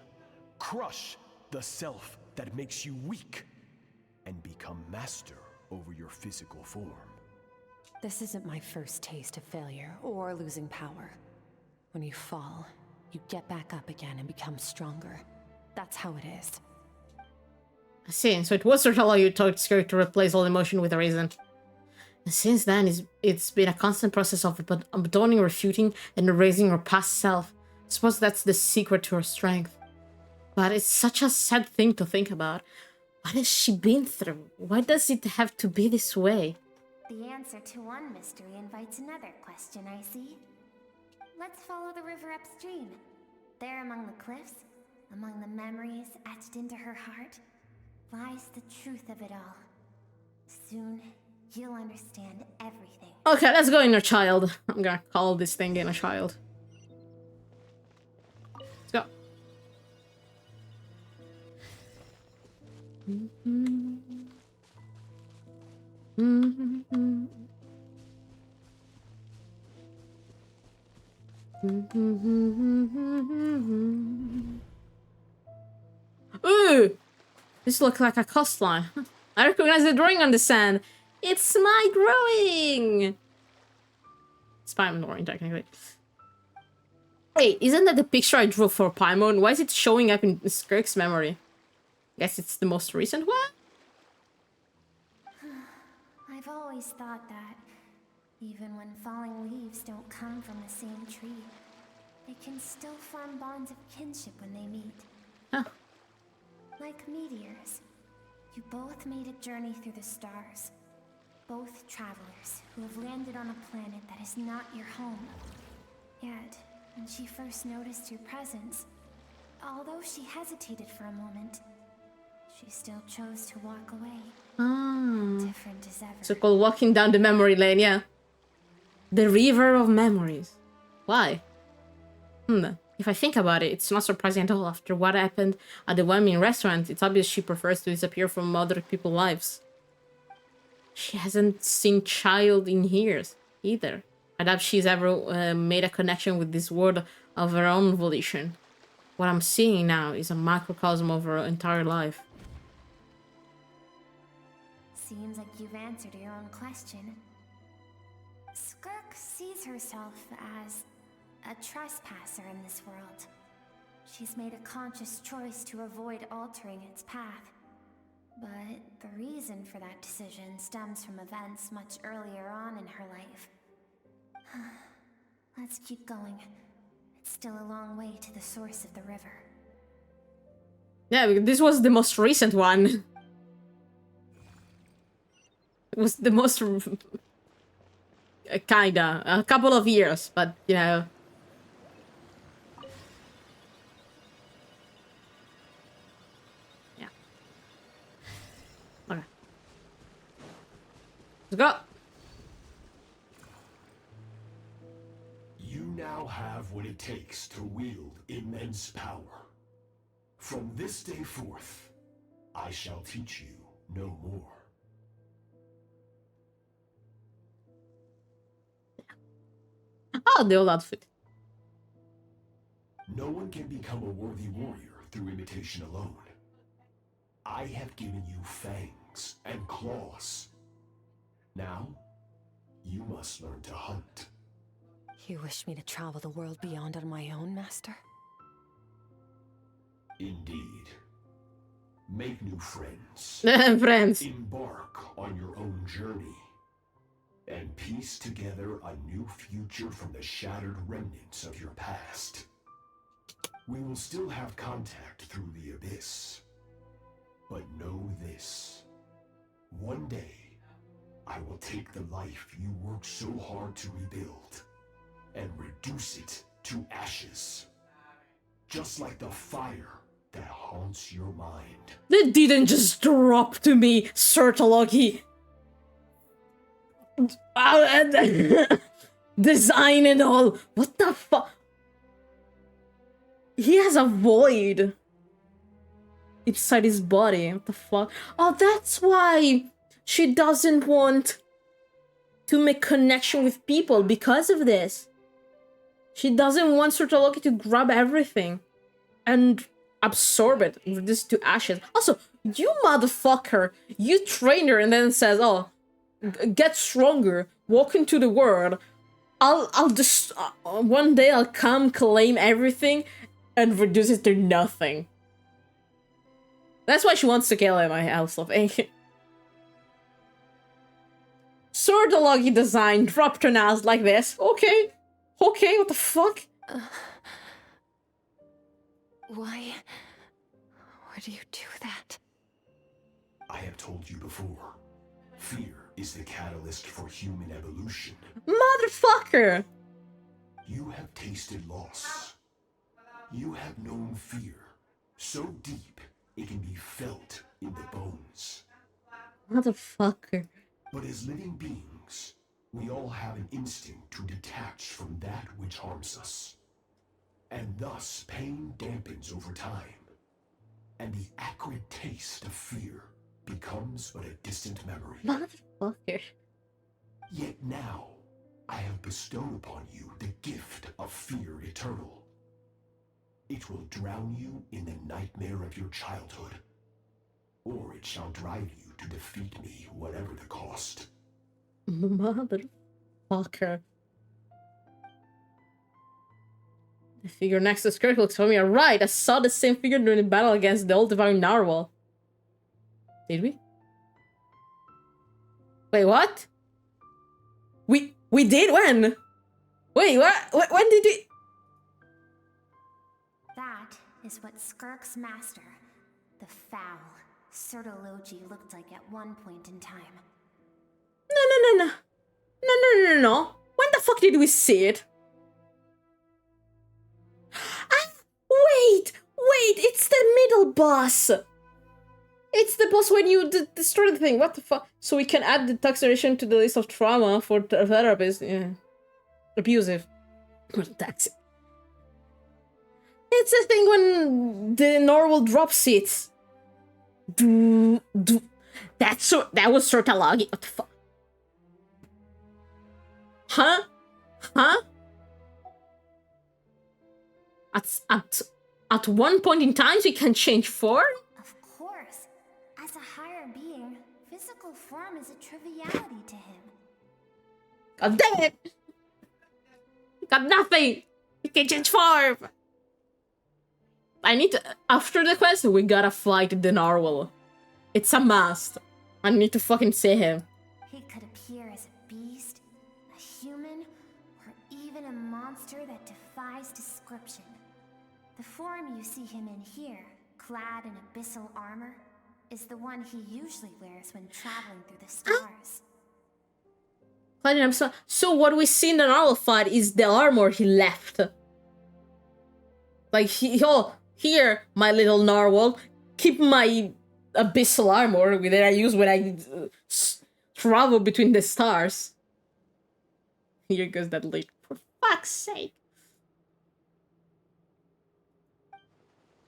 Crush the self that makes you weak and become master over your physical form. This isn't my first taste of failure or losing power. When you fall, you get back up again and become stronger. That's how it is. I see. So it was to allow you to Skirk to replace all emotion with a reason. And since then, it's been a constant process of abandoning, refuting, and erasing her past self. I suppose that's the secret to her strength. But it's such a sad thing to think about. What has she been through? Why does it have to be this way? The answer to one mystery invites another question, I see. Let's follow the river upstream. There among the cliffs, among the memories etched into her heart, lies the truth of it all. Soon, you'll understand everything. Okay, let's go, inner child. I'm gonna call this thing inner child. Let's go. Ooh! This looks like a coastline. I recognize the drawing on the sand. It's my drawing! It's Paimon drawing, technically. Hey, isn't that the picture I drew for Paimon? Why is it showing up in Skirk's memory? Guess it's the most recent one? I've always thought that, even when falling leaves don't come from the same tree, they can still form bonds of kinship when they meet. Huh. Like meteors, you both made a journey through the stars. Both travelers who have landed on a planet that is not your home. Yet, when she first noticed your presence, although she hesitated for a moment, she still chose to walk away. Different as ever. So called walking down the memory lane, yeah. The river of memories. Why? If I think about it, it's not surprising at all. After what happened at the Whammy restaurant, it's obvious she prefers to disappear from other people's lives. She hasn't seen Child in years, either. I doubt she's ever made a connection with this world of her own volition. What I'm seeing now is a microcosm of her entire life. Seems like you've answered your own question. Skirk sees herself as a trespasser in this world. She's made a conscious choice to avoid altering its path. But the reason for that decision stems from events much earlier on in her life. Let's keep going. It's still a long way to the source of the river. Yeah, this was the most recent one. It was the most... kinda. A couple of years, but, you know... Yeah. Okay. Let's go! You now have what it takes to wield immense power. From this day forth, I shall teach you no more. Oh, the old outfit. No one can become a worthy warrior through imitation alone. I have given you fangs and claws. Now, you must learn to hunt. You wish me to travel the world beyond on my own, Master? Indeed. Make new friends. Friends. Embark on your own journey. And piece together a new future from the shattered remnants of your past. We will still have contact through the abyss. But know this. One day, I will take the life you worked so hard to rebuild and reduce it to ashes. just like the fire that haunts your mind. They didn't just drop to me, Sertologi. Design and all. What the fuck? He has a void inside his body. What the fuck? Oh, that's why she doesn't want to make connection with people because of this. She doesn't want Sertologi to grab everything and absorb it, reduce it to ashes. Also, you motherfucker, you train her and then says, oh, get stronger, walk into the world. I'll just, one day I'll come claim everything and reduce it to nothing. That's why she wants to kill him, I also think. Sertologi design, dropped her ass like this. Okay. Okay, what the fuck? Why do you do that? I have told you before, fear is the catalyst for human evolution. Motherfucker! You have tasted loss. You have known fear, so deep it can be felt in the bones. Motherfucker. But as living beings, we all have an instinct to detach from that which harms us. And thus pain dampens over time. And the acrid taste of fear becomes but a distant memory. Motherfucker. Yet now, I have bestowed upon you the gift of fear eternal. It will drown you in the nightmare of your childhood. Or it shall drive you to defeat me, whatever the cost. Motherfucker. The figure next to Skirk looks familiar. Right, I saw the same figure during the battle against the old divine narwhal. Did we? Wait, what? We did? When? Wait, what? When did we? That is what Skirk's master, the foul Sertologi, looked like at one point in time. No. When the fuck did we see it? Wait, it's the middle boss. It's the boss when you destroy the thing. What the fuck? So we can add the taxation to the list of trauma for therapists. Yeah. Abusive. That's it. It's the thing when the narwhal drops it. That was Sertologi. What the fuck? Huh? At one point in time, we can change form? Of course. As a higher being, physical form is a triviality to him. God damn it! Got nothing! We can change form! I need to... After the quest, we gotta fight the narwhal. It's a must. I need to fucking see him. He could appear as a beast, a human, or even a monster that defies description. The form you see him in here, clad in abyssal armor, is the one he usually wears when traveling through the stars. So what we see in the narwhal fight is the armor he left. Like, here, my little narwhal, keep my abyssal armor that I use when I travel between the stars. Here goes that lake, for fuck's sake.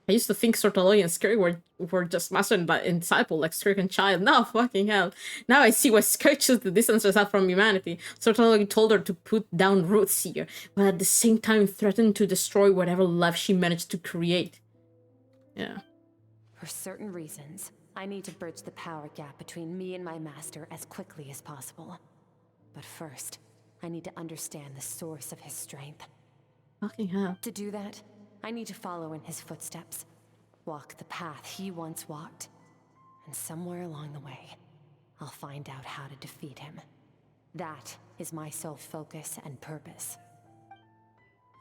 I used to think Sertologi and Skirk were just master and disciple, like Skirk and child. No, fucking hell. Now I see why Skirk chose to distance herself from humanity. Sertologi told her to put down roots here, but at the same time threatened to destroy whatever life she managed to create. Yeah. For certain reasons, I need to bridge the power gap between me and my master as quickly as possible. But first, I need to understand the source of his strength. Fucking hell. To do that, I need to follow in his footsteps, walk the path he once walked, and somewhere along the way, I'll find out how to defeat him. That is my sole focus and purpose.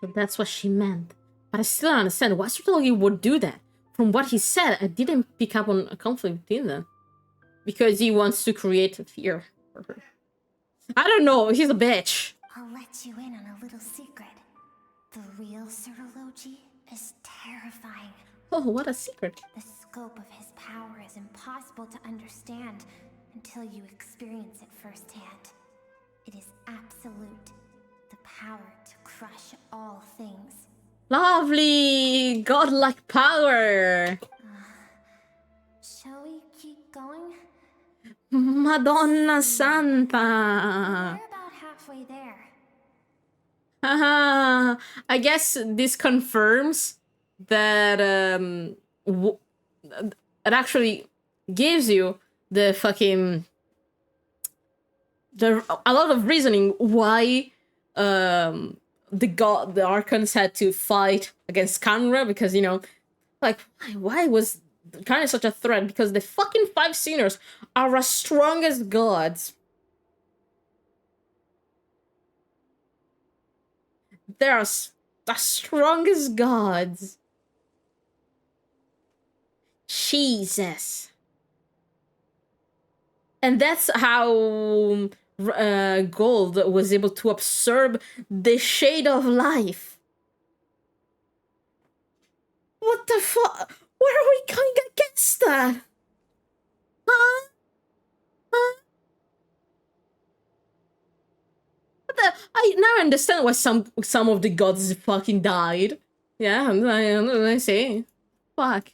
But that's what she meant. But I still don't understand why Sertologi would do that. From what he said, I didn't pick up on a conflict between them. Because he wants to create fear for her. I don't know, he's a bitch. I'll let you in on a little secret. The real Sertologi is terrifying. Oh, what a secret. The scope of his power is impossible to understand until you experience it firsthand. It is absolute, the power to crush all things. Lovely! Godlike power! Shall we keep going? Madonna Santa! We're about halfway there. Haha! I guess this confirms that it actually gives you the fucking a lot of reasoning why the Archons had to fight against Kanra, because, you know, like, why was Kanra such a threat? Because the fucking five sinners are as strong as gods. They're as strong as gods. Jesus. And that's how Gold was able to absorb the shade of life. What the fuck? Where are we going against that? Huh? Huh? I now understand why some of the gods fucking died. Yeah, I see. Fuck.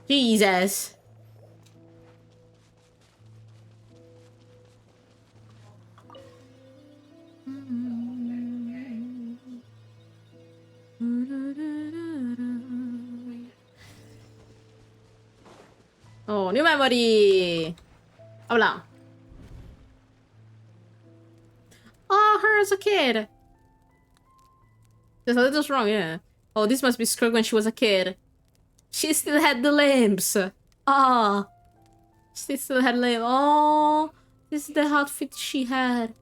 Jesus. Oh, new memory. Hola. Oh, her as a kid. There's a little wrong, yeah. Oh, this must be Skirk when she was a kid. She still had the limbs. Ah. She still had limbs. Oh, this is the outfit she had.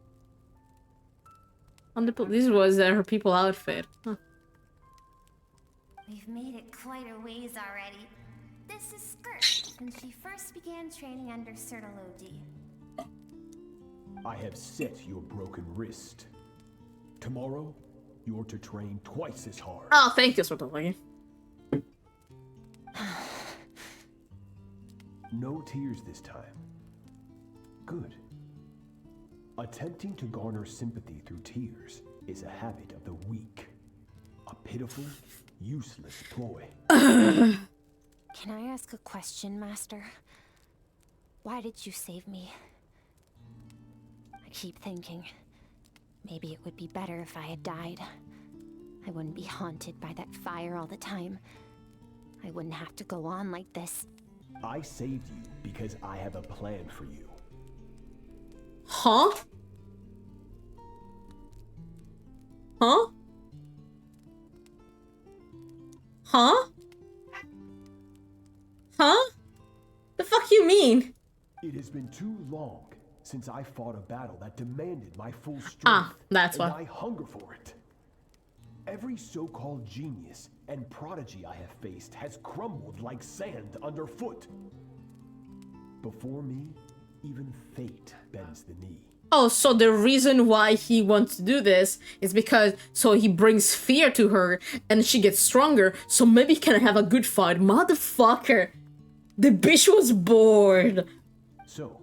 On the this was her people outfit. Huh. We've made it quite a ways already. This is Skirk, when she first began training under Sertalodi. I have set your broken wrist. Tomorrow, you're to train twice as hard. Oh, thank you, Sertalodi. No tears this time. Good. Attempting to garner sympathy through tears is a habit of the weak. A pitiful, useless ploy. Can I ask a question, Master? Why did you save me? I keep thinking, maybe it would be better if I had died. I wouldn't be haunted by that fire all the time. I wouldn't have to go on like this. I saved you because I have a plan for you. Huh? Huh? Huh? Huh? The fuck you mean? It has been too long since I fought a battle that demanded my full strength. Ah, that's and why. I hunger for it. Every so-called genius and prodigy I have faced has crumbled like sand underfoot. Before me, even fate bends the knee. Oh, so the reason why he wants to do this is because so he brings fear to her and she gets stronger, so maybe he can have a good fight. Motherfucker! The bitch was bored. So,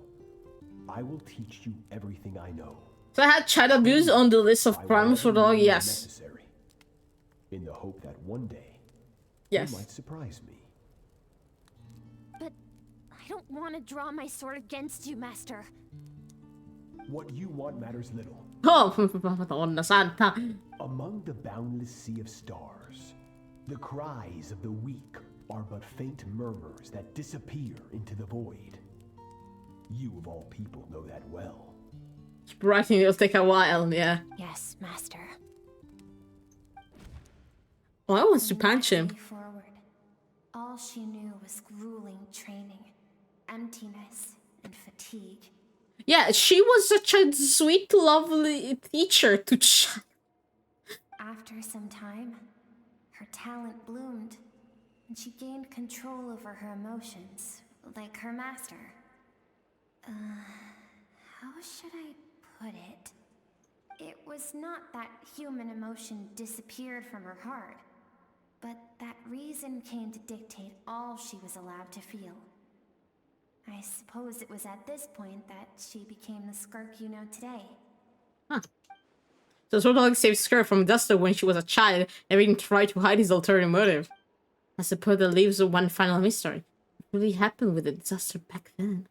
I will teach you everything I know. So I had child abuse on the list of crimes for dog, yes. Necessary, in the hope that one day, yes, you might surprise me. But I don't want to draw my sword against you, Master. What you want matters little. Oh, Madonna Santa. Among the boundless sea of stars, the cries of the weak are but faint murmurs that disappear into the void. You of all people know that well. Writing will take a while, yeah. Yes, Master. Oh, I want to punch him. Forward. All she knew was grueling training, emptiness, and fatigue. Yeah, she was such a sweet, lovely teacher to After some time, her talent bloomed, and she gained control over her emotions, like her master. How should I put it? It was not that human emotion disappeared from her heart, but that reason came to dictate all she was allowed to feel. I suppose it was at this point that she became the Skirk you know today. Huh. So Swordhog saved Skirk from Duster when she was a child and even tried to hide his ulterior motive. I suppose that leaves one final mystery. What really happened with the disaster back then?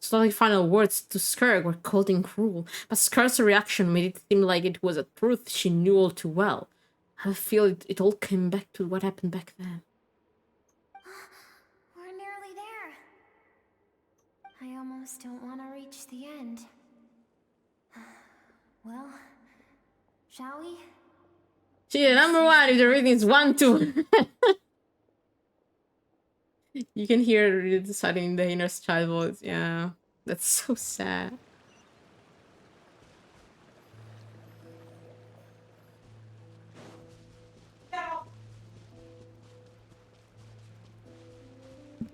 Swordhog's final words to Skirk were cold and cruel, but Skirk's reaction made it seem like it was a truth she knew all too well. I feel it all came back to what happened back then. We're nearly there. I almost don't want to reach the end. Well, shall we? Gee, number one, if the reading is 1, 2. You can hear it deciding in the inner child voice. Yeah, that's so sad.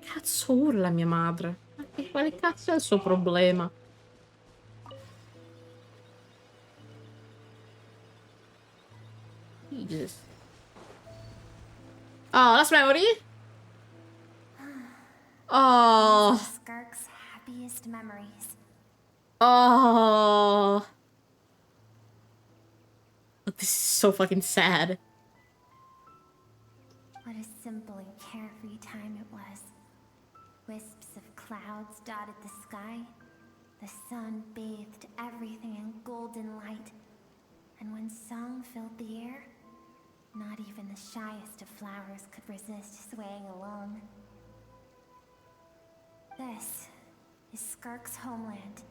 Cazzo urla mia madre? Ma quale cazzo è il suo problema? Jesus. Oh, last memory? Oh. Skirk's happiest memories. Oh. This is so fucking sad. What a simple and carefree time it was. Wisps of clouds dotted the sky. The sun bathed everything in golden light. And when song filled the air, not even the shyest of flowers could resist swaying along. This is Skirk's homeland.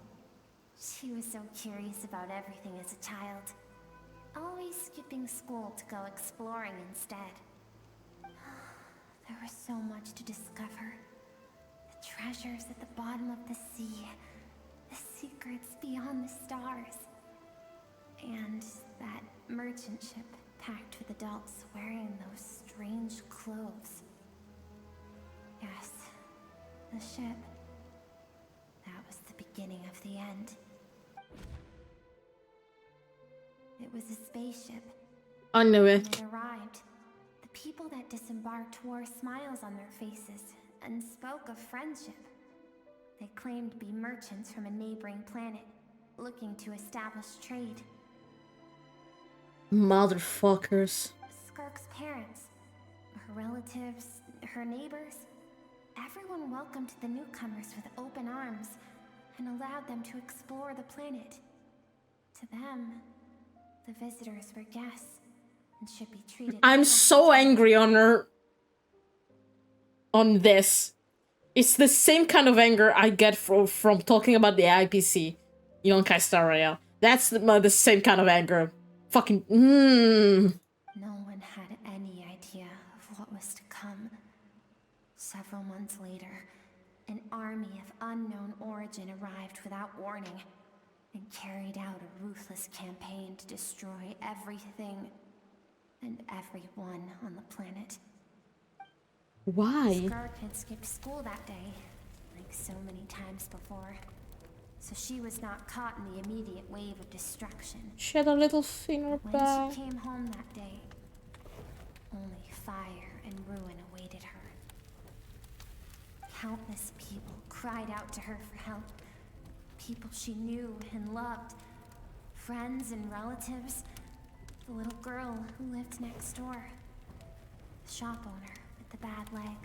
She was so curious about everything as a child, always skipping school to go exploring instead. There was so much to discover. The treasures at the bottom of the sea, the secrets beyond the stars, and that merchant ship packed with adults wearing those strange clothes. Yes, the ship. That was the beginning of the end. It was a spaceship. I knew it. When it arrived, the people that disembarked wore smiles on their faces and spoke of friendship. They claimed to be merchants from a neighboring planet, looking to establish trade. Motherfuckers. Skirk's parents, her relatives, her neighbors, everyone welcomed the newcomers with open arms and allowed them to explore the planet. To them, the visitors were guests and should be treated. I'm so angry on her. On this. It's the same kind of anger I get from talking about the IPC. Yonkai Star Rail. That's the same kind of anger. Fucking. No one had any idea of what was to come. Several months later, an army of unknown origin arrived without warning and carried out a ruthless campaign to destroy everything and everyone on the planet. Why? Skirk had skipped school that day, like so many times before, so she was not caught in the immediate wave of destruction. She had a little finger back. When she came home that day, only fire and ruin awaited her. Countless people cried out to her for help. People she knew and loved. Friends and relatives. The little girl who lived next door. The shop owner with the bad leg.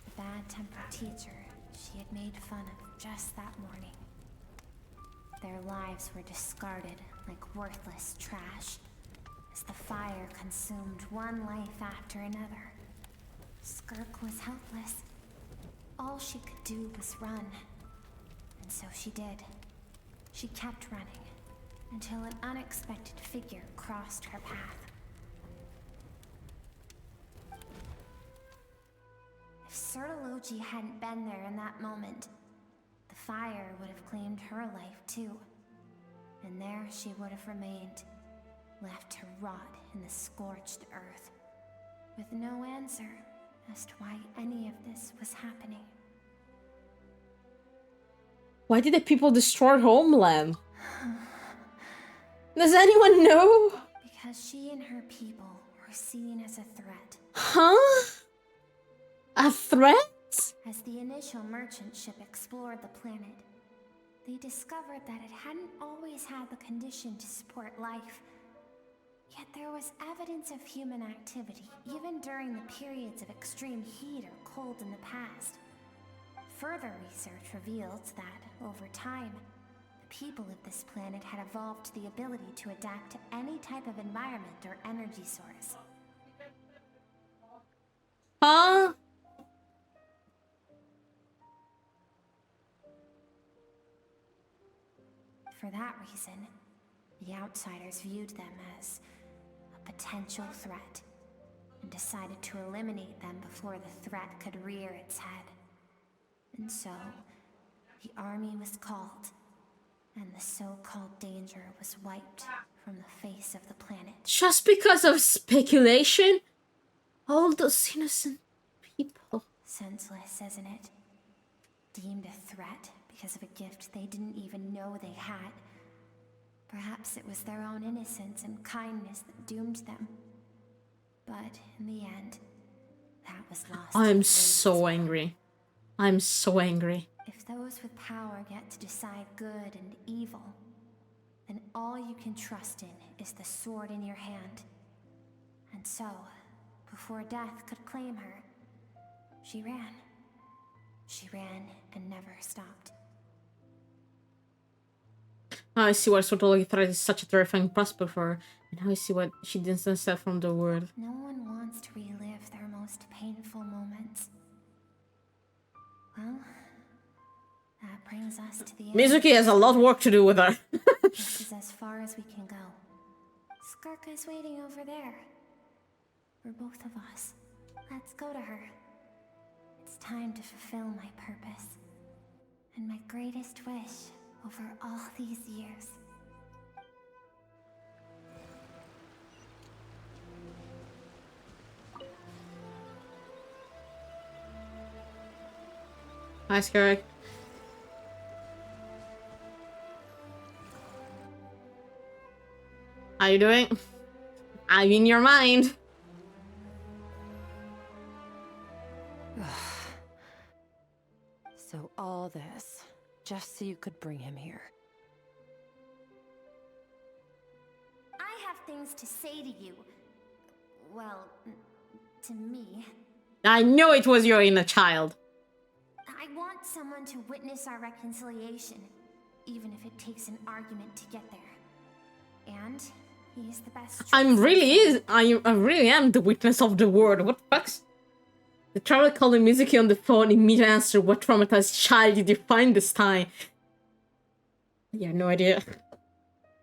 The bad-tempered teacher she had made fun of just that morning. Their lives were discarded like worthless trash as the fire consumed one life after another. Skirk was helpless. All she could do was run. And so she did. She kept running until an unexpected figure crossed her path. If Sertology hadn't been there in that moment, the fire would have claimed her life too. And there she would have remained, left to rot in the scorched earth, with no answer as to why any of this was happening. Why did the people destroy Homeland? Does anyone know? Because she and her people were seen as a threat. Huh? A threat? As the initial merchant ship explored the planet, they discovered that it hadn't always had the condition to support life. Yet there was evidence of human activity, even during the periods of extreme heat or cold in the past. Further research reveals that, over time, the people of this planet had evolved the ability to adapt to any type of environment or energy source. Huh? For that reason, the outsiders viewed them as a potential threat and decided to eliminate them before the threat could rear its head. And so, the army was called, and the so-called danger was wiped from the face of the planet. Just because of speculation? All those innocent people. Senseless, isn't it? Deemed a threat because of a gift they didn't even know they had. Perhaps it was their own innocence and kindness that doomed them. But in the end, that was lost. I'm so angry. I'm so angry. If those with power get to decide good and evil, then all you can trust in is the sword in your hand. And so, before death could claim her, she ran. She ran and never stopped. Now I see why Sotoli threat is such a terrifying prospect for her, and now I see why she distanced herself from the world. No one wants to relive their most painful moments. Well, that brings us to the end. Mizuki has a lot of work to do with her. This is as far as we can go. Skirk is waiting over there. For both of us. Let's go to her. It's time to fulfill my purpose. And my greatest wish over all these years. Hi, Skirk. How you doing? I'm in your mind. So all this, just so you could bring him here. I have things to say to you. Well, to me. I know it was your inner child. I want someone to witness our reconciliation, even if it takes an argument to get there. And he is the best. I really am the witness of the word. What the fuck? The traveler calling Mizuki on the phone immediately answered, what traumatized child did you find this time? You have no idea.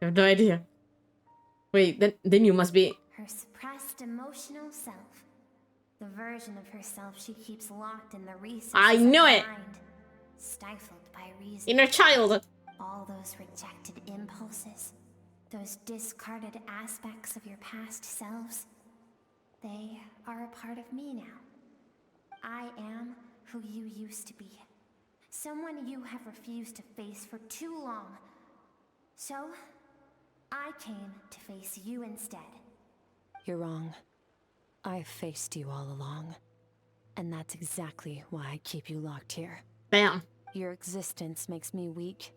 You have no idea. Wait, then you must be... Her suppressed emotional self. The version of herself she keeps locked in the recesses I know of her it! mind, stifled by reason. Inner child! All those rejected impulses, those discarded aspects of your past selves, they are a part of me now. I am who you used to be. Someone you have refused to face for too long. So, I came to face you instead. You're wrong. I've faced you all along. And that's exactly why I keep you locked here. Bam. Your existence makes me weak.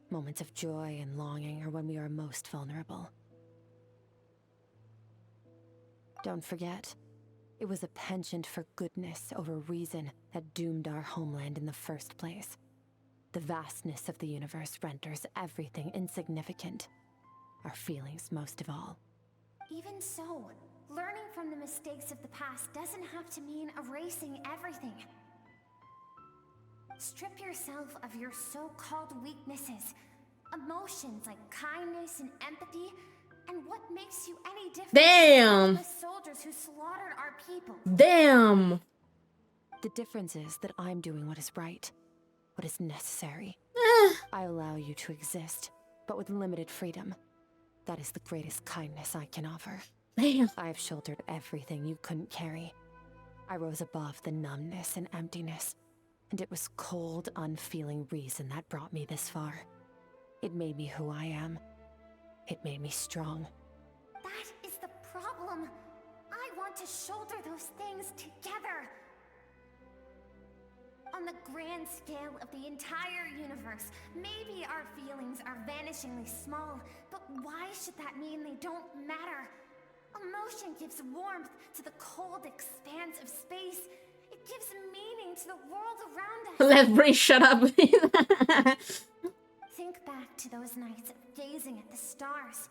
Moments of joy and longing are when we are most vulnerable. Don't forget, it was a penchant for goodness over reason that doomed our homeland in the first place. The vastness of the universe renders everything insignificant. Our feelings most of all. Even so, learning from the mistakes of the past doesn't have to mean erasing everything. Strip yourself of your so-called weaknesses, emotions like kindness and empathy, and what makes you any different Damn! from the soldiers who slaughtered our people. Damn! The difference is that I'm doing what is right, what is necessary. I allow you to exist, but with limited freedom. That is the greatest kindness I can offer. Damn. I've shouldered everything you couldn't carry. I rose above the numbness and emptiness, and it was cold, unfeeling reason that brought me this far. It made me who I am. It made me strong. That is the problem. I want to shoulder those things together. On the grand scale of the entire universe, maybe our feelings are vanishingly small, but why should that mean they don't matter? Emotion gives warmth to the cold expanse of space. It gives meaning to the world around us. Let Bree shut up. Think back to those nights of gazing at the stars,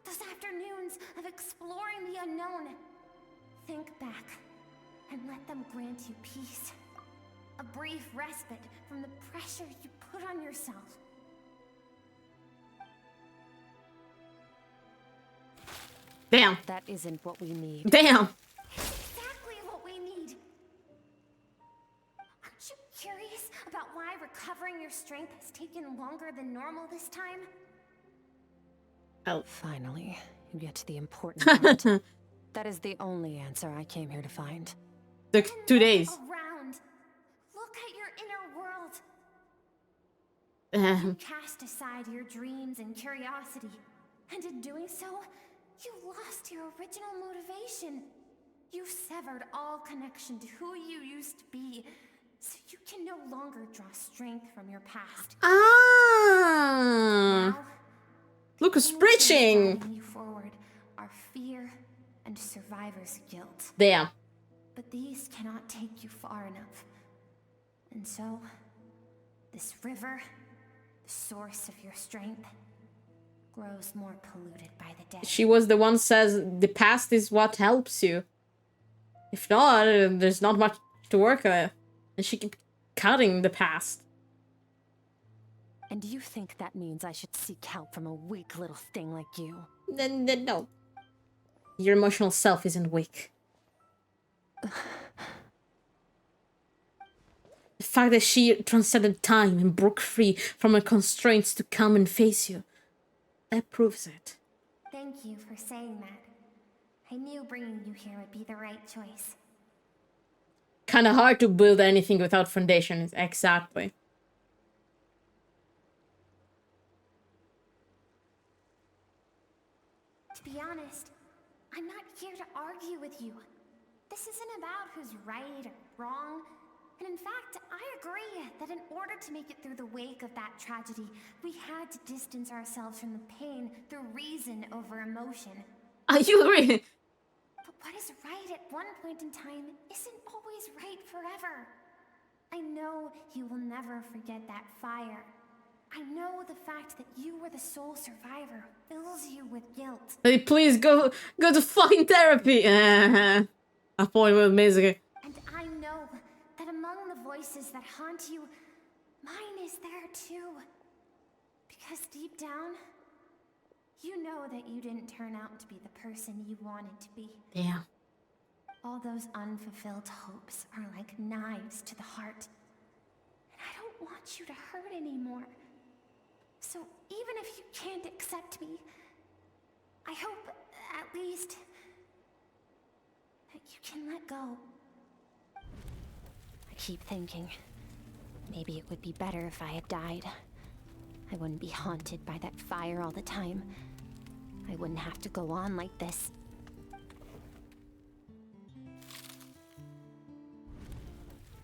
those afternoons of exploring the unknown. Think back and let them grant you peace. A brief respite from the pressure you put on yourself. Damn. That isn't what we need. Damn. Exactly what we need. Aren't you curious about why recovering your strength has taken longer than normal this time? Oh. Finally, you get to the important part. That is the only answer I came here to find. Took 2 days. Around. Look at your inner world. You cast aside your dreams and curiosity, and in doing so, you lost your original motivation. You severed all connection to who you used to be, so you can no longer draw strength from your past. Ah. Now, Lucas preaching. driving you forward are fear and survivor's guilt. Damn. But these cannot take you far enough. And so, this river, the source of your strength, grows more polluted by the day. She was the one says the past is what helps you. If not, there's not much to work with. And she keep cutting the past. And you think that means I should seek help from a weak little thing like you? No. Your emotional self isn't weak. The fact that she transcended time and broke free from her constraints to come and face you, that proves it. Thank you for saying that. I knew bringing you here would be the right choice. Kinda hard to build anything without foundations, exactly. To be honest, I'm not here to argue with you. This isn't about who's right or wrong. And in fact, I agree that in order to make it through the wake of that tragedy, we had to distance ourselves from the pain through reason over emotion. You agree? But what is right at one point in time isn't always right forever. I know you will never forget that fire. I know the fact that you were the sole survivor fills you with guilt. Hey, please go to fucking therapy. A point with misery. And I know that among the voices that haunt you, mine is there too. Because deep down, you know that you didn't turn out to be the person you wanted to be. Yeah. All those unfulfilled hopes are like knives to the heart. And I don't want you to hurt anymore. So even if you can't accept me, I hope, at least, that you can let go. I keep thinking, maybe it would be better if I had died. I wouldn't be haunted by that fire all the time. I wouldn't have to go on like this.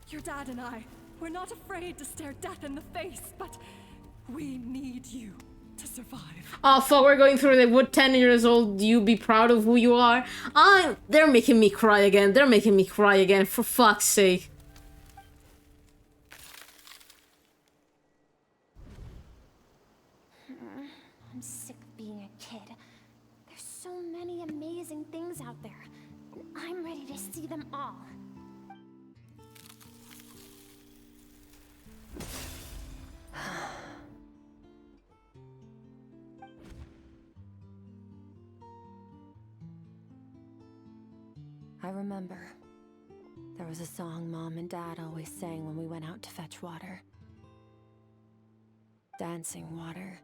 Your dad and I, we're not afraid to stare death in the face, but we need you to survive. Oh fuck, we're going through the would 10 years old you be proud of who you are? They're making me cry again. They're making me cry again, for fuck's sake. I'm sick of being a kid. There's so many amazing things out there, and I'm ready to see them all. I remember. There was a song Mom and Dad always sang when we went out to fetch water. Dancing water.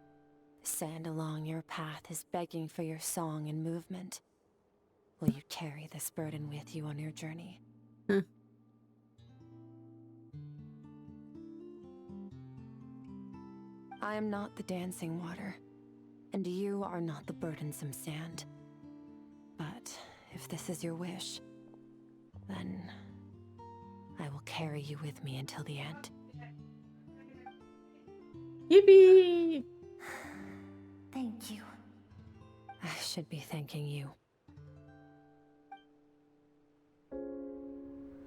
The sand along your path is begging for your song and movement. Will you carry this burden with you on your journey? I am not the dancing water. And you are not the burdensome sand. But if this is your wish, then I will carry you with me until the end. Yippee! Thank you. I should be thanking you.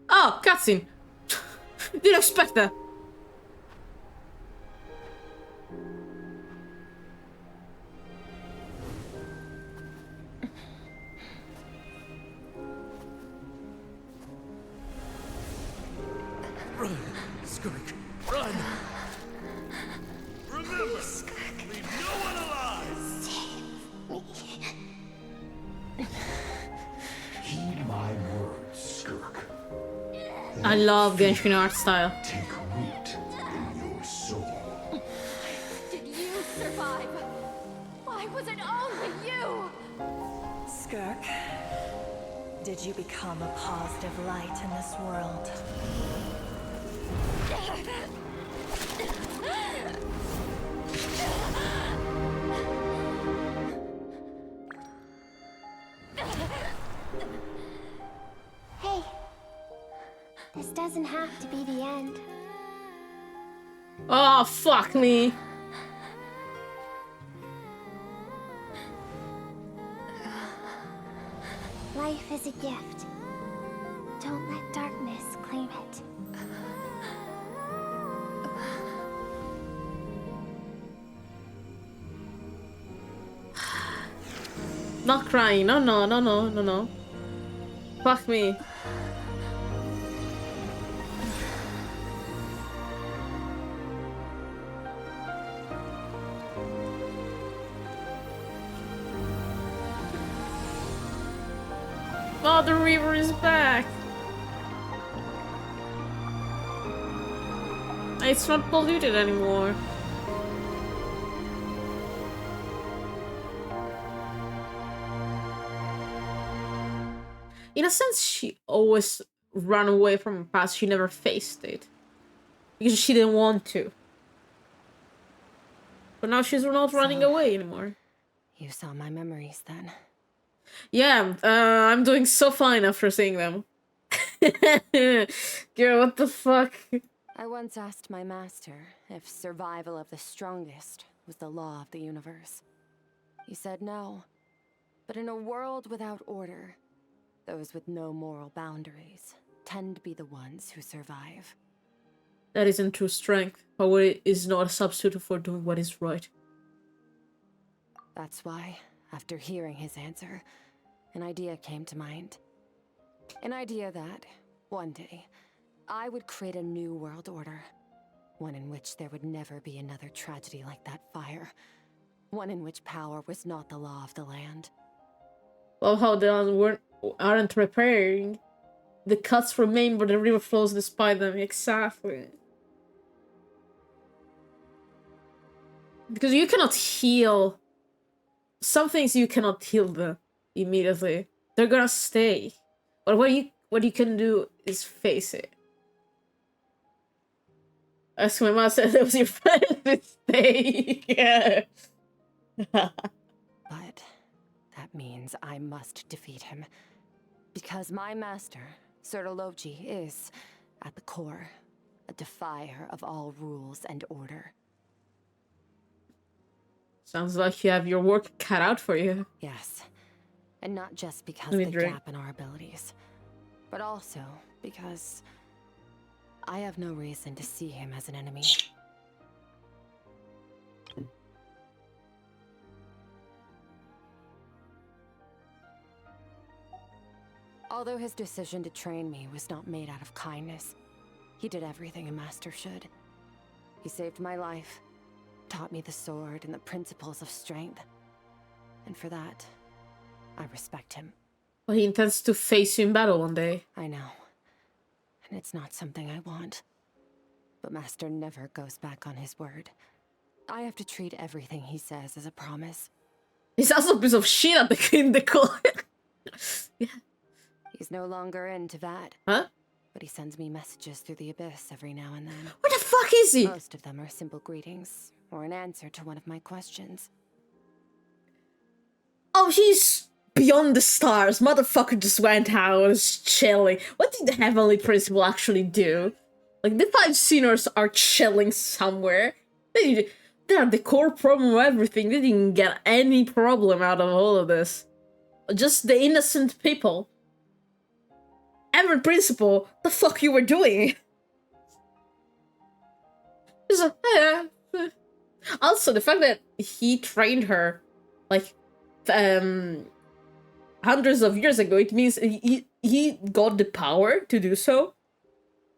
Oh, cutscene! Didn't expect that. Run, Skirk, run! Remember, leave no one alive! Heed my words, Skirk. I love Genshin art style. Take root in your soul. Did you survive? Why was it only you? Skirk, did you become a positive light in this world? Hey, this doesn't have to be the end. Oh, fuck me. Life is a gift. Don't let darkness claim it. Not crying. No, no, no, no, no, no. Fuck me. Oh, the river is back. It's not polluted anymore. In a sense, she always ran away from her past. She never faced it. Because she didn't want to. But now she's not running away anymore. You saw my memories then. Yeah, I'm doing so fine after seeing them. Girl, what the fuck? I once asked my master if survival of the strongest was the law of the universe. He said no. But in a world without order, those with no moral boundaries tend to be the ones who survive. That isn't true strength. Power is not a substitute for doing what is right. That's why, after hearing his answer, an idea came to mind. An idea that, one day, I would create a new world order. One in which there would never be another tragedy like that fire. One in which power was not the law of the land. Well, how they aren't repairing. The cuts remain, but the river flows despite them. Exactly. Because you cannot heal. Some things you cannot heal them immediately. They're gonna stay. But what you can do is face it. As my mom said, it was your first mistake. Yeah. But that means I must defeat him. Because my master, Sertologi, is, at the core, a defier of all rules and order. Sounds like you have your work cut out for you. Yes. And not just because of the gap in our abilities, but also because I have no reason to see him as an enemy. Although his decision to train me was not made out of kindness, he did everything a master should. He saved my life, taught me the sword and the principles of strength. And for that, I respect him. Well, he intends to face you in battle one day. I know. And it's not something I want. But Master never goes back on his word. I have to treat everything he says as a promise. He's also a piece of shit at in the core. Yeah. He's no longer into that. Huh? But he sends me messages through the abyss every now and then. Where the fuck is he? Most of them are simple greetings, or an answer to one of my questions. Oh, he's beyond the stars. Motherfucker just went out and was chilling. What did the Heavenly Principal actually do? Like, the 5 seniors are chilling somewhere. They're the core problem of everything. They didn't get any problem out of all of this. Just the innocent people. Heavenly Principal, the fuck you were doing? Also, the fact that he trained her, like, hundreds of years ago, it means he got the power to do so,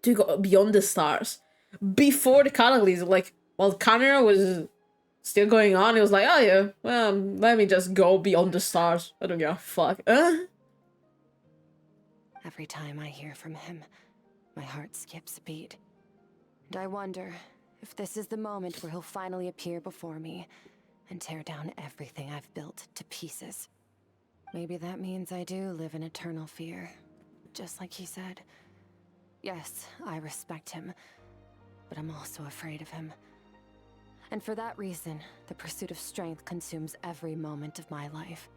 to go beyond the stars. Before the Cataclysm, like, while Chimera was still going on, it was like, oh yeah, well, let me just go beyond the stars. I don't give a fuck. Every time I hear from him, my heart skips a beat. And I wonder if this is the moment where he'll finally appear before me and tear down everything I've built to pieces. Maybe that means I do live in eternal fear, just like he said. Yes, I respect him, but I'm also afraid of him. And for that reason, the pursuit of strength consumes every moment of my life.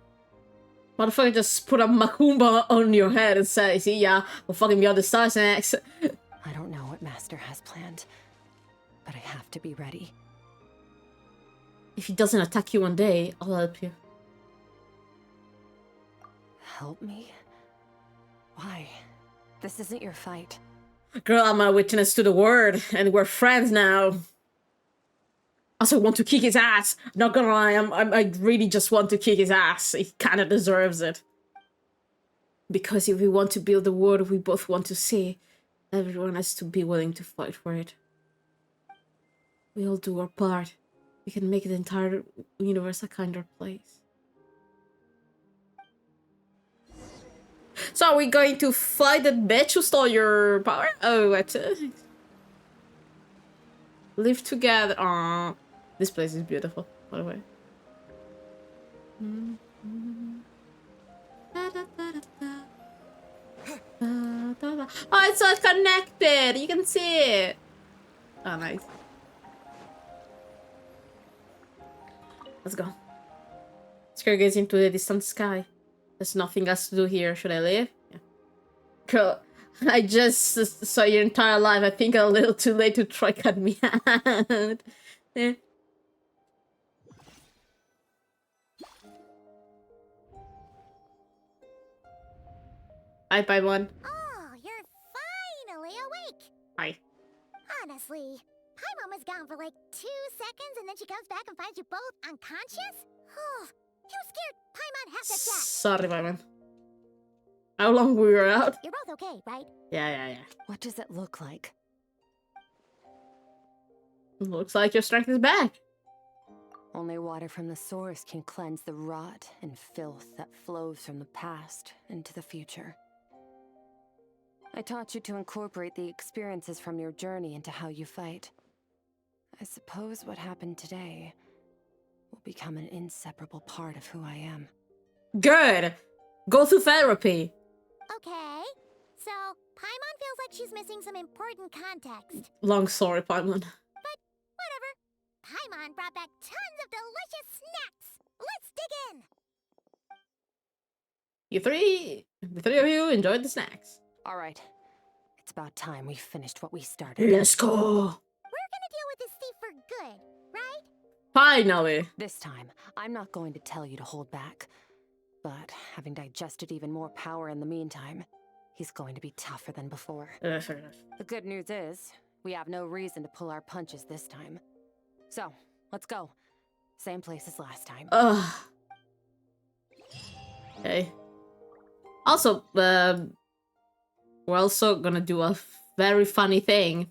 Motherfucker just put a macumba on your head and say, see ya, we'll fucking be on the stars next. I don't know what Master has planned, but I have to be ready. If he doesn't attack you one day, I'll help you. Help me? Why? This isn't your fight. Girl, I'm a witness to the word, and we're friends now. Also want to kick his ass. Not gonna lie, I really just want to kick his ass. He kinda deserves it. Because if we want to build the world we both want to see, everyone has to be willing to fight for it. We all do our part. We can make the entire universe a kinder place. So are we going to fight that bitch who stole your power? Oh, what? Live together. Aww. This place is beautiful, by the way. Oh, it's all connected. You can see it. Oh, nice. Let's go. Skirk gazes into the distant sky. There's nothing else to do here. Should I leave? Yeah. Girl, I just saw your entire life. I think I'm a little too late to try cut me out. Yeah. Hi, Paimon. Oh, you're finally awake. Hi. Honestly, Paimon was gone for like 2 seconds and then she comes back and finds you both unconscious? Oh, you scared Paimon half to death. Sorry, Paimon. How long we were out? You're both okay, right? Yeah. What does it look like? Looks like your strength is back. Only water from the source can cleanse the rot and filth that flows from the past into the future. I taught you to incorporate the experiences from your journey into how you fight. I suppose what happened today will become an inseparable part of who I am. Good! Go to therapy! Okay, so Paimon feels like she's missing some important context. Long story, Paimon. But whatever. Paimon brought back tons of delicious snacks. Let's dig in. The three of you enjoyed the snacks. All right. It's about time we finished what we started. Let's go! We're gonna deal with this thief for good, right? Finally! This time, I'm not going to tell you to hold back. But having digested even more power in the meantime, he's going to be tougher than before. Fair enough. The good news is, we have no reason to pull our punches this time. So, let's go. Same place as last time. Ugh. Okay. Also, we're also gonna do a very funny thing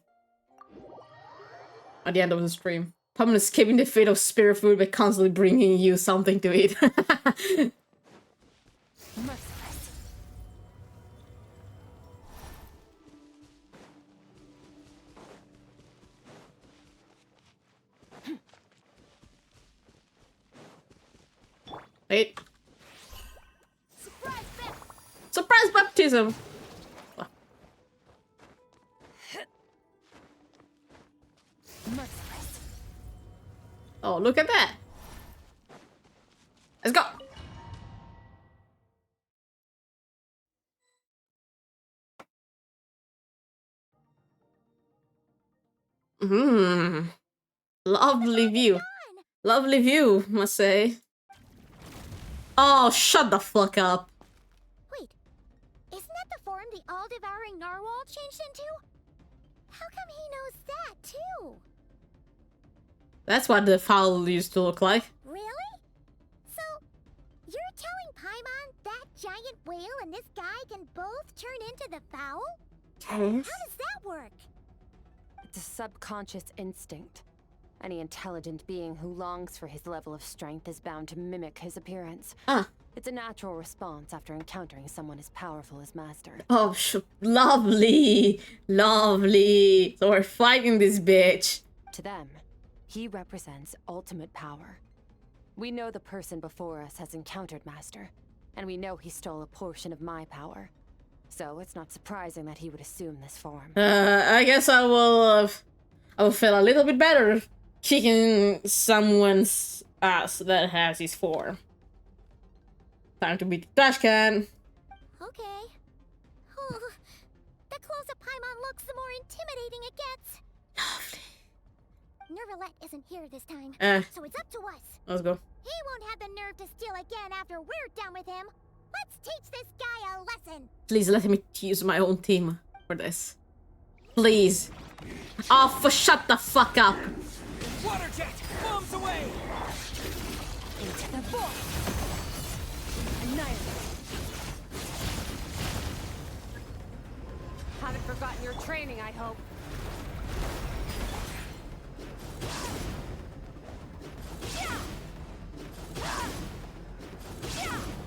at the end of the stream. I'm escaping the fate of spirit food by constantly bringing you something to eat. Merciless. Wait. Surprise baptism! Oh, look at that! Let's go! Lovely view. Lovely view, must say. Oh, shut the fuck up. Wait, isn't that the form the all-devouring narwhal changed into? How come he knows that, too? That's what the fowl used to look like. Really? So, you're telling Paimon that giant whale and this guy can both turn into the fowl? How does that work? It's a subconscious instinct. Any intelligent being who longs for his level of strength is bound to mimic his appearance. It's a natural response after encountering someone as powerful as Master. Oh, lovely. Lovely. So we're fighting this bitch. To them, he represents ultimate power. We know the person before us has encountered Master, and we know he stole a portion of my power. So it's not surprising that he would assume this form. I guess I will feel a little bit better kicking someone's ass that has his form. Time to beat the trash can. Okay. Oh, the closer Paimon looks, the more intimidating it gets. Nervalette isn't here this time, so it's up to us. Let's go. He won't have the nerve to steal again after we're done with him. Let's teach this guy a lesson. Please let me use my own team for this. Please. Oh, shut the fuck up. Water jet, bombs away. Into the void. Annihilate. Haven't forgotten your training, I hope.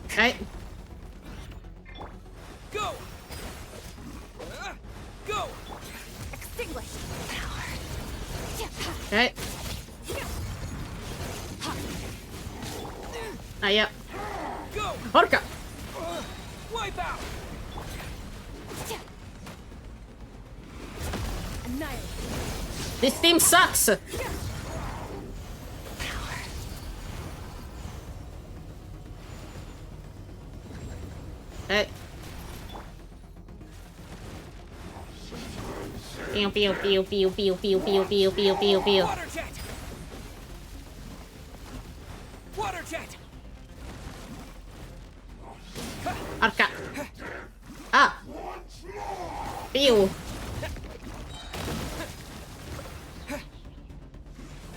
Okay. Go. Go. Extinguish. Okay. Yep. Go. Orca. Wipe out. Annihilate. This team sucks. Hey. Pew pew pew pew pew pew pew pew pew pew pew. Water jet. Water jet. Arca. Ah. Pew.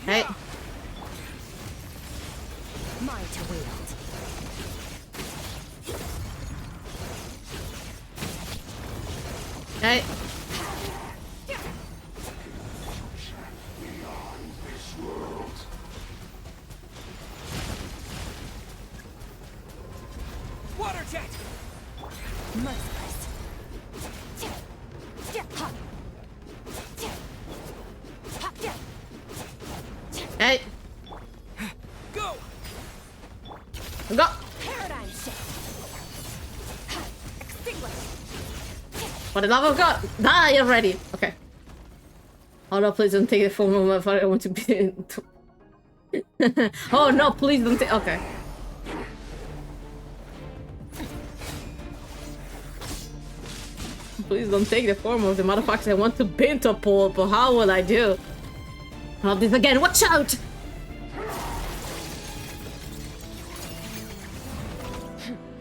Hey. Mine to wield. Hey. Water jet. Merciless. Hey. Go. Go. Paradigm shift. Extinguish. For the love of God, die already. Okay. Oh no, please don't take the form of my father. I want to be. Oh no, please don't take. Okay. Please don't take the form of the motherfuckers. I want to bint a pulp. How will I do? Not this again. Watch out!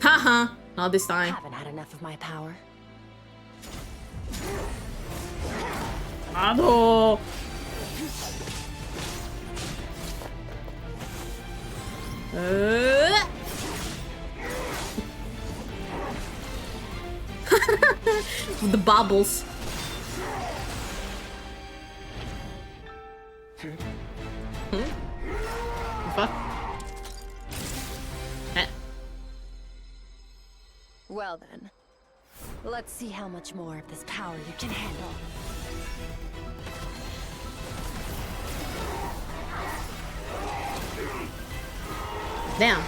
Haha. Not this time. Haven't had enough of my power. Ado. The bubbles. Fuck. Well then, let's see how much more of this power you can handle. Damn.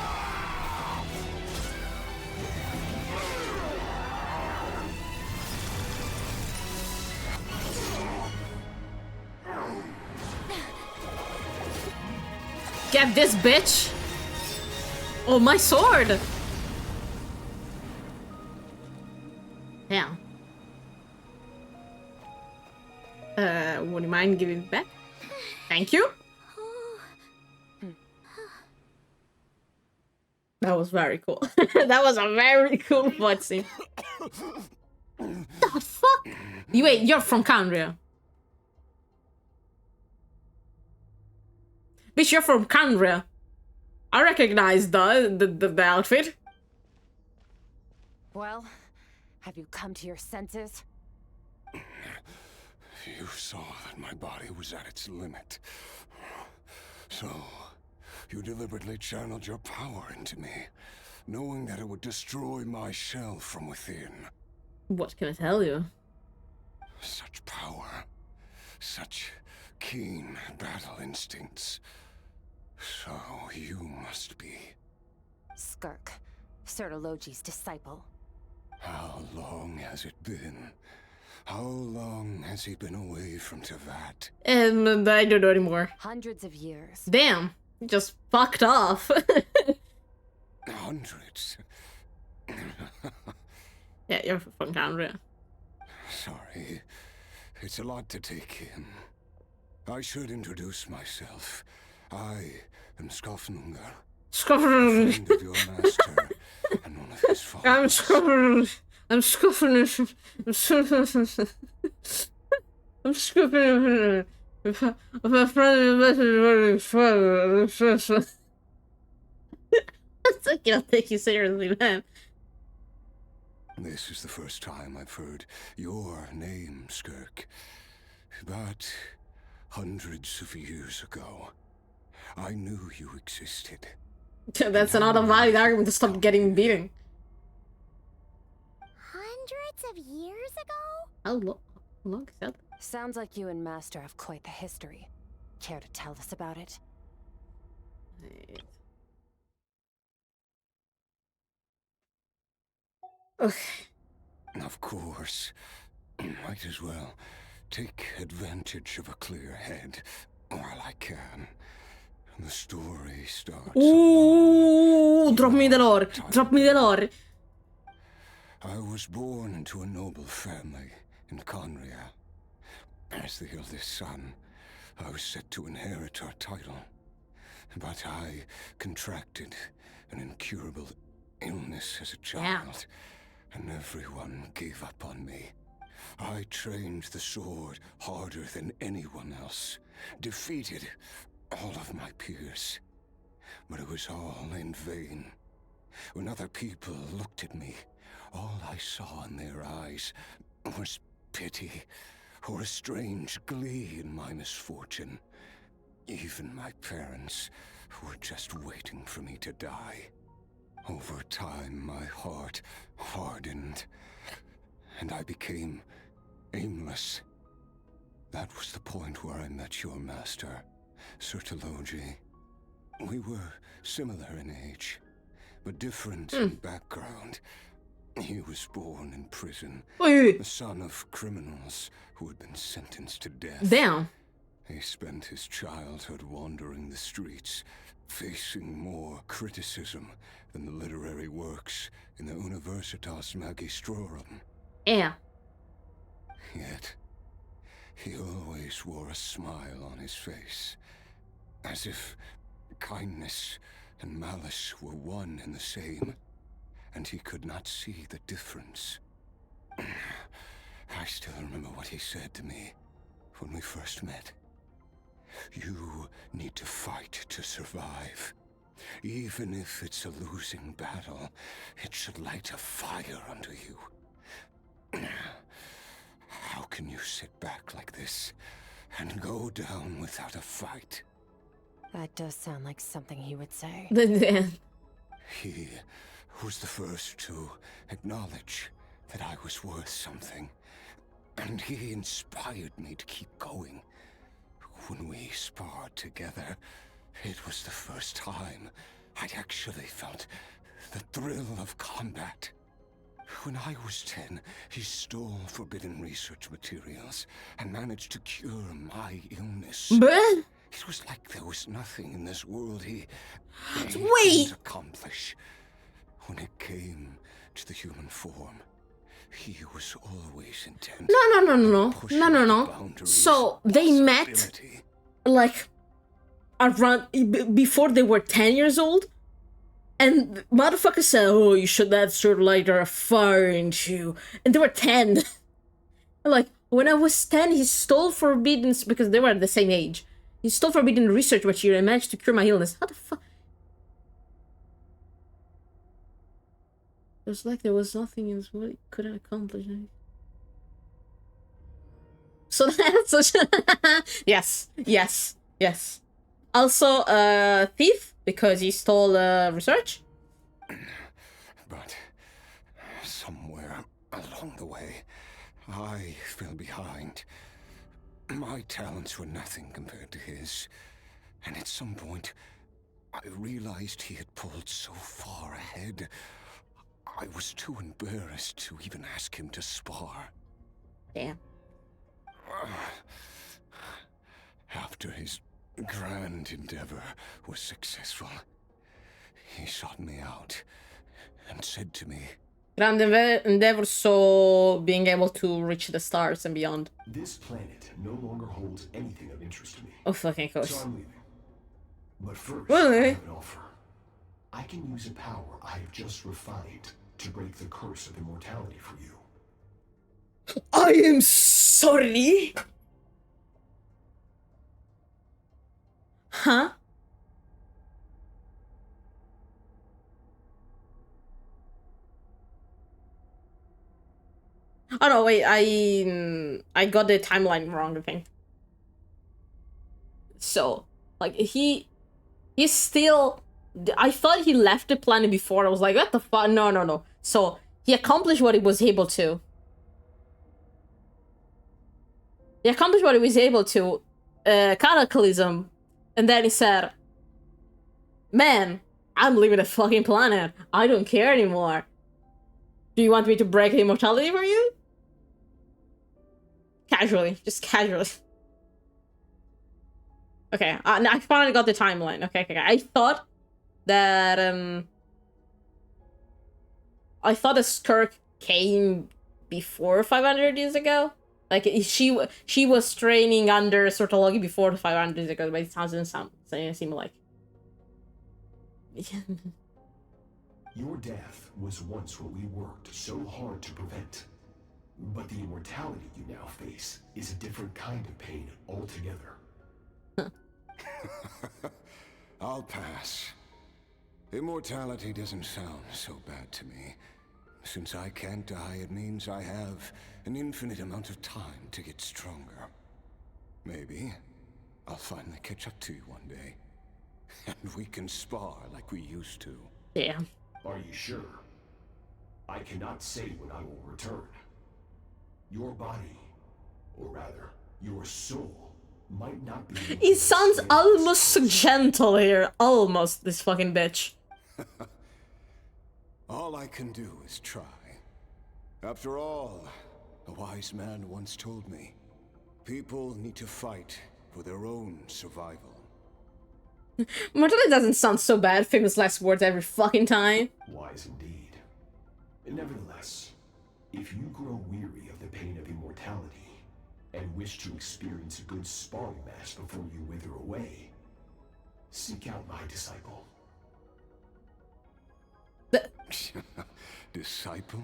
Get this bitch! Oh, my sword! Damn. Would you mind giving it back? Thank you. That was very cool. That was a very cool fight scene. The fuck? Wait, you're from Cambria. Bitch, you're from Cambria. I recognize the outfit. Well, have you come to your senses? You saw that my body was at its limit. So, you deliberately channeled your power into me, knowing that it would destroy my shell from within. What can I tell you? Such power. Such keen battle instincts. So, you must be... Skirk, Sertologi's disciple. How long has it been? How long has he been away from Tevat? I don't know anymore. Hundreds of years. Damn, just fucked off. Hundreds? Yeah, you're from Cambria. Sorry, it's a lot to take in. I should introduce myself. I am Skofnungar. Skofnungar. Friend of your master and one of his followers. I'm Skofnungar. I'm Skofnungar. I'm Skofnungar. My friend is I can't take you seriously, man. This is the first time I've heard your name, Skirk. But hundreds of years ago, I knew you existed. That's another valid argument to stop getting beaten. Hundreds of years ago? How long is that? Sounds like you and Master have quite the history. Care to tell us about it? Of course. Might as well take advantage of a clear head while I can. The story starts. Ooh, drop me the lore. Drop me the lore. I was born into a noble family in Conria. As the eldest son, I was set to inherit our title. But I contracted an incurable illness as a child, and everyone gave up on me. I trained the sword harder than anyone else, defeated all of my peers. But it was all in vain. When other people looked at me, all I saw in their eyes was pity or a strange glee in my misfortune. Even my parents were just waiting for me to die. Over time, my heart hardened, and I became aimless. That was the point where I met your master, Sertologi. We were similar in age, but different in background. He was born in prison, the son of criminals who had been sentenced to death. Damn. He spent his childhood wandering the streets, facing more criticism than the literary works in the Universitas Magistrorum. Yeah. Yet, he always wore a smile on his face, as if kindness and malice were one and the same, and he could not see the difference. I still remember what he said to me when we first met. You need to fight to survive. Even if it's a losing battle, it should light a fire under you. How can you sit back like this and go down without a fight? That does sound like something he would say. He was the first to acknowledge that I was worth something, and he inspired me to keep going. When we sparred together, it was the first time I'd actually felt the thrill of combat. When I was 10, he stole forbidden research materials and managed to cure my illness. It was like there was nothing in this world he couldn't accomplish. When it came to the human form, he was always intent. No. So they met like around before they were 10 years old, and motherfucker said, "Oh, you should let sort of light a fire into you," and they were 10. Like, when I was 10, he stole forbidden, because they were at the same age. He stole forbidden research material and managed to cure my illness. How the fuck? It was like there was nothing in this world he couldn't accomplish. So that's such yes. Also, thief, because he stole research. But somewhere along the way, I fell behind. My talents were nothing compared to his. And at some point, I realized he had pulled so far ahead, I was too embarrassed to even ask him to spar. Damn. After his grand endeavor was successful, he sought me out and said to me, Grand endeavor, so being able to reach the stars and beyond. This planet no longer holds anything of interest to me. Oh, fucking course. So I'm leaving. But first, Really? I have an offer. I can use a power I have just refined to break the curse of immortality for you. I am sorry. Huh? Oh no, wait, I got the timeline wrong, I think. So, like, he's still... I thought he left the planet before. I was like, what the fuck? No. So, he accomplished what he was able to. He accomplished what he was able to. Cataclysm. And then he said, man, I'm leaving the fucking planet. I don't care anymore. Do you want me to break immortality for you? Casually. Just casually. Okay, I finally got the timeline. Okay. I thought that, I thought that Skirk came before 500 years ago. Like, she was training under Sortologi before 500 years ago, but it doesn't seem like. Your death was once what we worked so hard to prevent. But the immortality you now face is a different kind of pain altogether. I'll pass. Immortality doesn't sound so bad to me. Since I can't die, it means I have an infinite amount of time to get stronger. Maybe I'll finally catch up to you one day. And we can spar like we used to. Yeah. Are you sure? I cannot say when I will return. Your body, or rather, your soul, might not be... It sounds almost gentle here. Almost, this fucking bitch. All I can do is try. After all, a wise man once told me, people need to fight for their own survival. Mortality doesn't sound so bad. Famous last words every fucking time. Wise indeed. Nevertheless, if you grow weary of the pain of immortality and wish to experience a good sparring match before you wither away, seek out my disciple. Disciple?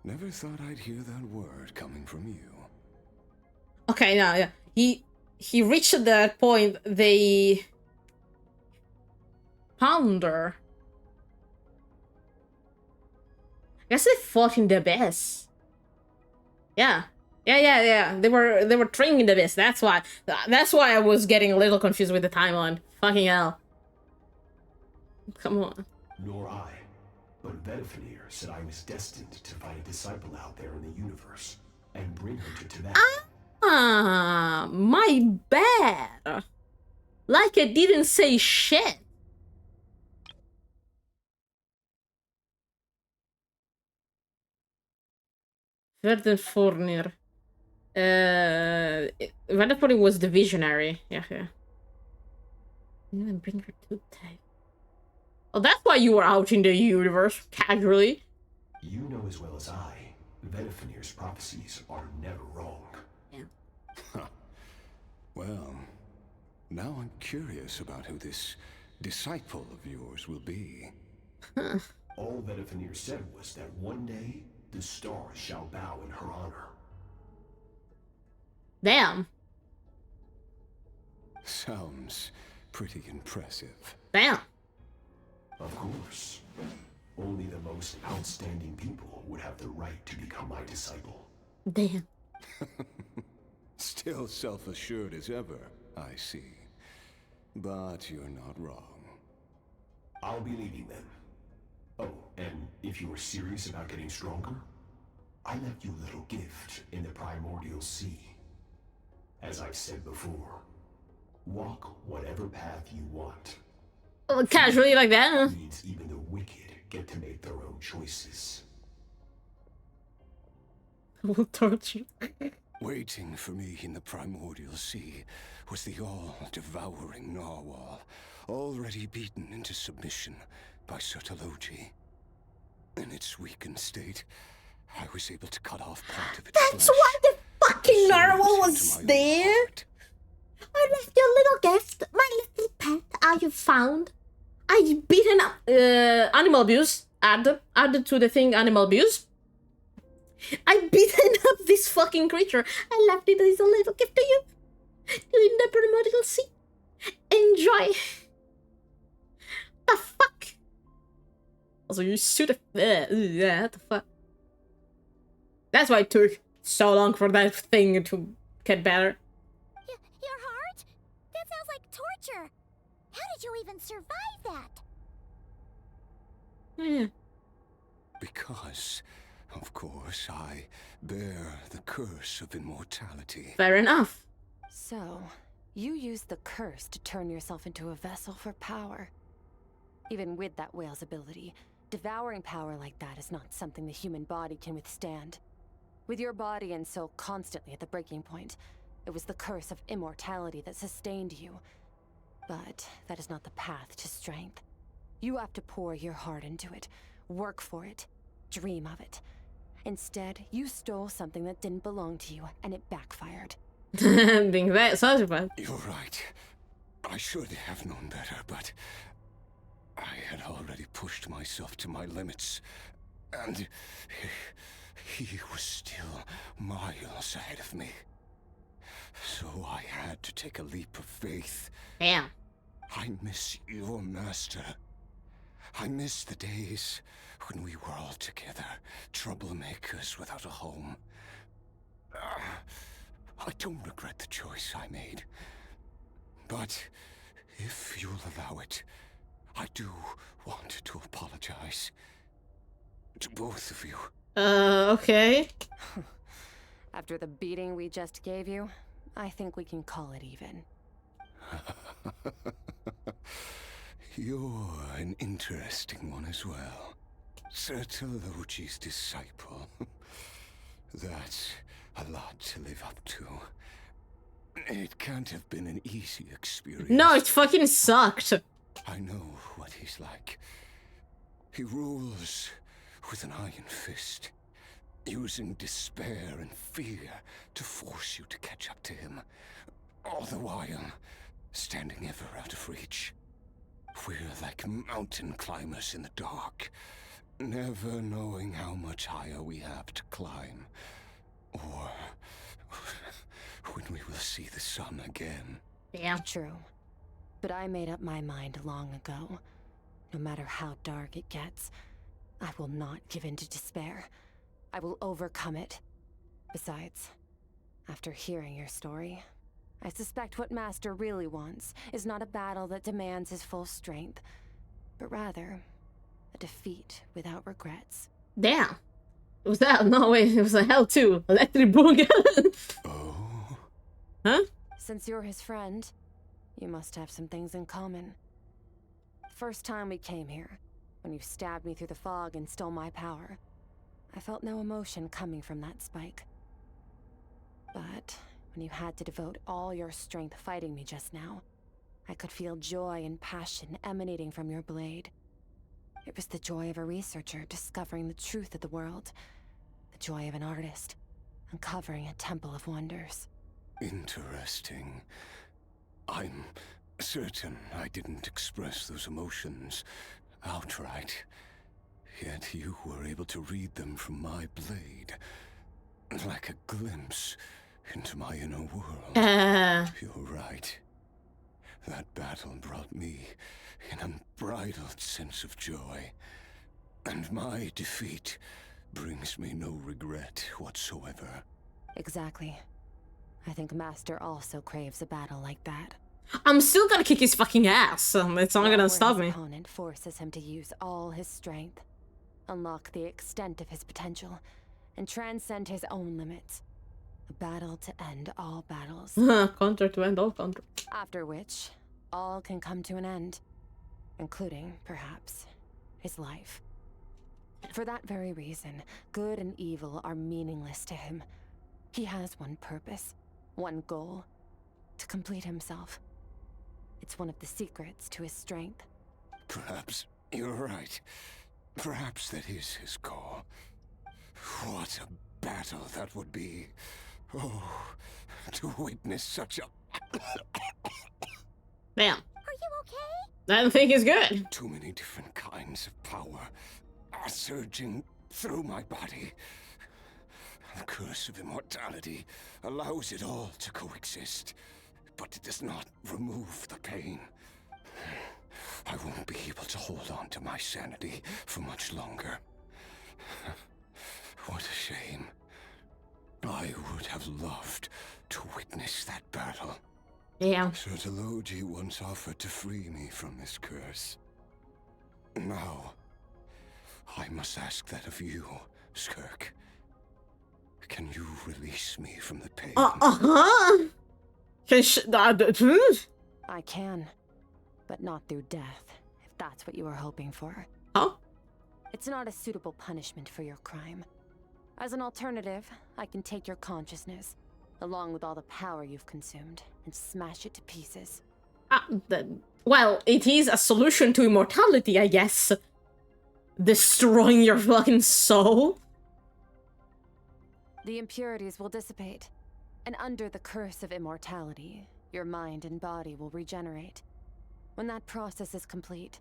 Never thought I'd hear that word coming from you. Okay, yeah. He reached that point. They found her. I guess they fought in the abyss. Yeah. They were training in the abyss. That's why I was getting a little confused with the timeline. Fucking hell. Come on. Nor I. But Vedifenir said I was destined to find a disciple out there in the universe and bring her to Tibet. Ah, my bad. Like I didn't say shit. Verdenfornir. Verdenfornir was the visionary. Yeah. And bring her to type. Oh, that's why you were out in the universe casually. You know as well as I Venifinir's prophecies are never wrong. Huh. Well, now I'm curious about who this disciple of yours will be. All Venifinir said was that one day, the stars shall bow in her honor. Damn. Sounds pretty impressive. Damn. Of course. Only the most outstanding people would have the right to become my disciple. Damn. Still self-assured as ever, I see. But you're not wrong. I'll be leading them. Oh, and if you are serious about getting stronger, I left you a little gift in the primordial sea. As I've said before, walk whatever path you want. Oh, casually like that, huh? Means even the wicked get to make their own choices. Will torture. Waiting for me in the primordial sea was the all-devouring narwhal, already beaten into submission by Sertologi. In its weakened state, I was able to cut off part of its That's flesh. why the fucking narwhal was there. I left your little gift, my little pet. I have found. I beaten up animal abuse. Added to the thing animal abuse. I beaten up this fucking creature. I left it as a little gift to you. In the primordial sea. Enjoy. The fuck? Also, you should have. Yeah, what the fuck? That's why it took so long for that thing to get better. Your heart? That sounds like torture. How did you even survive that? Yeah. Because, of course, I bear the curse of immortality. Fair enough. So, you used the curse to turn yourself into a vessel for power. Even with that whale's ability, devouring power like that is not something the human body can withstand. With your body and soul constantly at the breaking point, it was the curse of immortality that sustained you. But that is not the path to strength. You have to pour your heart into it, work for it, dream of it. Instead, you stole something that didn't belong to you, and it backfired. Being that such bad. You're right. I should have known better, but I had already pushed myself to my limits, and he was still miles ahead of me. So I had to take a leap of faith. Damn. I miss your master. I miss the days when we were all together, troublemakers without a home. I don't regret the choice I made. But if you'll allow it, I do want to apologize. To both of you. Okay. After the beating we just gave you, I think we can call it even. You're an interesting one as well. Sertologi's disciple. That's a lot to live up to. It can't have been an easy experience. No, it fucking sucked. I know what he's like. He rules with an iron fist, using despair and fear to force you to catch up to him, all the while standing ever out of reach. We're like mountain climbers in the dark, never knowing how much higher we have to climb, or when we will see the sun again. Yeah. True. But I made up my mind long ago. No matter how dark it gets, I will not give in to despair. I will overcome it. Besides, after hearing your story, I suspect what Master really wants is not a battle that demands his full strength, but rather a defeat without regrets. Damn. It was that? No, wait, it was a hell too. Electric Boogaloo. Oh? Huh? Since you're his friend, you must have some things in common. First time we came here, when you stabbed me through the fog and stole my power, I felt no emotion coming from that spike. But when you had to devote all your strength fighting me just now, I could feel joy and passion emanating from your blade. It was the joy of a researcher discovering the truth of the world, the joy of an artist, uncovering a temple of wonders. Interesting. I'm certain I didn't express those emotions outright. Yet you were able to read them from my blade. Like a glimpse into my inner world. You're right. That battle brought me an unbridled sense of joy. And my defeat brings me no regret whatsoever. Exactly. I think Master also craves a battle like that. I'm still gonna kick his fucking ass. It's not gonna stop me. His opponent forces him to use all his strength, unlock the extent of his potential, and transcend his own limits. A battle to end all battles. Counter to end all counter. After which, all can come to an end, including, perhaps, his life. For that very reason, good and evil are meaningless to him. He has one purpose, one goal: to complete himself. It's one of the secrets to his strength. Perhaps you're right. Perhaps that is his call. What a battle that would be. Oh, to witness such a... Damn. Are you okay? I don't think it's good. Too many different kinds of power are surging through my body. The curse of immortality allows it all to coexist, but it does not remove the pain. I won't be able to hold on to my sanity for much longer. What a shame. I would have loved to witness that battle. Yeah. Sertologi once offered to free me from this curse. Now, I must ask that of you, Skirk. Can you release me from the pain? I can, but not through death, if that's what you were hoping for. Huh? It's not a suitable punishment for your crime. As an alternative, I can take your consciousness, along with all the power you've consumed, and smash it to pieces. Well, it is a solution to immortality, I guess. Destroying your fucking soul. The impurities will dissipate, and under the curse of immortality, your mind and body will regenerate. When that process is complete,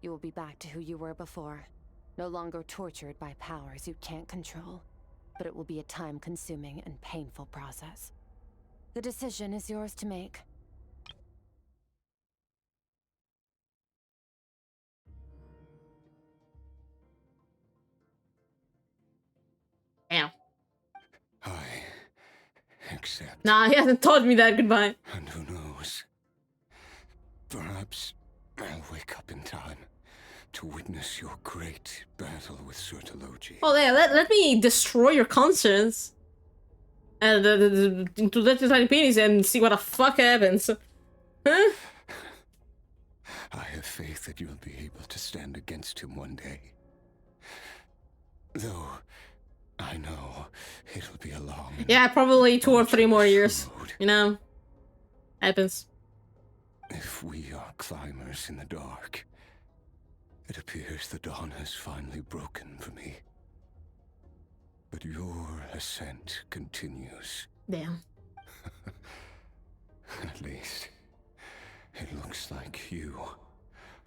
you will be back to who you were before, no longer tortured by powers you can't control, but it will be a time-consuming and painful process. The decision is yours to make. Damn. I accept. Nah, he hasn't told me that. Goodbye. And who knows? Perhaps I'll wake up in time to witness your great battle with Sertologi. Oh, yeah, let me destroy your conscience. And into that tiny penis and see what the fuck happens. Huh? I have faith that you'll be able to stand against him one day. Though, I know it'll be a long... Yeah, probably 2 or 3 more years. You know? Happens. If we are climbers in the dark, it appears the dawn has finally broken for me. But your ascent continues. Damn. At least, it looks like you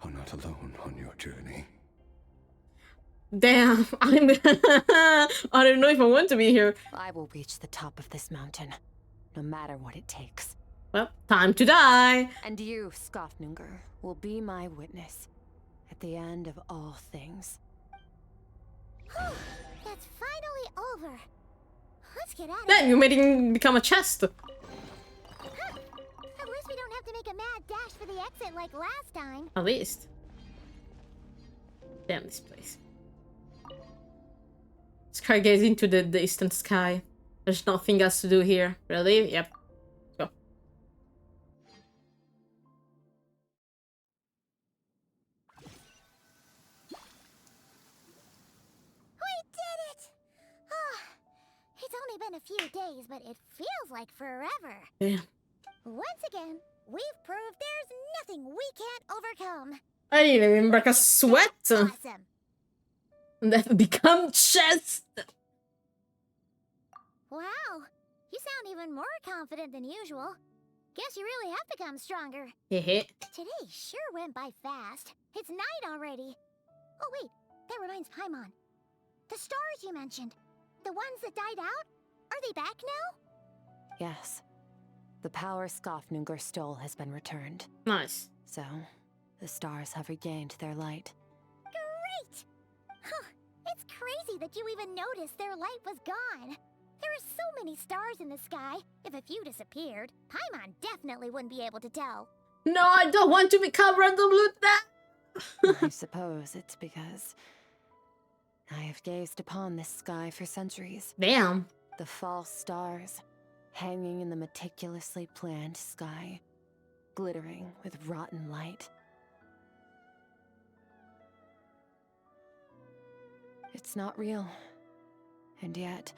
are not alone on your journey. Damn, I don't know if I want to be here. I will reach the top of this mountain, no matter what it takes. Well, time to die. And you, Skofnunger, will be my witness at the end of all things. That's finally over. Let's get out of Damn, here. you made him become a chest. At least we don't have to make a mad dash for the exit like last time. At least. Damn this place. Skirk gazes into the distant sky. There's nothing else to do here. Really? Yep. Let's go. We did it! Oh, it's only been a few days, but it feels like forever. Damn. Once again, we've proved there's nothing we can't overcome. I didn't even break a sweat. Awesome. And that become chest. sound even more confident than usual. Guess you really have become stronger. Hehe. Today sure went by fast. It's night already. Oh wait, that reminds Paimon. The stars you mentioned, the ones that died out, are they back now? Yes. The power Skafnungur stole has been returned. Nice. So, the stars have regained their light. Great! Huh, it's crazy that you even noticed their light was gone. There are so many stars in the sky. If a few disappeared, Paimon definitely wouldn't be able to tell. No, I don't want to become random lieutenant. I suppose it's because I have gazed upon this sky for centuries. Damn. The false stars, hanging in the meticulously planned sky, glittering with rotten light. It's not real. And yet,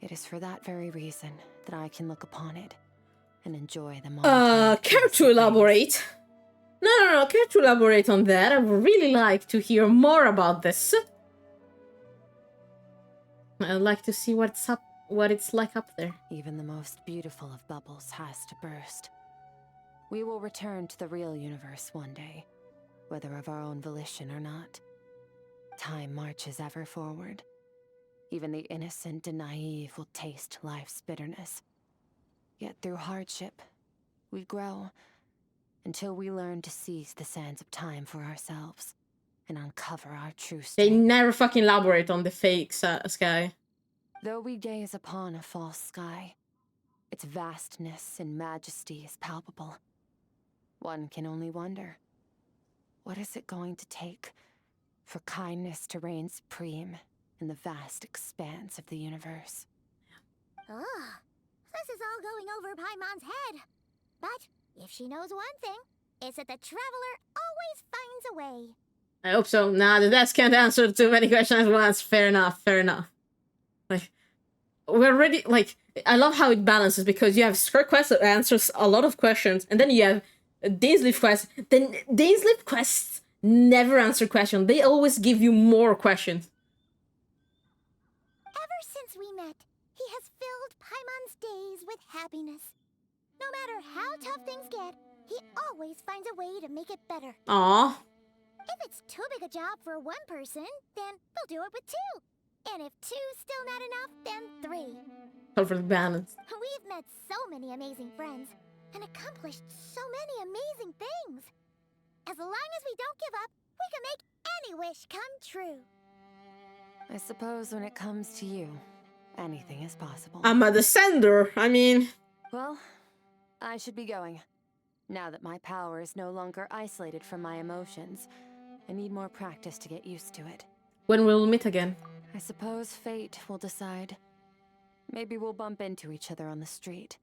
it is for that very reason that I can look upon it and enjoy the moment. Care to elaborate? No, care to elaborate on that? I would really like to hear more about this. I'd like to see what it's like up there. Even the most beautiful of bubbles has to burst. We will return to the real universe one day, whether of our own volition or not. Time marches ever forward. Even the innocent and naive will taste life's bitterness. Yet through hardship, we grow until we learn to seize the sands of time for ourselves and uncover our true strength. They never fucking elaborate on the fake sky. Though we gaze upon a false sky, its vastness and majesty is palpable. One can only wonder, what is it going to take for kindness to reign supreme in the vast expanse of the universe? Ugh, this is all going over Paimon's head. But if she knows one thing, it's that the traveler always finds a way. I hope so. Nah, the desk can't answer too many questions at once. Fair enough, fair enough. Like, we're ready. Like, I love how it balances because you have Skirk Quest that answers a lot of questions, and then you have Dainsleif Quest. Then Dainsleif Quests never answer questions. They always give you more questions. Ever since we met, he has filled Paimon's days with happiness. No matter how tough things get, he always finds a way to make it better. Aww. If it's too big a job for one person, then they'll do it with two. And if two's still not enough, then three. Perfect balance. We've met so many amazing friends and accomplished so many amazing things. As long as we don't give up, we can make any wish come true. I suppose when it comes to you, anything is possible. I'm a descender. I mean... Well, I should be going. Now that my power is no longer isolated from my emotions, I need more practice to get used to it. When we'll meet again? I suppose fate will decide. Maybe we'll bump into each other on the street.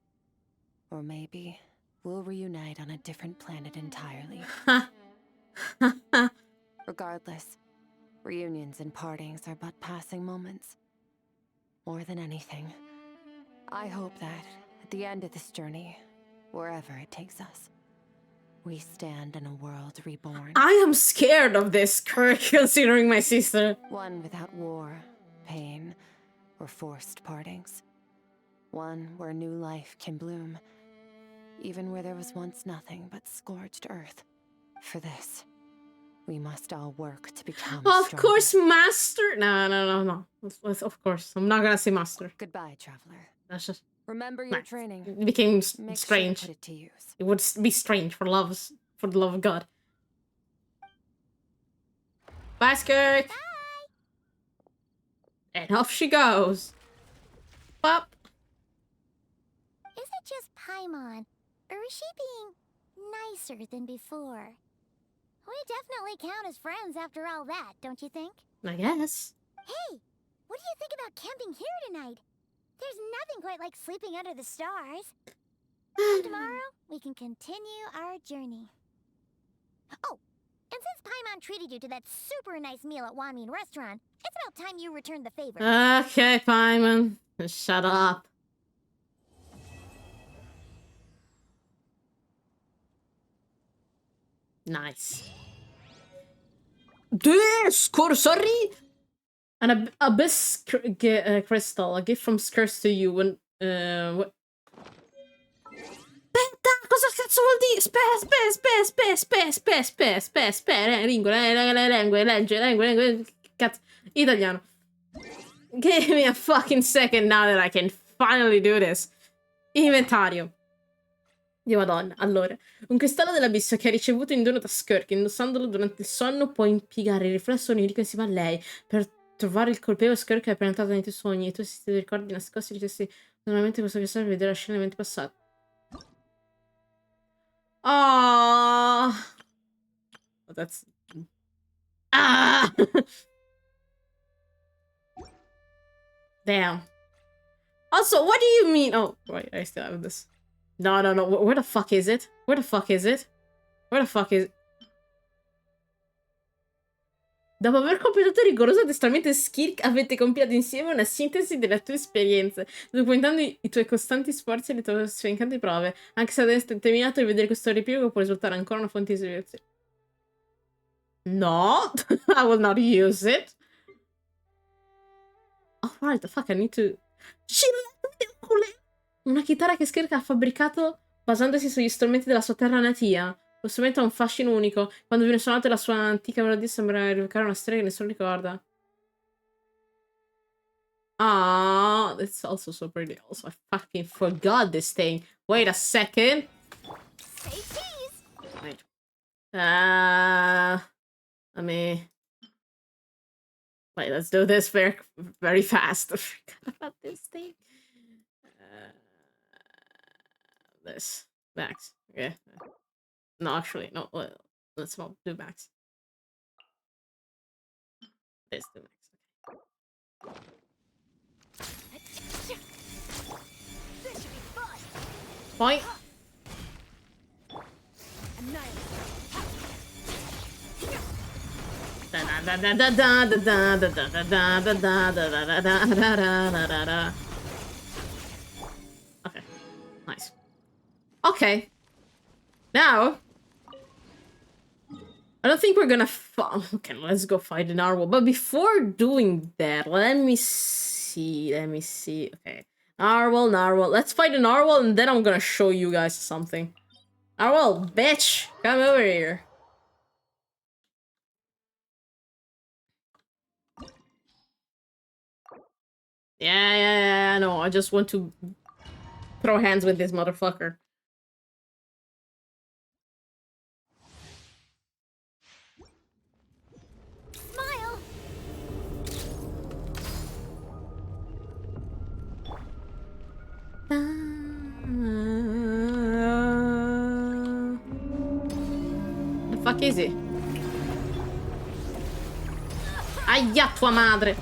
Or maybe we'll reunite on a different planet entirely. Regardless, reunions and partings are but passing moments. More than anything, I hope that at the end of this journey, wherever it takes us, we stand in a world reborn. I am scared of this, Kirk, considering my sister. One without war, pain, or forced partings. One where new life can bloom, even where there was once nothing but scorched earth. For this, we must all work to become Of stronger. course, Master. No. Of course, I'm not gonna say Master. Goodbye, traveler. That's just... Remember your training. It became Make strange. Sure to put it to use. It would be strange for the love of God. Bye, Skirk. Bye. And off she goes. Pop. Is it just Paimon, or is she being nicer than before? We definitely count as friends after all that, don't you think? I guess. Hey, what do you think about camping here tonight? There's nothing quite like sleeping under the stars. Tomorrow, we can continue our journey. Oh, and since Paimon treated you to that super nice meal at Wanmin Restaurant, it's about time you returned the favor. Okay, Paimon. Shut up. Nice. This sorry. An abyss crystal, a gift from Skirk to you. When Aspetta, cosa cazzo vuol dire? Aspetta, lingue, cazzo, italiano. Give me a fucking second now that I can finally do this. Inventario. Dio madonna. Allora, un cristallo dell'abisso che ha ricevuto in dono da Skirk, indossandolo durante il sonno, può impiegare il riflesso onirico insieme a lei per trovare il colpevole. Skirk è penetrato nei tuoi sogni, i tuoi ricordi nascosti ricesti normalmente questo cristallo per vedere la scena eventi passati. Oh, that's... Ah! Damn. Also, what do you mean? Oh, right, I still have this. No. Where the fuck is it? Where the fuck is it? Where the fuck is it? Dopo aver completato il rigoroso addestramento Skirk, avete compilato insieme una sintesi delle tue esperienze, documentando i tuoi costanti sforzi e le tue sfiancanti prove. Anche se adesso è terminato, rivedere questo riepilogo può risultare ancora una fonte di ispirazione. No, I will not use it. Oh, right, the fuck, I need to... Una chitarra che Skirk ha fabbricato basandosi sugli strumenti della sua terra natia. Lo strumento ha un fascino unico. Quando viene suonato la sua antica melodia sembra rievocare una storia che nessuno ricorda. Ah, that's also so pretty. Also, I fucking forgot this thing. Wait a second. Wait. Let me... Wait, let's do this very fast. I forgot about this thing. This. Max. Okay. No, actually, no. Well, let's not do Max. This do Max. Point. Okay. Nice. Okay. Now, I don't think we're gonna okay, let's go fight the narwhal. But before doing that, let me see. Okay. Narwhal. Let's fight the narwhal and then I'm gonna show you guys something. Narwhal, bitch! Come over here. Yeah, I know. I just want to throw hands with this motherfucker. Smile. The fuck is he? Aia, tua madre!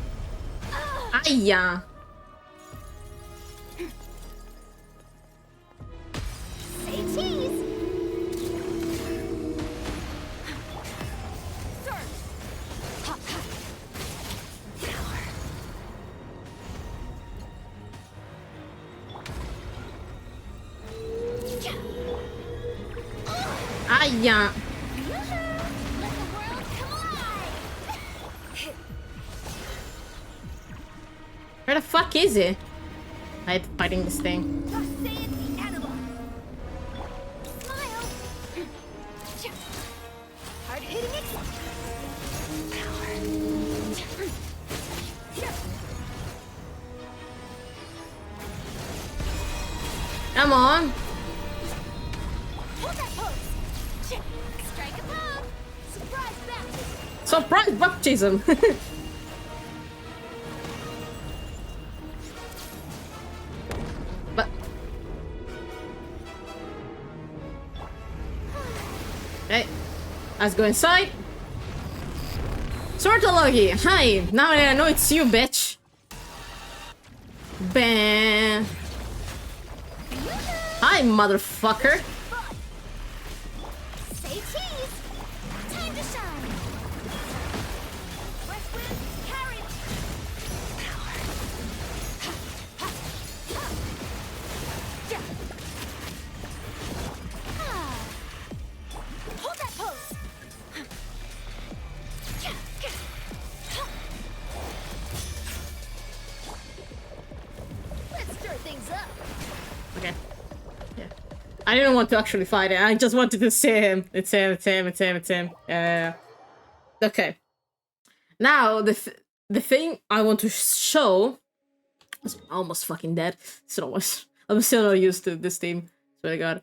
Aia! Say cheese. Aia! Where the fuck is he? I hate fighting this thing. Come on. Surprise baptism. But okay, let's go inside. Sortology, hi. Now I know it's you, bitch. Bam. Hi, motherfucker. Say cheese. Time to shine. West wind, carriage. Hold that pose. Let's stir things Okay. Yeah. I didn't want to actually fight it. I just wanted to see him. It's him, it's him, it's him, it's him. Okay. Now, the thing I want to show... I'm almost fucking dead. I'm still not used to this team. Swear to God.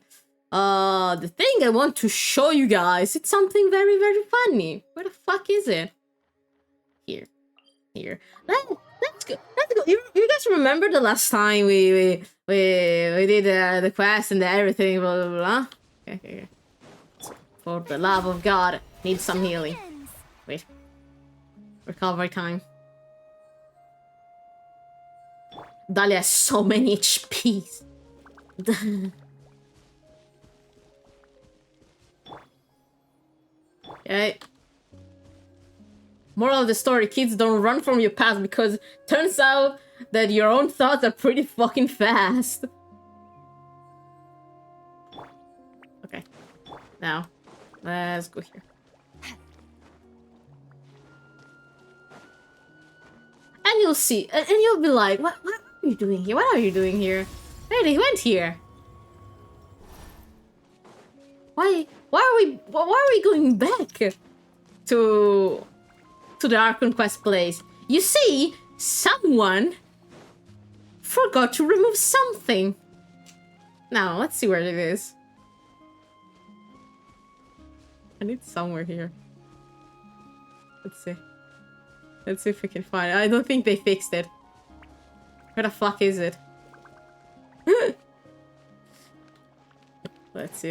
The thing I want to show you guys, it's something very, very funny. Where the fuck is it? Here. Let's go. You guys remember the last time we did the quest and everything, blah, blah, blah? Okay. For the love of God, need some healing. Wait. Recovery time. Dahlia has so many HPs. Okay. Moral of the story, kids, don't run from your past because turns out that your own thoughts are pretty fucking fast. Okay. Now, let's go here. And you'll see, and you'll be like, what are you doing here? What are you doing here? Hey, they went here. Why are we going back to the Archon Quest place? You see, someone forgot to remove something. Now, let's see where it is. I need somewhere here. Let's see. Let's see if we can find it. I don't think they fixed it. Where the fuck is it? Let's see.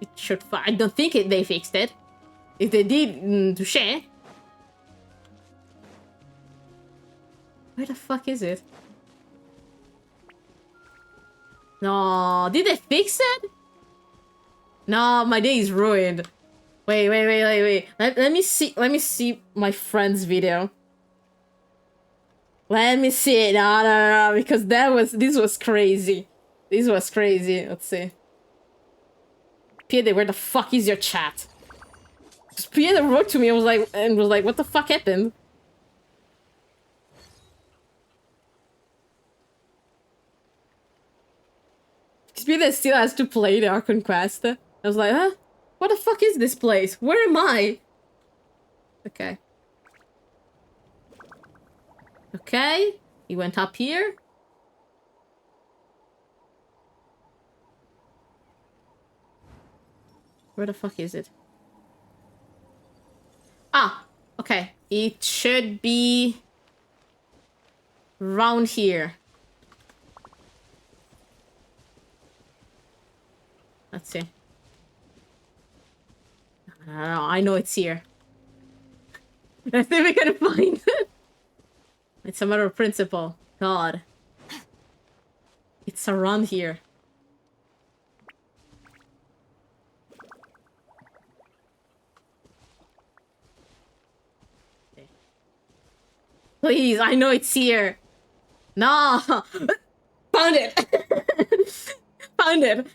It should I don't think they fixed it. If they did, touche. Where the fuck is it? No, did they fix it? No, my day is ruined. Wait. Let me see my friend's video. Let me see it. No, because this was crazy. This was crazy. Let's see. Piede, where the fuck is your chat? Piede wrote to me and was like, what the fuck happened? Piede still has to play the Archon Quest. I was like, huh? What the fuck is this place? Where am I? Okay. Okay, he went up here. Where the fuck is it? Ah, okay. It should be around here. Let's see. I don't know. I know it's here. Let's see if we can find it. It's a matter of principle. God. It's around here. Okay. Please, I know it's here. No! Found it! Found it!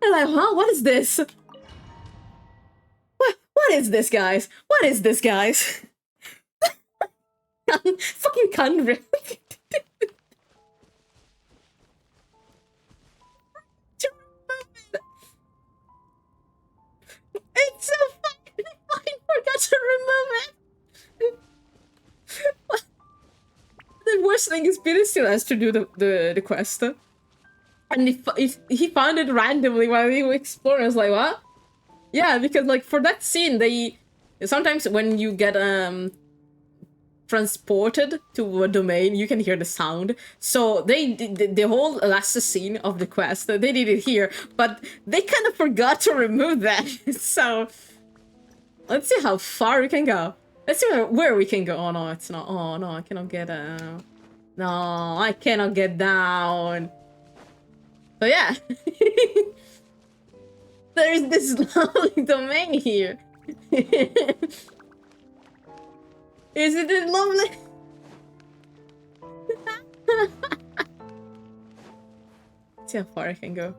I'm like, huh? What is this? What is this, guys? What is this, guys? Fucking country. It's so fucking forgot to remove it. The worst thing is Peter still has to do the quest. And if he found it randomly while he was exploring, I was like, what? Yeah, because like for that scene, sometimes when you get transported to a domain, you can hear the sound. So they did the whole last scene of the quest. They did it here, but they kind of forgot to remove that. So let's see how far we can go. Let's see where we can go. Oh no, it's not. Oh no, I cannot get down. No, I cannot get down. So yeah. There's this lovely domain here. Isn't it lovely? Let's see how far I can go.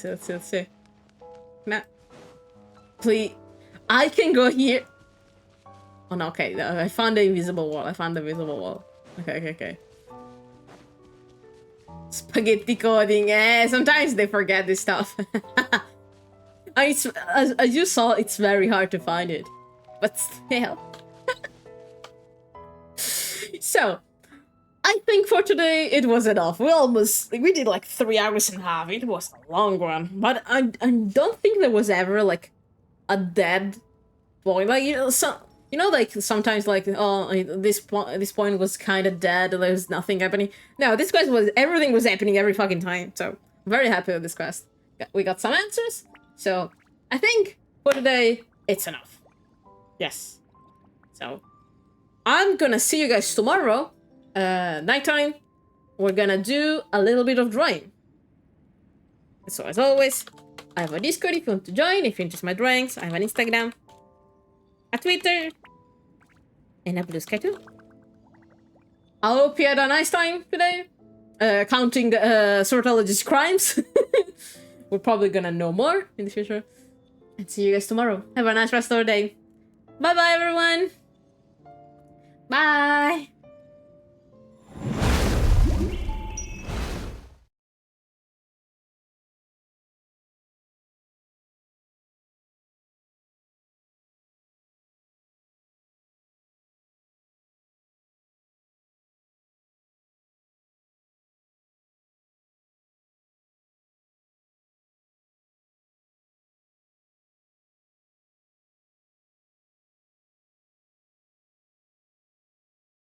Let's see. Nah. Please. I can go here. Oh no, okay. I found the invisible wall. Okay. Spaghetti coding. Sometimes they forget this stuff. As you saw, it's very hard to find it. But still. So, I think for today it was enough. We did like 3 hours and a half. It was a long one. But I don't think there was ever like a dead point. Like, like sometimes like, oh, this point was kind of dead. There was nothing happening. No, this quest everything was happening every fucking time. So, I'm very happy with this quest. We got some answers. So, I think for today, it's enough. Yes. So, I'm gonna see you guys tomorrow. Nighttime. We're gonna do a little bit of drawing. So, as always, I have a Discord if you want to join. If you're interested in my drawings, I have an Instagram, a Twitter, and a Blue Sky too. I hope you had a nice time today. Counting Sortologist crimes. We're probably gonna know more in the future. And see you guys tomorrow. Have a nice rest of the day. Bye-bye, everyone. Bye.